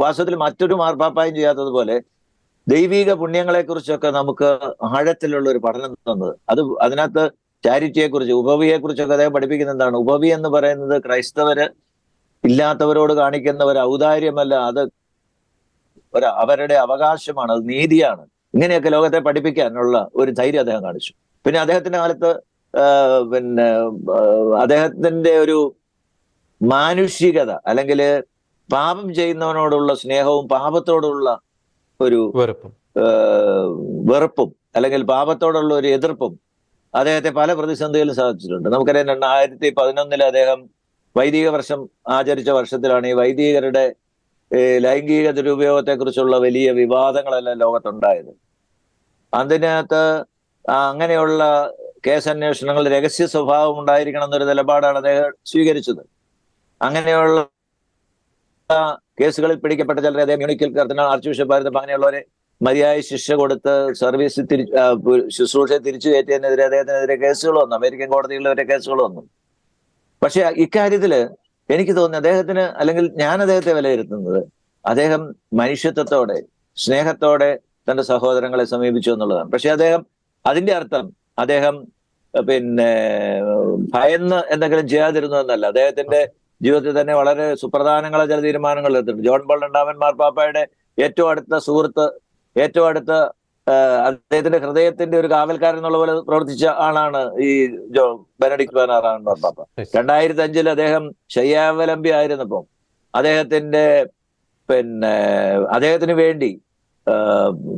വാസ്തവത്തിൽ മറ്റൊരു മാർപ്പാപ്പായും ചെയ്യാത്തതുപോലെ ദൈവിക പുണ്യങ്ങളെ കുറിച്ചൊക്കെ നമുക്ക് ആഴത്തിലുള്ള ഒരു പഠനം തന്നത്. അതിനകത്ത് ചാരിറ്റിയെ കുറിച്ച്, ഉപവിയെ കുറിച്ചൊക്കെ അദ്ദേഹം പഠിപ്പിക്കുന്ന എന്താണ്? ഉപവി എന്ന് പറയുന്നത് ക്രൈസ്തവര് ഇല്ലാത്തവരോട് കാണിക്കുന്ന ഒരു ഔദാര്യമല്ല, അത് അവരുടെ അവകാശമാണ്, അത് നീതിയാണ്. ഇങ്ങനെയൊക്കെ ലോകത്തെ പഠിപ്പിക്കാനുള്ള ഒരു ധൈര്യം അദ്ദേഹം കാണിച്ചു. പിന്നെ അദ്ദേഹത്തിന്റെ കാലത്ത് അദ്ദേഹത്തിന്റെ ഒരു മാനുഷികത, അല്ലെങ്കിൽ പാപം ചെയ്യുന്നവനോടുള്ള സ്നേഹവും പാപത്തോടുള്ള ഒരു വെറുപ്പും, അല്ലെങ്കിൽ പാപത്തോടുള്ള ഒരു എതിർപ്പും അദ്ദേഹത്തെ പല പ്രതിസന്ധികളിലും സാധിച്ചിട്ടുണ്ട്. നമുക്കറിയാം 2011 അദ്ദേഹം വൈദിക വർഷം ആചരിച്ച വർഷത്തിലാണ് ഈ വൈദികരുടെ ലൈംഗിക ദുരുപയോഗത്തെ കുറിച്ചുള്ള വലിയ വിവാദങ്ങളെല്ലാം ലോകത്തുണ്ടായത്. അതിനകത്ത് അങ്ങനെയുള്ള കേസന്വേഷണങ്ങൾ രഹസ്യ സ്വഭാവം ഉണ്ടായിരിക്കണം എന്നൊരു നിലപാടാണ് അദ്ദേഹം സ്വീകരിച്ചത്. അങ്ങനെയുള്ള കേസുകളിൽ പിടിക്കപ്പെട്ട ചിലരെ അദ്ദേഹം മ്യൂണിക്കിൽ കർദിനാൾ ആർച്ച് ബിഷപ്പ് ആയിരുന്നു. അങ്ങനെയുള്ളവരെ മതിയായ ശിക്ഷ കൊടുത്ത് സർവീസ് ശുശ്രൂഷ തിരിച്ചു കയറ്റിയതിനെതിരെ അദ്ദേഹത്തിനെതിരെ കേസുകൾ വന്നു, അമേരിക്കൻ കോടതികളിൽ വരെ കേസുകൾ വന്നു. പക്ഷെ ഇക്കാര്യത്തില് എനിക്ക് തോന്നുന്നു അദ്ദേഹത്തിന്, അല്ലെങ്കിൽ ഞാൻ അദ്ദേഹത്തെ വിലയിരുത്തുന്നത്, അദ്ദേഹം മനുഷ്യത്വത്തോടെ സ്നേഹത്തോടെ തന്റെ സഹോദരങ്ങളെ സമീപിച്ചു എന്നുള്ളതാണ്. പക്ഷെ അതിന്റെ അർത്ഥം അദ്ദേഹം പിന്നെ ഭയന്ന് എന്തെങ്കിലും ചെയ്യാതിരുന്നു എന്നല്ല. അദ്ദേഹത്തിന്റെ ജീവിതത്തിൽ തന്നെ വളരെ സുപ്രധാനങ്ങളായ ചില തീരുമാനങ്ങൾ എടുത്തിട്ടുണ്ട്. ജോൺ പോൾ രണ്ടാമൻ മാർപ്പാപ്പയുടെ ഏറ്റവും അടുത്ത സുഹൃത്ത്, ഏറ്റവും അടുത്ത അദ്ദേഹത്തിന്റെ ഹൃദയത്തിന്റെ ഒരു കാവൽക്കാരൻ എന്നുള്ള പോലെ പ്രവർത്തിച്ച ആളാണ് ഈ ബെനഡിക്ട് 16 മാർപ്പാപ്പ. 2005 അദ്ദേഹം ശയ്യാവലംബി ആയിരുന്നപ്പോൾ അദ്ദേഹത്തിന് വേണ്ടി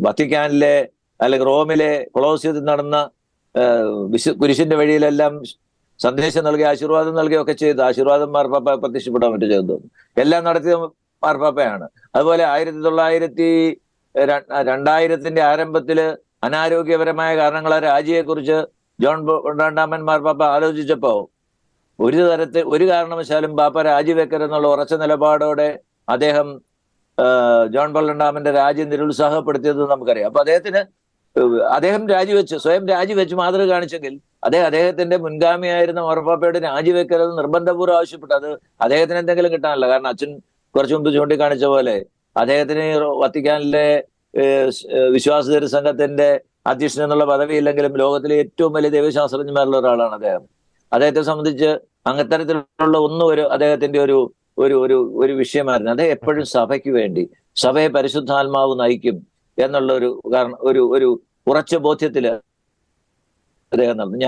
വത്തിക്കാനിലെ അല്ലെങ്കിൽ റോമിലെ കൊളോസിയത്തിൽ നടന്ന കുരിശിന്റെ വഴിയിലെല്ലാം സന്ദേശം നൽകി ആശീർവാദം നൽകുകയൊക്കെ ചെയ്ത്, ആശീർവാദം മാർപ്പാപ്പ പ്രത്യക്ഷപ്പെടാൻ പറ്റും ചെയ്തു, എല്ലാം നടത്തിയ മാർപ്പാപ്പയാണ്. അതുപോലെ 2000-ന്റെ ആരംഭത്തില് അനാരോഗ്യപരമായ കാരണങ്ങളാൽ രാജിയെക്കുറിച്ച് ജോൺ രണ്ടാമൻ മാർപ്പാപ്പ ആലോചിച്ചപ്പോ ഒരു കാരണവശാലും പാപ്പ രാജിവെക്കരുതെന്നുള്ള ഉറച്ച നിലപാടോടെ അദ്ദേഹം ജോൺ പോൾ രണ്ടാമന്റെ രാജി നിരുത്സാഹപ്പെടുത്തിയത് നമുക്കറിയാം. അപ്പൊ അദ്ദേഹം സ്വയം രാജിവെച്ച് മാതൃക കാണിച്ചെങ്കിൽ അദ്ദേഹത്തിന്റെ മുൻഗാമിയായിരുന്ന മാർപ്പാപ്പയോട് രാജിവെക്കരുത് നിർബന്ധപൂർവ്വം ആവശ്യപ്പെട്ടു. അത് അദ്ദേഹത്തിന് എന്തെങ്കിലും കിട്ടാനല്ല. കാരണം അച്ഛൻ കുറച്ചു മുമ്പ് ചൂണ്ടിക്കാണിച്ച പോലെ അദ്ദേഹത്തിന് വത്തിക്കാനിലെ വിശ്വാസ സംഘത്തിന്റെ അധ്യക്ഷൻ എന്നുള്ള പദവി ഇല്ലെങ്കിലും ലോകത്തിലെ ഏറ്റവും വലിയ ദൈവശാസ്ത്രജ്ഞന്മാരുള്ള ഒരാളാണ് അദ്ദേഹം. അദ്ദേഹത്തെ സംബന്ധിച്ച് അത്തരത്തിലുള്ള അദ്ദേഹത്തിന്റെ ഒരു വിഷയമായിരുന്നു. അദ്ദേഹം എപ്പോഴും സഭയ്ക്ക് വേണ്ടി, സഭയെ പരിശുദ്ധാത്മാവ് നയിക്കും എന്നുള്ള ഒരു ഉറച്ച ബോധ്യത്തില് അദ്ദേഹം നടന്നു.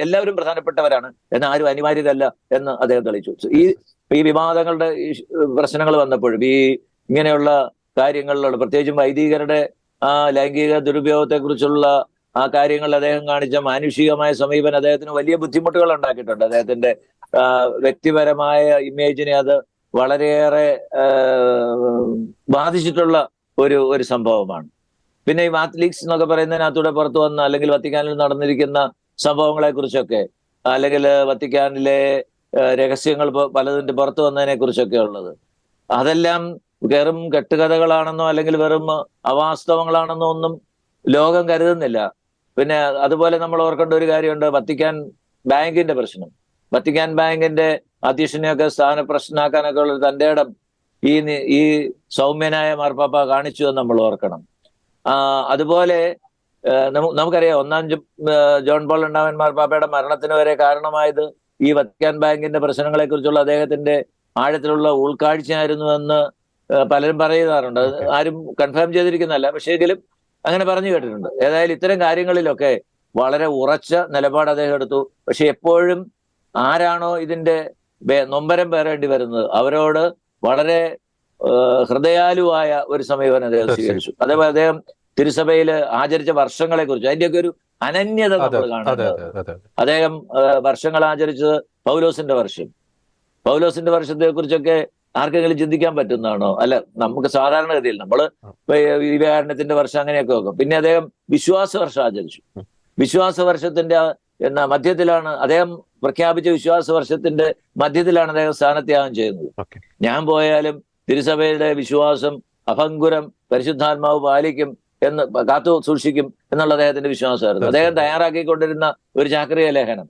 എല്ലാവരും പ്രധാനപ്പെട്ടവരാണ്, എന്നാൽ ആരും അനിവാര്യരല്ല എന്ന് അദ്ദേഹം തെളിയിച്ചു. ഈ വിവാദങ്ങളുടെ പ്രശ്നങ്ങൾ വന്നപ്പോഴും ഇങ്ങനെയുള്ള കാര്യങ്ങളിലുള്ള പ്രത്യേകിച്ചും വൈദികരുടെ ലൈംഗിക ദുരുപയോഗത്തെ കുറിച്ചുള്ള കാര്യങ്ങളിൽ അദ്ദേഹം കാണിച്ച മാനുഷികമായ സമീപനം അദ്ദേഹത്തിന് വലിയ ബുദ്ധിമുട്ടുകൾ ഉണ്ടാക്കിയിട്ടുണ്ട്. അദ്ദേഹത്തിന്റെ വ്യക്തിപരമായ ഇമേജിനെ അത് വളരെയേറെ ബാധിച്ചിട്ടുള്ള ഒരു സംഭവമാണ്. പിന്നെ ഈ മാത്ലീക്സ് എന്നൊക്കെ പറയുന്നതിനകത്തൂടെ പുറത്തു വന്ന, അല്ലെങ്കിൽ വത്തിക്കാനിൽ നടന്നിരിക്കുന്ന സംഭവങ്ങളെ കുറിച്ചൊക്കെ, അല്ലെങ്കിൽ വത്തിക്കാനിലെ രഹസ്യങ്ങൾ പലതിന്റെ പുറത്തു വന്നതിനെ കുറിച്ചൊക്കെ ഉള്ളത്, അതെല്ലാം വെറും കെട്ടുകഥകളാണെന്നോ അല്ലെങ്കിൽ വെറും അവാസ്തവങ്ങളാണെന്നോ ഒന്നും ലോകം കരുതുന്നില്ല. പിന്നെ അതുപോലെ നമ്മൾ ഓർക്കേണ്ട ഒരു കാര്യമുണ്ട്, വത്തിക്കാൻ ബാങ്കിന്റെ പ്രശ്നം. വത്തിക്കാൻ ബാങ്കിന്റെ അധ്യക്ഷനെയൊക്കെ സ്ഥാനപ്രശ്നമാക്കാനൊക്കെ ഉള്ള തന്റെ ഇടം ഈ സൗമ്യനായ മാർപ്പാപ്പ കാണിച്ചു എന്ന് നമ്മൾ ഓർക്കണം. അതുപോലെ നമുക്കറിയാം, ഒന്നാം ജോൺ പോൾ രണ്ടാമൻ മാർപ്പാപ്പയുടെ മരണത്തിന് വരെ കാരണമായത് ഈ വത്തിക്കാൻ ബാങ്കിന്റെ പ്രശ്നങ്ങളെ കുറിച്ചുള്ള അദ്ദേഹത്തിന്റെ ആഴത്തിലുള്ള ഉൾക്കാഴ്ചയായിരുന്നു എന്ന് പലരും പറയുന്നതാറുണ്ട്. അത് ആരും കൺഫേം ചെയ്തിരിക്കുന്നതല്ല, പക്ഷേ എങ്കിലും അങ്ങനെ പറഞ്ഞു കേട്ടിട്ടുണ്ട്. ഏതായാലും ഇത്തരം കാര്യങ്ങളിലൊക്കെ വളരെ ഉറച്ച നിലപാട് അദ്ദേഹം എടുത്തു. പക്ഷെ എപ്പോഴും ആരാണോ ഇതിന്റെ നൊമ്പരം പേറേണ്ടി വരുന്നത് അവരോട് വളരെ ഹൃദയാലുവായ ഒരു സമീപനം അദ്ദേഹം സ്വീകരിച്ചു. അതേപോലെ അദ്ദേഹം തിരുസഭയിൽ ആചരിച്ച വർഷങ്ങളെ കുറിച്ച് അതിന്റെയൊക്കെ ഒരു അനന്യത നമ്മൾ കാണുന്നത്. അദ്ദേഹം വർഷങ്ങൾ ആചരിച്ചത് പൗലോസിന്റെ വർഷത്തെ കുറിച്ചൊക്കെ ആർക്കെങ്കിലും ചിന്തിക്കാൻ പറ്റുന്നതാണോ? അല്ല, നമുക്ക് സാധാരണഗതിയിൽ നമ്മള് വിവേകാനന്ദത്തിന്റെ വർഷം അങ്ങനെയൊക്കെ നോക്കും. പിന്നെ അദ്ദേഹം വിശ്വാസ വർഷം ആചരിച്ചു. വിശ്വാസ വർഷത്തിന്റെ മധ്യത്തിലാണ് അദ്ദേഹം പ്രഖ്യാപിച്ച വിശ്വാസ വർഷത്തിന്റെ മധ്യത്തിലാണ് അദ്ദേഹം സ്ഥാനത്യാഗം ചെയ്യുന്നത്. ഞാൻ പോയാലും തിരുസഭയുടെ വിശ്വാസം അഭംഗുരം പരിശുദ്ധാത്മാവ് പാലിക്കും എന്ന് കാത്തു സൂക്ഷിക്കും എന്നുള്ള അദ്ദേഹത്തിന്റെ വിശ്വാസമായിരുന്നു. അദ്ദേഹം തയ്യാറാക്കിക്കൊണ്ടിരുന്ന ഒരു ചാക്രിക ലേഖനം,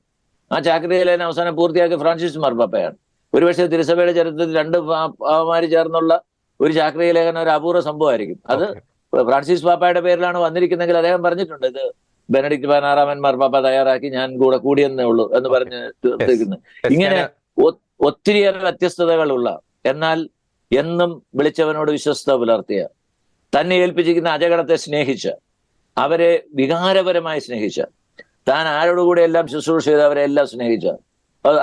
ആ ചാക്രിക ലേഖനം അവസാനം പൂർത്തിയാക്കിയ ഫ്രാൻസിസ് മാർപ്പാപ്പയാണ്. ഒരുപക്ഷെ തിരുസഭയുടെ ചരിത്രത്തിൽ 2 പാവമാര് ചേർന്നുള്ള ഒരു ചാക്രിക ലേഖനം ഒരു അപൂർവ സംഭവമായിരിക്കും. അത് ഫ്രാൻസിസ് പാപ്പയുടെ പേരിലാണ് വന്നിരിക്കുന്നെങ്കിൽ അദ്ദേഹം പറഞ്ഞിട്ടുണ്ട്, ഇത് ബെനഡിക്ട് 16 മാർപ്പാപ്പ തയ്യാറാക്കി, ഞാൻ കൂടിയെന്നേ ഉള്ളൂ എന്ന് പറഞ്ഞ് തീർത്തിരിക്കുന്നത്. ഇങ്ങനെ ഒത്തിരിയേറെ വ്യത്യസ്തതകളുള്ള, എന്നാൽ എന്നും വിളിച്ചവനോട് വിശ്വസ്ത പുലർത്തിയ, തന്നെ ഏൽപ്പിച്ചിരിക്കുന്ന അജഗണത്തെ സ്നേഹിച്ച്, അവരെ വികാരപരമായി സ്നേഹിച്ച, താൻ ആരോടുകൂടി എല്ലാം ശുശ്രൂഷ ചെയ്ത് അവരെ എല്ലാം സ്നേഹിച്ച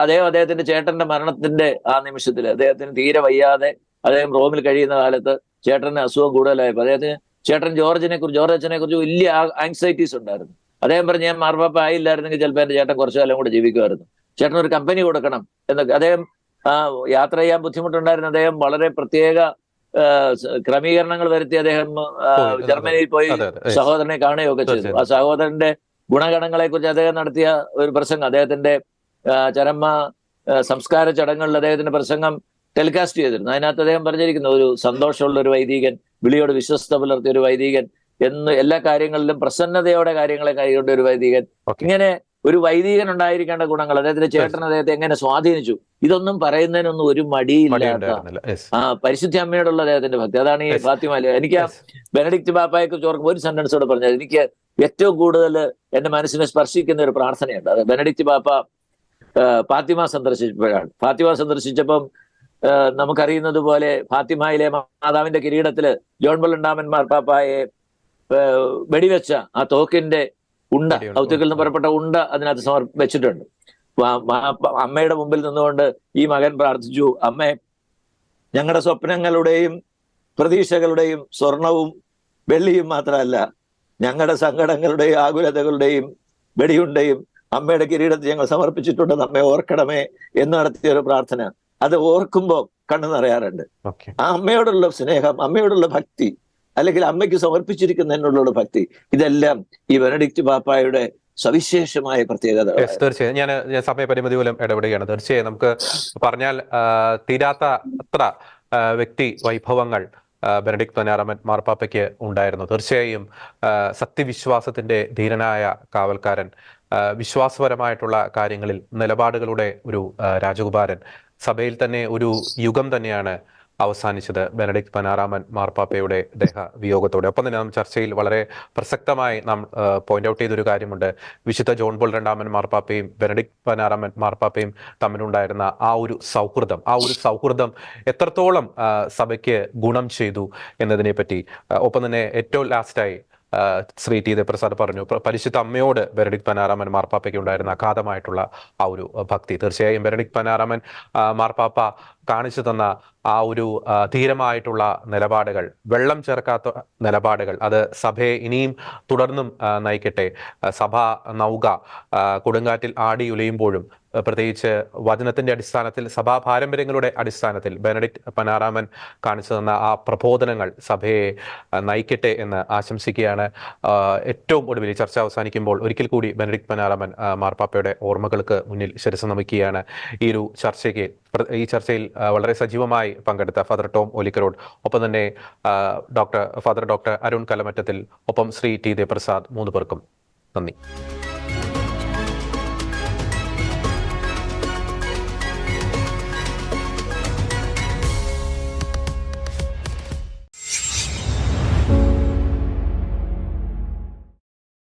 അദ്ദേഹത്തിന്റെ ചേട്ടന്റെ മരണത്തിന്റെ ആ നിമിഷത്തിൽ അദ്ദേഹത്തിന് തീരെ വയ്യാതെ അദ്ദേഹം റോമിൽ കഴിയുന്ന കാലത്ത് ചേട്ടന് അസുഖം കൂടുതലായപ്പോൾ ചേട്ടൻ ജോർജ് അച്ഛനെ കുറിച്ച് വലിയ ആങ്സൈറ്റീസ് ഉണ്ടായിരുന്നു. അദ്ദേഹം പറഞ്ഞു, ഞാൻ മാർപ്പാപ്പ ആയില്ലായിരുന്നെങ്കിൽ ചിലപ്പോൾ എന്റെ ചേട്ടൻ കുറച്ചു കാലം കൂടെ ജീവിക്കുമായിരുന്നു, ചേട്ടൻ ഒരു കമ്പനി കൊടുക്കണം എന്നൊക്കെ. അദ്ദേഹം യാത്ര ചെയ്യാൻ ബുദ്ധിമുട്ടുണ്ടായിരുന്ന അദ്ദേഹം വളരെ പ്രത്യേക ക്രമീകരണങ്ങൾ വരുത്തി അദ്ദേഹം ജർമ്മനിയിൽ പോയി സഹോദരനെ കാണുകയൊക്കെ ചെയ്തു. ആ സഹോദരന്റെ ഗുണഗണങ്ങളെ കുറിച്ച് അദ്ദേഹം നടത്തിയ ഒരു പ്രസംഗം, അദ്ദേഹത്തിന്റെ ചരമ സംസ്കാര ചടങ്ങുകളിൽ അദ്ദേഹത്തിന്റെ പ്രസംഗം ടെലികാസ്റ്റ് ചെയ്തിരുന്നു. അതിനകത്ത് അദ്ദേഹം പറഞ്ഞിരിക്കുന്ന ഒരു സന്തോഷമുള്ള ഒരു വൈദികൻ വിളിയോട് വിശ്വസ്ത പുലർത്തിയ ഒരു വൈദികൻ എന്ന് എല്ലാ കാര്യങ്ങളിലും പ്രസന്നതയോടെ കാര്യങ്ങളെ കൈകൊണ്ട ഒരു വൈദികൻ. Okay. ഇങ്ങനെ ഒരു വൈദികൻ ഉണ്ടായിരിക്കേണ്ട ഗുണങ്ങൾ, അദ്ദേഹത്തിന്റെ ചേട്ടൻ അദ്ദേഹത്തെ എങ്ങനെ സ്വാധീനിച്ചു, ഇതൊന്നും പറയുന്നതിനൊന്നും ഒരു മടിയില്ലാത്ത പരിശുദ്ധ അമ്മയോടുള്ള അദ്ദേഹത്തിന്റെ ഭക്തി, അതാണ് ഈ ഫാത്തിമ. എനിക്ക് ആ ബെനഡിക്റ്റ് പാപ്പായെ കുറിച്ച് ഓർക്കുമ്പോൾ ഒരു സെന്റൻസോടെ പറഞ്ഞത് എനിക്ക് ഏറ്റവും കൂടുതൽ എന്റെ മനസ്സിനെ സ്പർശിക്കുന്ന ഒരു പ്രാർത്ഥനയുണ്ട്. അത് ബെനഡിക്റ്റ് പാപ്പ ഫാത്തിമ സന്ദർശിച്ചപ്പോഴാണ്. ഫാത്തിമ സന്ദർശിച്ചപ്പം നമുക്കറിയുന്നത് പോലെ ഫാത്തിമയിലെ മാതാവിന്റെ കിരീടത്തില് ജോൺ പോൾ രണ്ടാമൻ മാർപ്പാപ്പായെ വെടിവെച്ച ആ തോക്കിന്റെ ഉണ്ട, ഔദ്യോഗിൽ നിന്ന് പുറപ്പെട്ട ഉണ്ട അതിനകത്ത് വെച്ചിട്ടുണ്ട്. അമ്മയുടെ മുമ്പിൽ നിന്നുകൊണ്ട് ഈ മകൻ പ്രാർത്ഥിച്ചു, അമ്മേ, ഞങ്ങളുടെ സ്വപ്നങ്ങളുടെയും പ്രതീക്ഷകളുടെയും സ്വർണവും വെള്ളിയും മാത്രമല്ല, ഞങ്ങളുടെ സങ്കടങ്ങളുടെയും ആകുലതകളുടെയും വെടിയുണ്ടയും അമ്മയുടെ കിരീടത്തിൽ ഞങ്ങൾ സമർപ്പിച്ചിട്ടുണ്ടെന്ന് അമ്മയെ ഓർക്കണമേ എന്ന് നടത്തിയ ഒരു പ്രാർത്ഥന. അത് ഓർക്കുമ്പോൾ കണ്ണു നിറയാറുണ്ട്. ആ അമ്മയോടുള്ള സ്നേഹം, അമ്മയോടുള്ള ഭക്തി, അല്ലെങ്കിൽ അമ്മയ്ക്ക് സമർപ്പിച്ചിരിക്കുന്നതിനുള്ള ഭക്തി, ഇതെല്ലാം ഈ ബെനഡിക്റ്റ് പാപ്പായുടെ സവിശേഷമായ പ്രത്യേകത. തീർച്ചയായും ഞാൻ സമയപരിമിതി മൂലം ഇടപെടുകയാണ്. തീർച്ചയായും നമുക്ക് പറഞ്ഞാൽ തീരാത്ത അത്ര വ്യക്തി വൈഭവങ്ങൾ ബെനഡിക്റ്റ് 16 മാർപ്പാപ്പയ്ക്ക് ഉണ്ടായിരുന്നു. തീർച്ചയായും സത്യവിശ്വാസത്തിന്റെ ധീരനായ കാവൽക്കാരൻ, വിശ്വാസപരമായിട്ടുള്ള കാര്യങ്ങളിൽ നിലപാടുകളുടെ ഒരു രാജകുമാരൻ, സഭയിൽ തന്നെ ഒരു യുഗം തന്നെയാണ് അവസാനിച്ചത് ബെനഡിക്റ്റ് 16 മാർപ്പാപ്പയുടെ ദേഹവിയോഗത്തോടെ. ഒപ്പം തന്നെ നാം ചർച്ചയിൽ വളരെ പ്രസക്തമായി നാം പോയിന്റ് ഔട്ട് ചെയ്തൊരു കാര്യമുണ്ട്. വിശുദ്ധ ജോൺ പോൾ രണ്ടാമൻ മാർപ്പാപ്പയും ബെനഡിക്റ്റ് 16 മാർപ്പാപ്പയും തമ്മിലുണ്ടായിരുന്ന ആ ഒരു സൗഹൃദം എത്രത്തോളം സഭയ്ക്ക് ഗുണം ചെയ്തു എന്നതിനെ പറ്റി. ഒപ്പം തന്നെ ഏറ്റവും ലാസ്റ്റായി ശ്രീ ടി ദേവപ്രസാദ് പറഞ്ഞു, പരിശുദ്ധ അമ്മയോട് ബെനഡിക്റ്റ് 16 മാർപ്പാപ്പയ്ക്ക് ഉണ്ടായിരുന്ന അഗാധമായിട്ടുള്ള ആ ഒരു ഭക്തി. തീർച്ചയായും ബെനഡിക്റ്റ് 16 മാർപ്പാപ്പ കാണിച്ചു തന്ന ആ ഒരു ധീരമായിട്ടുള്ള നിലപാടുകൾ, വെള്ളം ചേർക്കാത്ത നിലപാടുകൾ, അത് സഭയെ ഇനിയും തുടർന്നും നയിക്കട്ടെ. സഭാ നൗക കൊടുങ്കാറ്റിൽ ആടി ഉലയുമ്പോഴും പ്രത്യേകിച്ച് വചനത്തിന്റെ അടിസ്ഥാനത്തിൽ, സഭാ പാരമ്പര്യങ്ങളുടെ അടിസ്ഥാനത്തിൽ ബെനഡിക്റ്റ് 16 കാണിച്ചു തന്ന ആ പ്രബോധനങ്ങൾ സഭയെ നയിക്കട്ടെ എന്ന് ആശംസിക്കുകയാണ്. ഏറ്റവും ഒടുവിൽ ചർച്ച അവസാനിക്കുമ്പോൾ ഒരിക്കൽ കൂടി ബെനഡിക്റ്റ് 16 മാർപ്പാപ്പയുടെ ഓർമ്മകൾക്ക് മുന്നിൽ ശിരസ് നമിക്കുകയാണ്. ഈ ചർച്ചയിൽ വളരെ സജീവമായി പങ്കെടുത്ത ഫാദർ ടോം ഒലിക്കരോട്, ഒപ്പം തന്നെ ഫാദർ ഡോക്ടർ അരുൺ കലമറ്റത്തിൽ, ഒപ്പം ശ്രീ ടി ദേവപ്രസാദ്, 3 പേർക്കും നന്ദി.